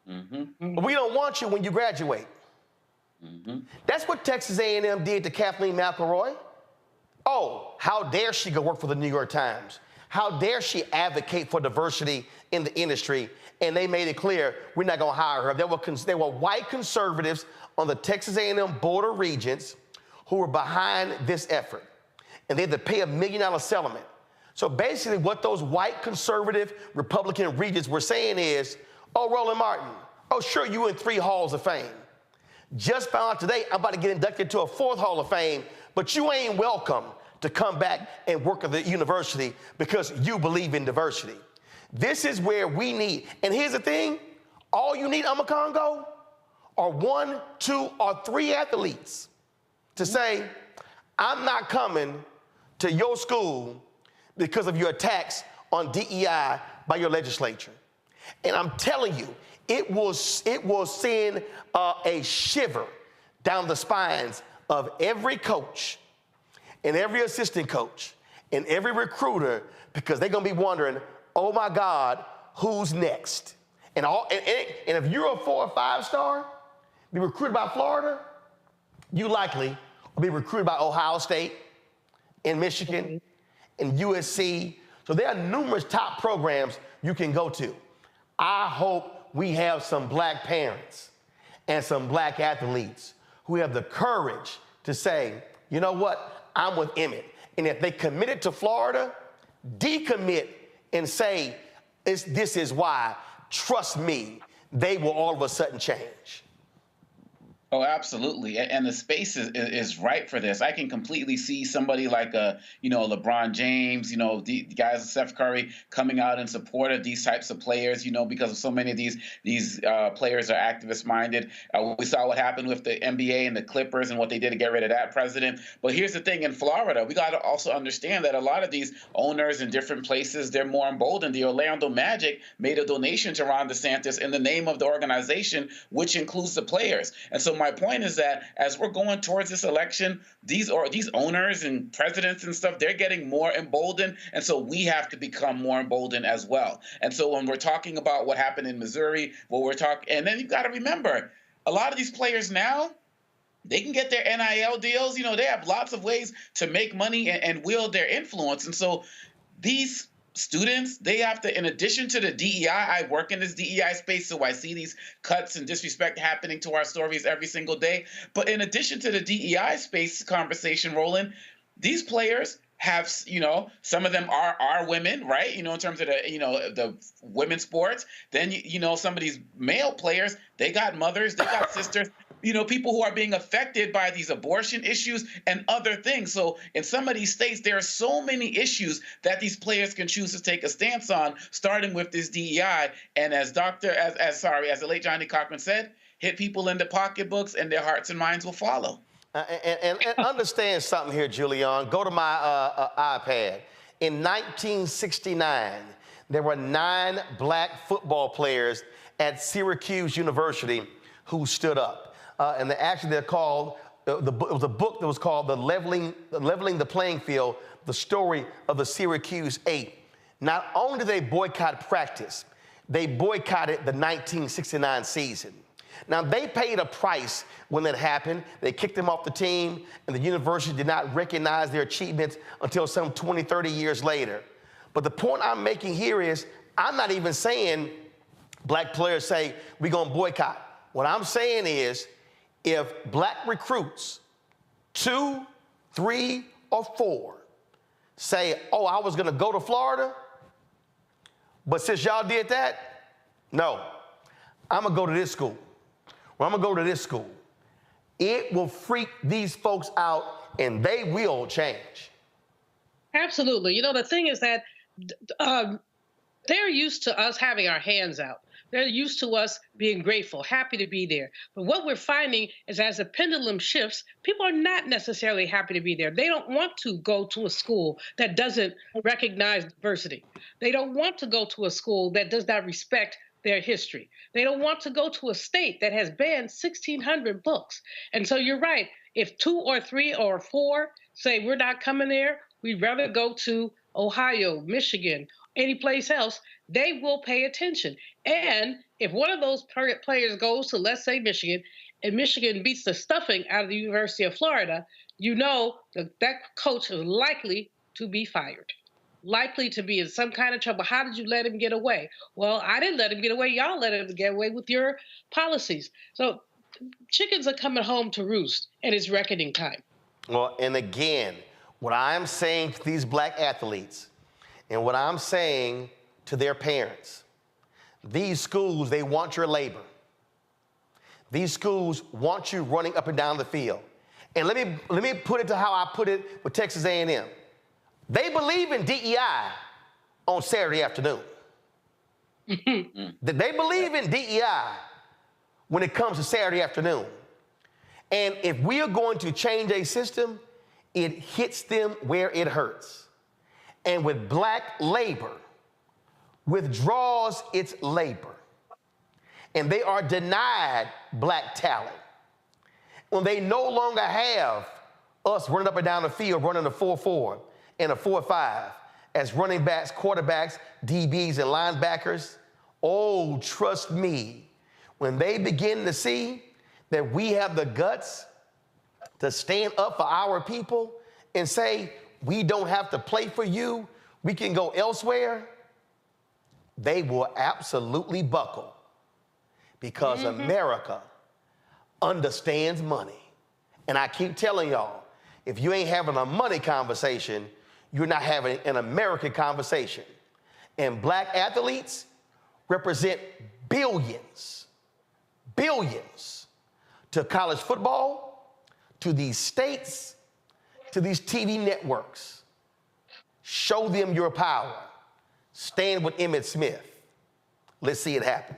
But we don't want you when you graduate. That's what Texas A&M did to Kathleen McElroy. Oh, how dare she go work for the New York Times? How dare she advocate for diversity in the industry? And they made it clear, we're not going to hire her. There were white conservatives on the Texas A&M Board of Regents who were behind this effort. And they had to pay $1 million settlement. So basically what those white conservative Republican regents were saying is, oh, Roland Martin, oh, sure, you in 3 halls of fame. Just found out today I'm about to get inducted to a 4th Hall of Fame, but you ain't welcome to come back and work at the university because you believe in diversity. This is where we need, and here's the thing, all you need, Congo, are 1, 2, or 3 athletes to say, I'm not coming to your school because of your attacks on DEI by your legislature. And I'm telling you, it will send a shiver down the spines of every coach and every assistant coach and every recruiter, because they're gonna be wondering, oh my God, who's next? And if you're a 4 or 5 star, be recruited by Florida, you likely will be recruited by Ohio State and Michigan and USC. So there are numerous top programs you can go to. I hope we have some Black parents and some Black athletes who have the courage to say, you know what, I'm with Emmit. And if they committed to Florida, decommit and say, this is why, trust me, they will all of a sudden change. Oh, absolutely. And the space is right for this. I can completely see somebody like LeBron James, the guys, Steph Curry, coming out in support of these types of players, because so many of these players are activist minded. We saw what happened with the NBA and the Clippers and what they did to get rid of that president. But here's the thing, in Florida, we got to also understand that a lot of these owners in different places, they're more emboldened. The Orlando Magic made a donation to Ron DeSantis in the name of the organization, which includes the players. And so my point is that as we're going towards this election, these owners and presidents and stuff, they're getting more emboldened. And so we have to become more emboldened as well. And so when we're talking about what happened in Missouri, and then you've got to remember, a lot of these players now, they can get their NIL deals. They have lots of ways to make money and wield their influence. And so these students, they have to, in addition to the DEI, I work in this DEI space, so I see these cuts and disrespect happening to our stories every single day. But in addition to the DEI space conversation, Roland, these players have, some of them are women, right? In terms of the women's sports. Then, some of these male players, they got mothers, they got sisters. People who are being affected by these abortion issues and other things. So in some of these states, there are so many issues that these players can choose to take a stance on, starting with this DEI. And as the late Johnny Cochran said, hit people in the pocketbooks and their hearts and minds will follow. And understand something here, Julian. Go to my iPad. In 1969, there were 9 Black football players at Syracuse University who stood up. And they're called, it was a book that was called Leveling the Playing Field, the story of the Syracuse 8. Not only did they boycott practice, they boycotted the 1969 season. Now, they paid a price when that happened. They kicked them off the team, and the university did not recognize their achievements until some 20, 30 years later. But the point I'm making here is, I'm not even saying black players say, we're going to boycott. What I'm saying is, if black recruits, 2, 3, or 4, say, oh, I was going to go to Florida, but since y'all did that, no, I'm going to go to this school. Well, I'm going to go to this school. It will freak these folks out, and they will change. Absolutely. You know, the thing is that they're used to us having our hands out. They're used to us being grateful, happy to be there. But what we're finding is as the pendulum shifts, people are not necessarily happy to be there. They don't want to go to a school that doesn't recognize diversity. They don't want to go to a school that does not respect their history. They don't want to go to a state that has banned 1,600 books. And so you're right. If 2 or 3 or 4 say we're not coming there, we'd rather go to Ohio, Michigan, any place else, they will pay attention. And if one of those players goes to, let's say, Michigan, and Michigan beats the stuffing out of the University of Florida, you know that coach is likely to be fired, likely to be in some kind of trouble. How did you let him get away? Well, I didn't let him get away. Y'all let him get away with your policies. So chickens are coming home to roost, and it's reckoning time. Well, and again, what I'm saying to these black athletes and what I'm saying to their parents, these schools, they want your labor. These schools want you running up and down the field. And let me put it to how I put it with Texas A&M. They believe in DEI on Saturday afternoon. They believe in DEI when it comes to Saturday afternoon. And if we are going to change a system, it hits them where it hurts. And with black labor, withdraws its labor. And they are denied black talent. When they no longer have us running up and down the field, running a 4-4 and a 4-5 as running backs, quarterbacks, DBs, and linebackers, oh, trust me, when they begin to see that we have the guts to stand up for our people and say, we don't have to play for you, we can go elsewhere, they will absolutely buckle because America understands money. And I keep telling y'all, if you ain't having a money conversation, you're not having an American conversation. And black athletes represent billions to college football, to these states, to these TV networks. Show them your power. Stand with Emmitt Smith. Let's see it happen.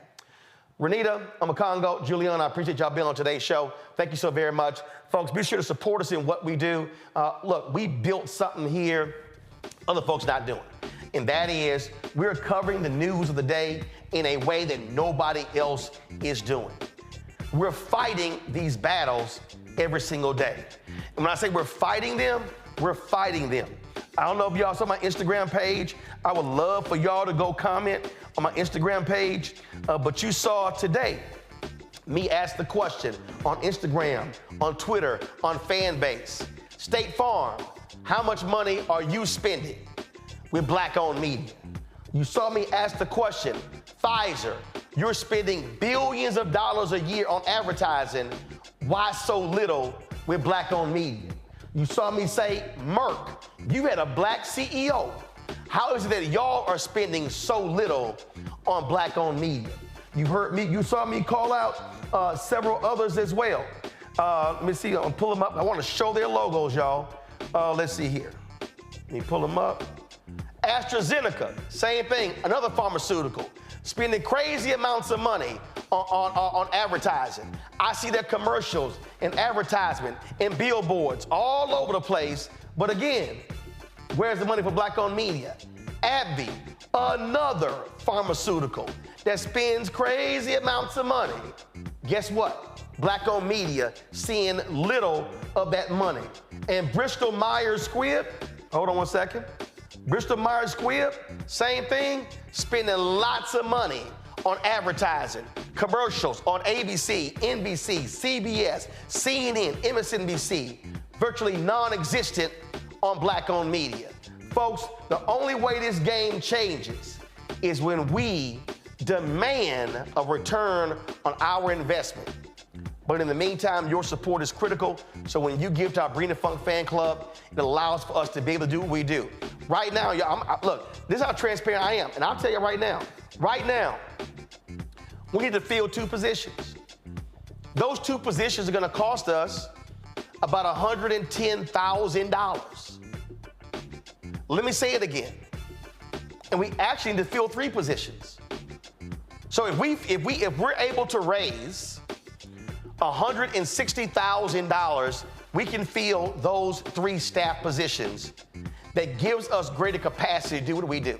Renita, Amakongo, Juliana, I appreciate y'all being on today's show. Thank you so very much. Folks, be sure to support us in what we do. Look, we built something here other folks not doing. And that is, we're covering the news of the day in a way that nobody else is doing. We're fighting these battles every single day. And when I say we're fighting them, we're fighting them. I don't know if y'all saw my Instagram page. I would love for y'all to go comment on my Instagram page. But you saw today me ask the question on Instagram, on Twitter, on Fanbase. State Farm, how much money are you spending with black-owned media? You saw me ask the question, Pfizer, you're spending billions of dollars a year on advertising. Why so little with black-owned media? You saw me say, Merck, you had a black CEO. How is it that y'all are spending so little on black-owned media? You heard me, you saw me call out several others as well. Let me see, I'm gonna pull them up. I wanna show their logos, y'all. Let's see here. Let me pull them up. AstraZeneca, same thing, another pharmaceutical, spending crazy amounts of money on advertising. I see their commercials and advertisement and billboards all over the place. But again, where's the money for black-owned media? AbbVie, another pharmaceutical. that spends crazy amounts of money, guess what? Black-owned media seeing little of that money. And Bristol Myers Squibb, hold on one second. Bristol Myers Squibb, same thing, spending lots of money on advertising, commercials on ABC, NBC, CBS, CNN, MSNBC, virtually non-existent on black-owned media. Folks, the only way this game changes is when we demand a return on our investment. But in the meantime, your support is critical. So when you give to our Brina Funk fan club, it allows for us to be able to do what we do. Right now, look, this is how transparent I am. And I'll tell you right now, we need to fill 2 positions. Those 2 positions are gonna cost us about $110,000. Let me say it again. And we actually need to fill 3 positions. So if we're able to raise $160,000, we can fill those 3 staff positions. That gives us greater capacity to do what we do.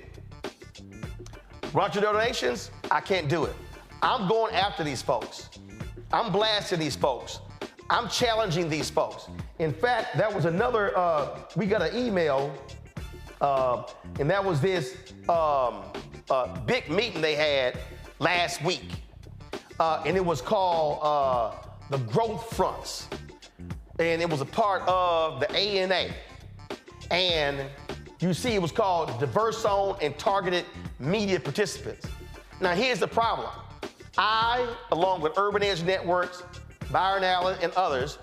Run your donations, I can't do it. I'm going after these folks. I'm blasting these folks. I'm challenging these folks. In fact, that was another, we got an email, and that was this big meeting they had last week. And it was called the Growth Fronts. And it was a part of the ANA. And you see it was called Diverse Zone and Targeted Media Participants. Now here's the problem. I, along with Urban Edge Networks, Byron Allen, and others,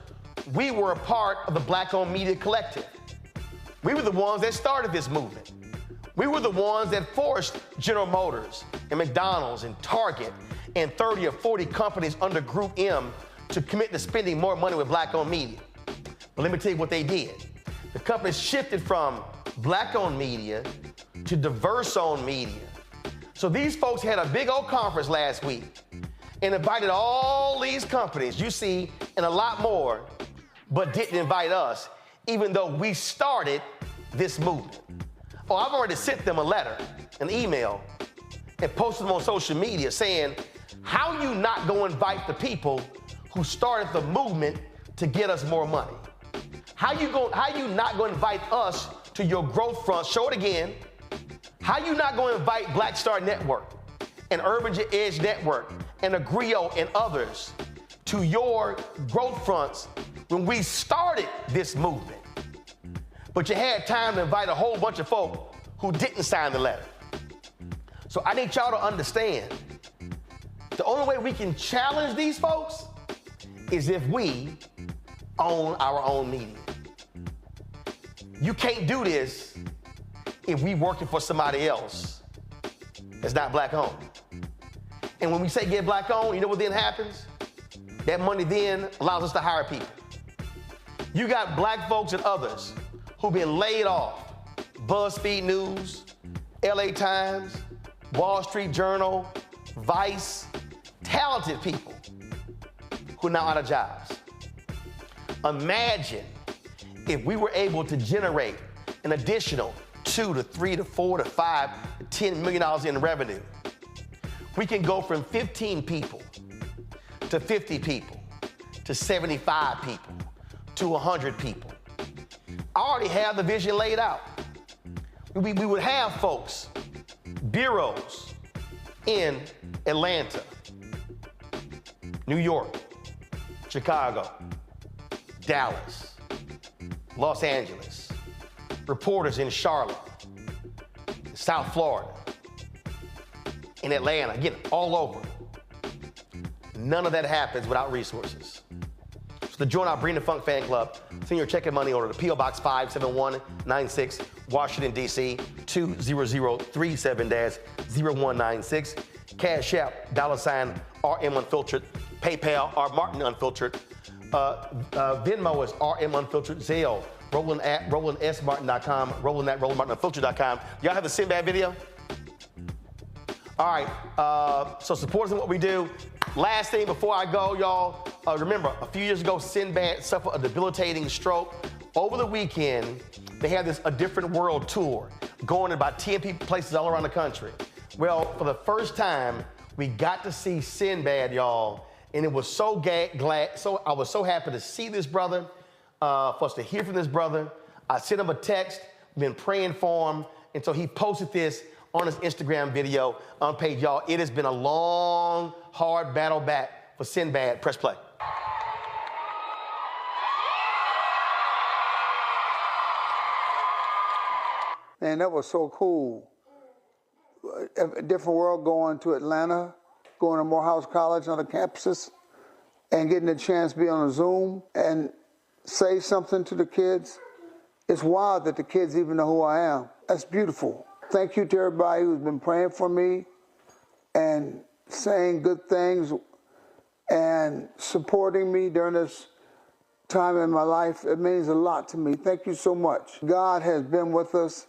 we were a part of the Black-owned Media Collective. We were the ones that started this movement. We were the ones that forced General Motors and McDonald's and Target and 30 or 40 companies under Group M to commit to spending more money with Black-owned media. But let me tell you what they did. The companies shifted from Black-owned media to diverse-owned media. So these folks had a big old conference last week and invited all these companies, you see, and a lot more, but didn't invite us, even though we started this movement. Oh, I've already sent them a letter, an email, and posted them on social media saying, how you not gonna invite the people who started the movement to get us more money? How you not gonna invite us to your growth front? Show it again. How you not gonna invite Black Star Network and Urban Edge Network and Agrio and others to your growth fronts when we started this movement? But you had time to invite a whole bunch of folk who didn't sign the letter. So I need y'all to understand, the only way we can challenge these folks is if we own our own media. You can't do this if we working for somebody else that's not Black-owned. And when we say get Black-owned, you know what then happens? That money then allows us to hire people. You got Black folks and others who've been laid off. BuzzFeed News, LA Times, Wall Street Journal, Vice, talented people who are now out of jobs. Imagine if we were able to generate an additional $2 to $3 to $4 to $5 to $10 million in revenue. We can go from 15 people to 50 people to 75 people to 100 people. I already have the vision laid out. We would have folks, bureaus in Atlanta, New York, Chicago, Dallas, Los Angeles, reporters in Charlotte, South Florida, in Atlanta, again, all over. None of that happens without resources. So to join our Brina Funk fan club, send your check and money order to P.O. Box 57196, Washington, D.C. 20037-0196. Cash App, $RM Unfiltered. PayPal, R Martin Unfiltered. Venmo is RM Unfiltered. Zelle, Roland at RolandSMartin.com, Roland at RolandMartinUnfiltered.com. Y'all have the Sinbad video? All right, so support us in what we do. Last thing before I go, y'all, remember, a few years ago, Sinbad suffered a debilitating stroke. Over the weekend, they had this A Different World tour going to about 10 places all around the country. Well, for the first time, We got to see Sinbad, y'all, and it was so glad. So I was so happy to see this brother, for us to hear from this brother. I sent him a text, been praying for him, and so he posted this on his Instagram video on page, y'all. It has been a long, hard battle back for Sinbad. Press play. Man, that was so cool. A different world, going to Atlanta, going to Morehouse College on the campuses, and getting a chance to be on a Zoom and say something to the kids. It's wild that the kids even know who I am. That's beautiful. Thank you to everybody who's been praying for me and saying good things and supporting me during this time in my life. It means a lot to me. Thank you so much. God has been with us,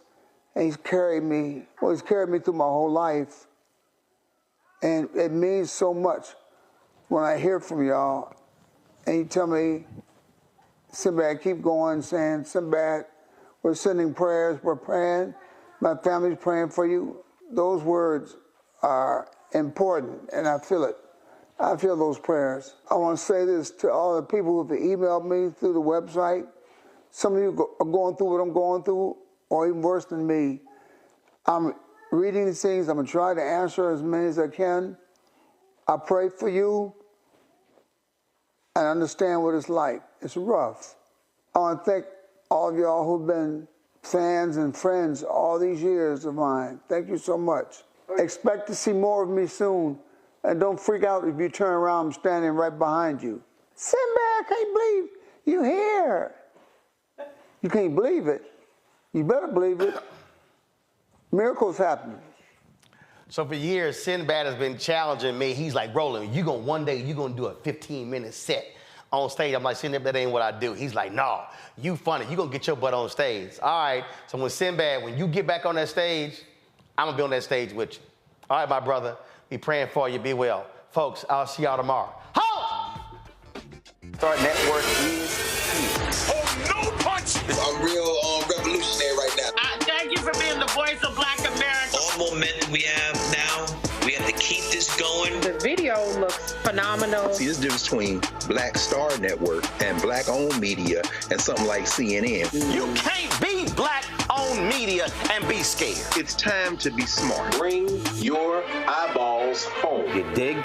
and he's carried me. Well, he's carried me through my whole life. And it means so much when I hear from y'all and you tell me, Sinbad, keep going, saying, Sinbad, we're sending prayers, we're praying, my family's praying for you. Those words are important, and I feel it. I feel those prayers. I want to say this to all the people who've emailed me through the website. Some of you are going through what I'm going through, or even worse than me. I'm reading these things. I'm going to try to answer as many as I can. I pray for you and understand what it's like. It's rough. I want to thank all of y'all who've been fans and friends all these years of mine. Thank you so much. Expect to see more of me soon. And don't freak out if you turn around, I'm standing right behind you. Sinbad, I can't believe you're here. You can't believe it. You better believe it. Miracles happen. So for years, Sinbad has been challenging me. He's like, Roland, one day you're gonna do a 15-minute set on stage. I'm like, Sinbad, that ain't what I do. He's like, no, you funny. You gonna get your butt on stage. All right, so when Sinbad, when you get back on that stage, I'm gonna be on that stage with you. All right, my brother, be praying for you, be well. Folks, I'll see y'all tomorrow. Halt! Start Network is here. Oh, no punch! I'm real revolutionary right now. Thank you for being the voice of Black America. All momentum we have now, we have to keep this going. The video looks phenomenal. See, there's a difference between Black Star Network and Black-owned media and something like CNN. You can't be Black-owned media and be scared. It's time to be smart. Bring your eyeballs home. You dig?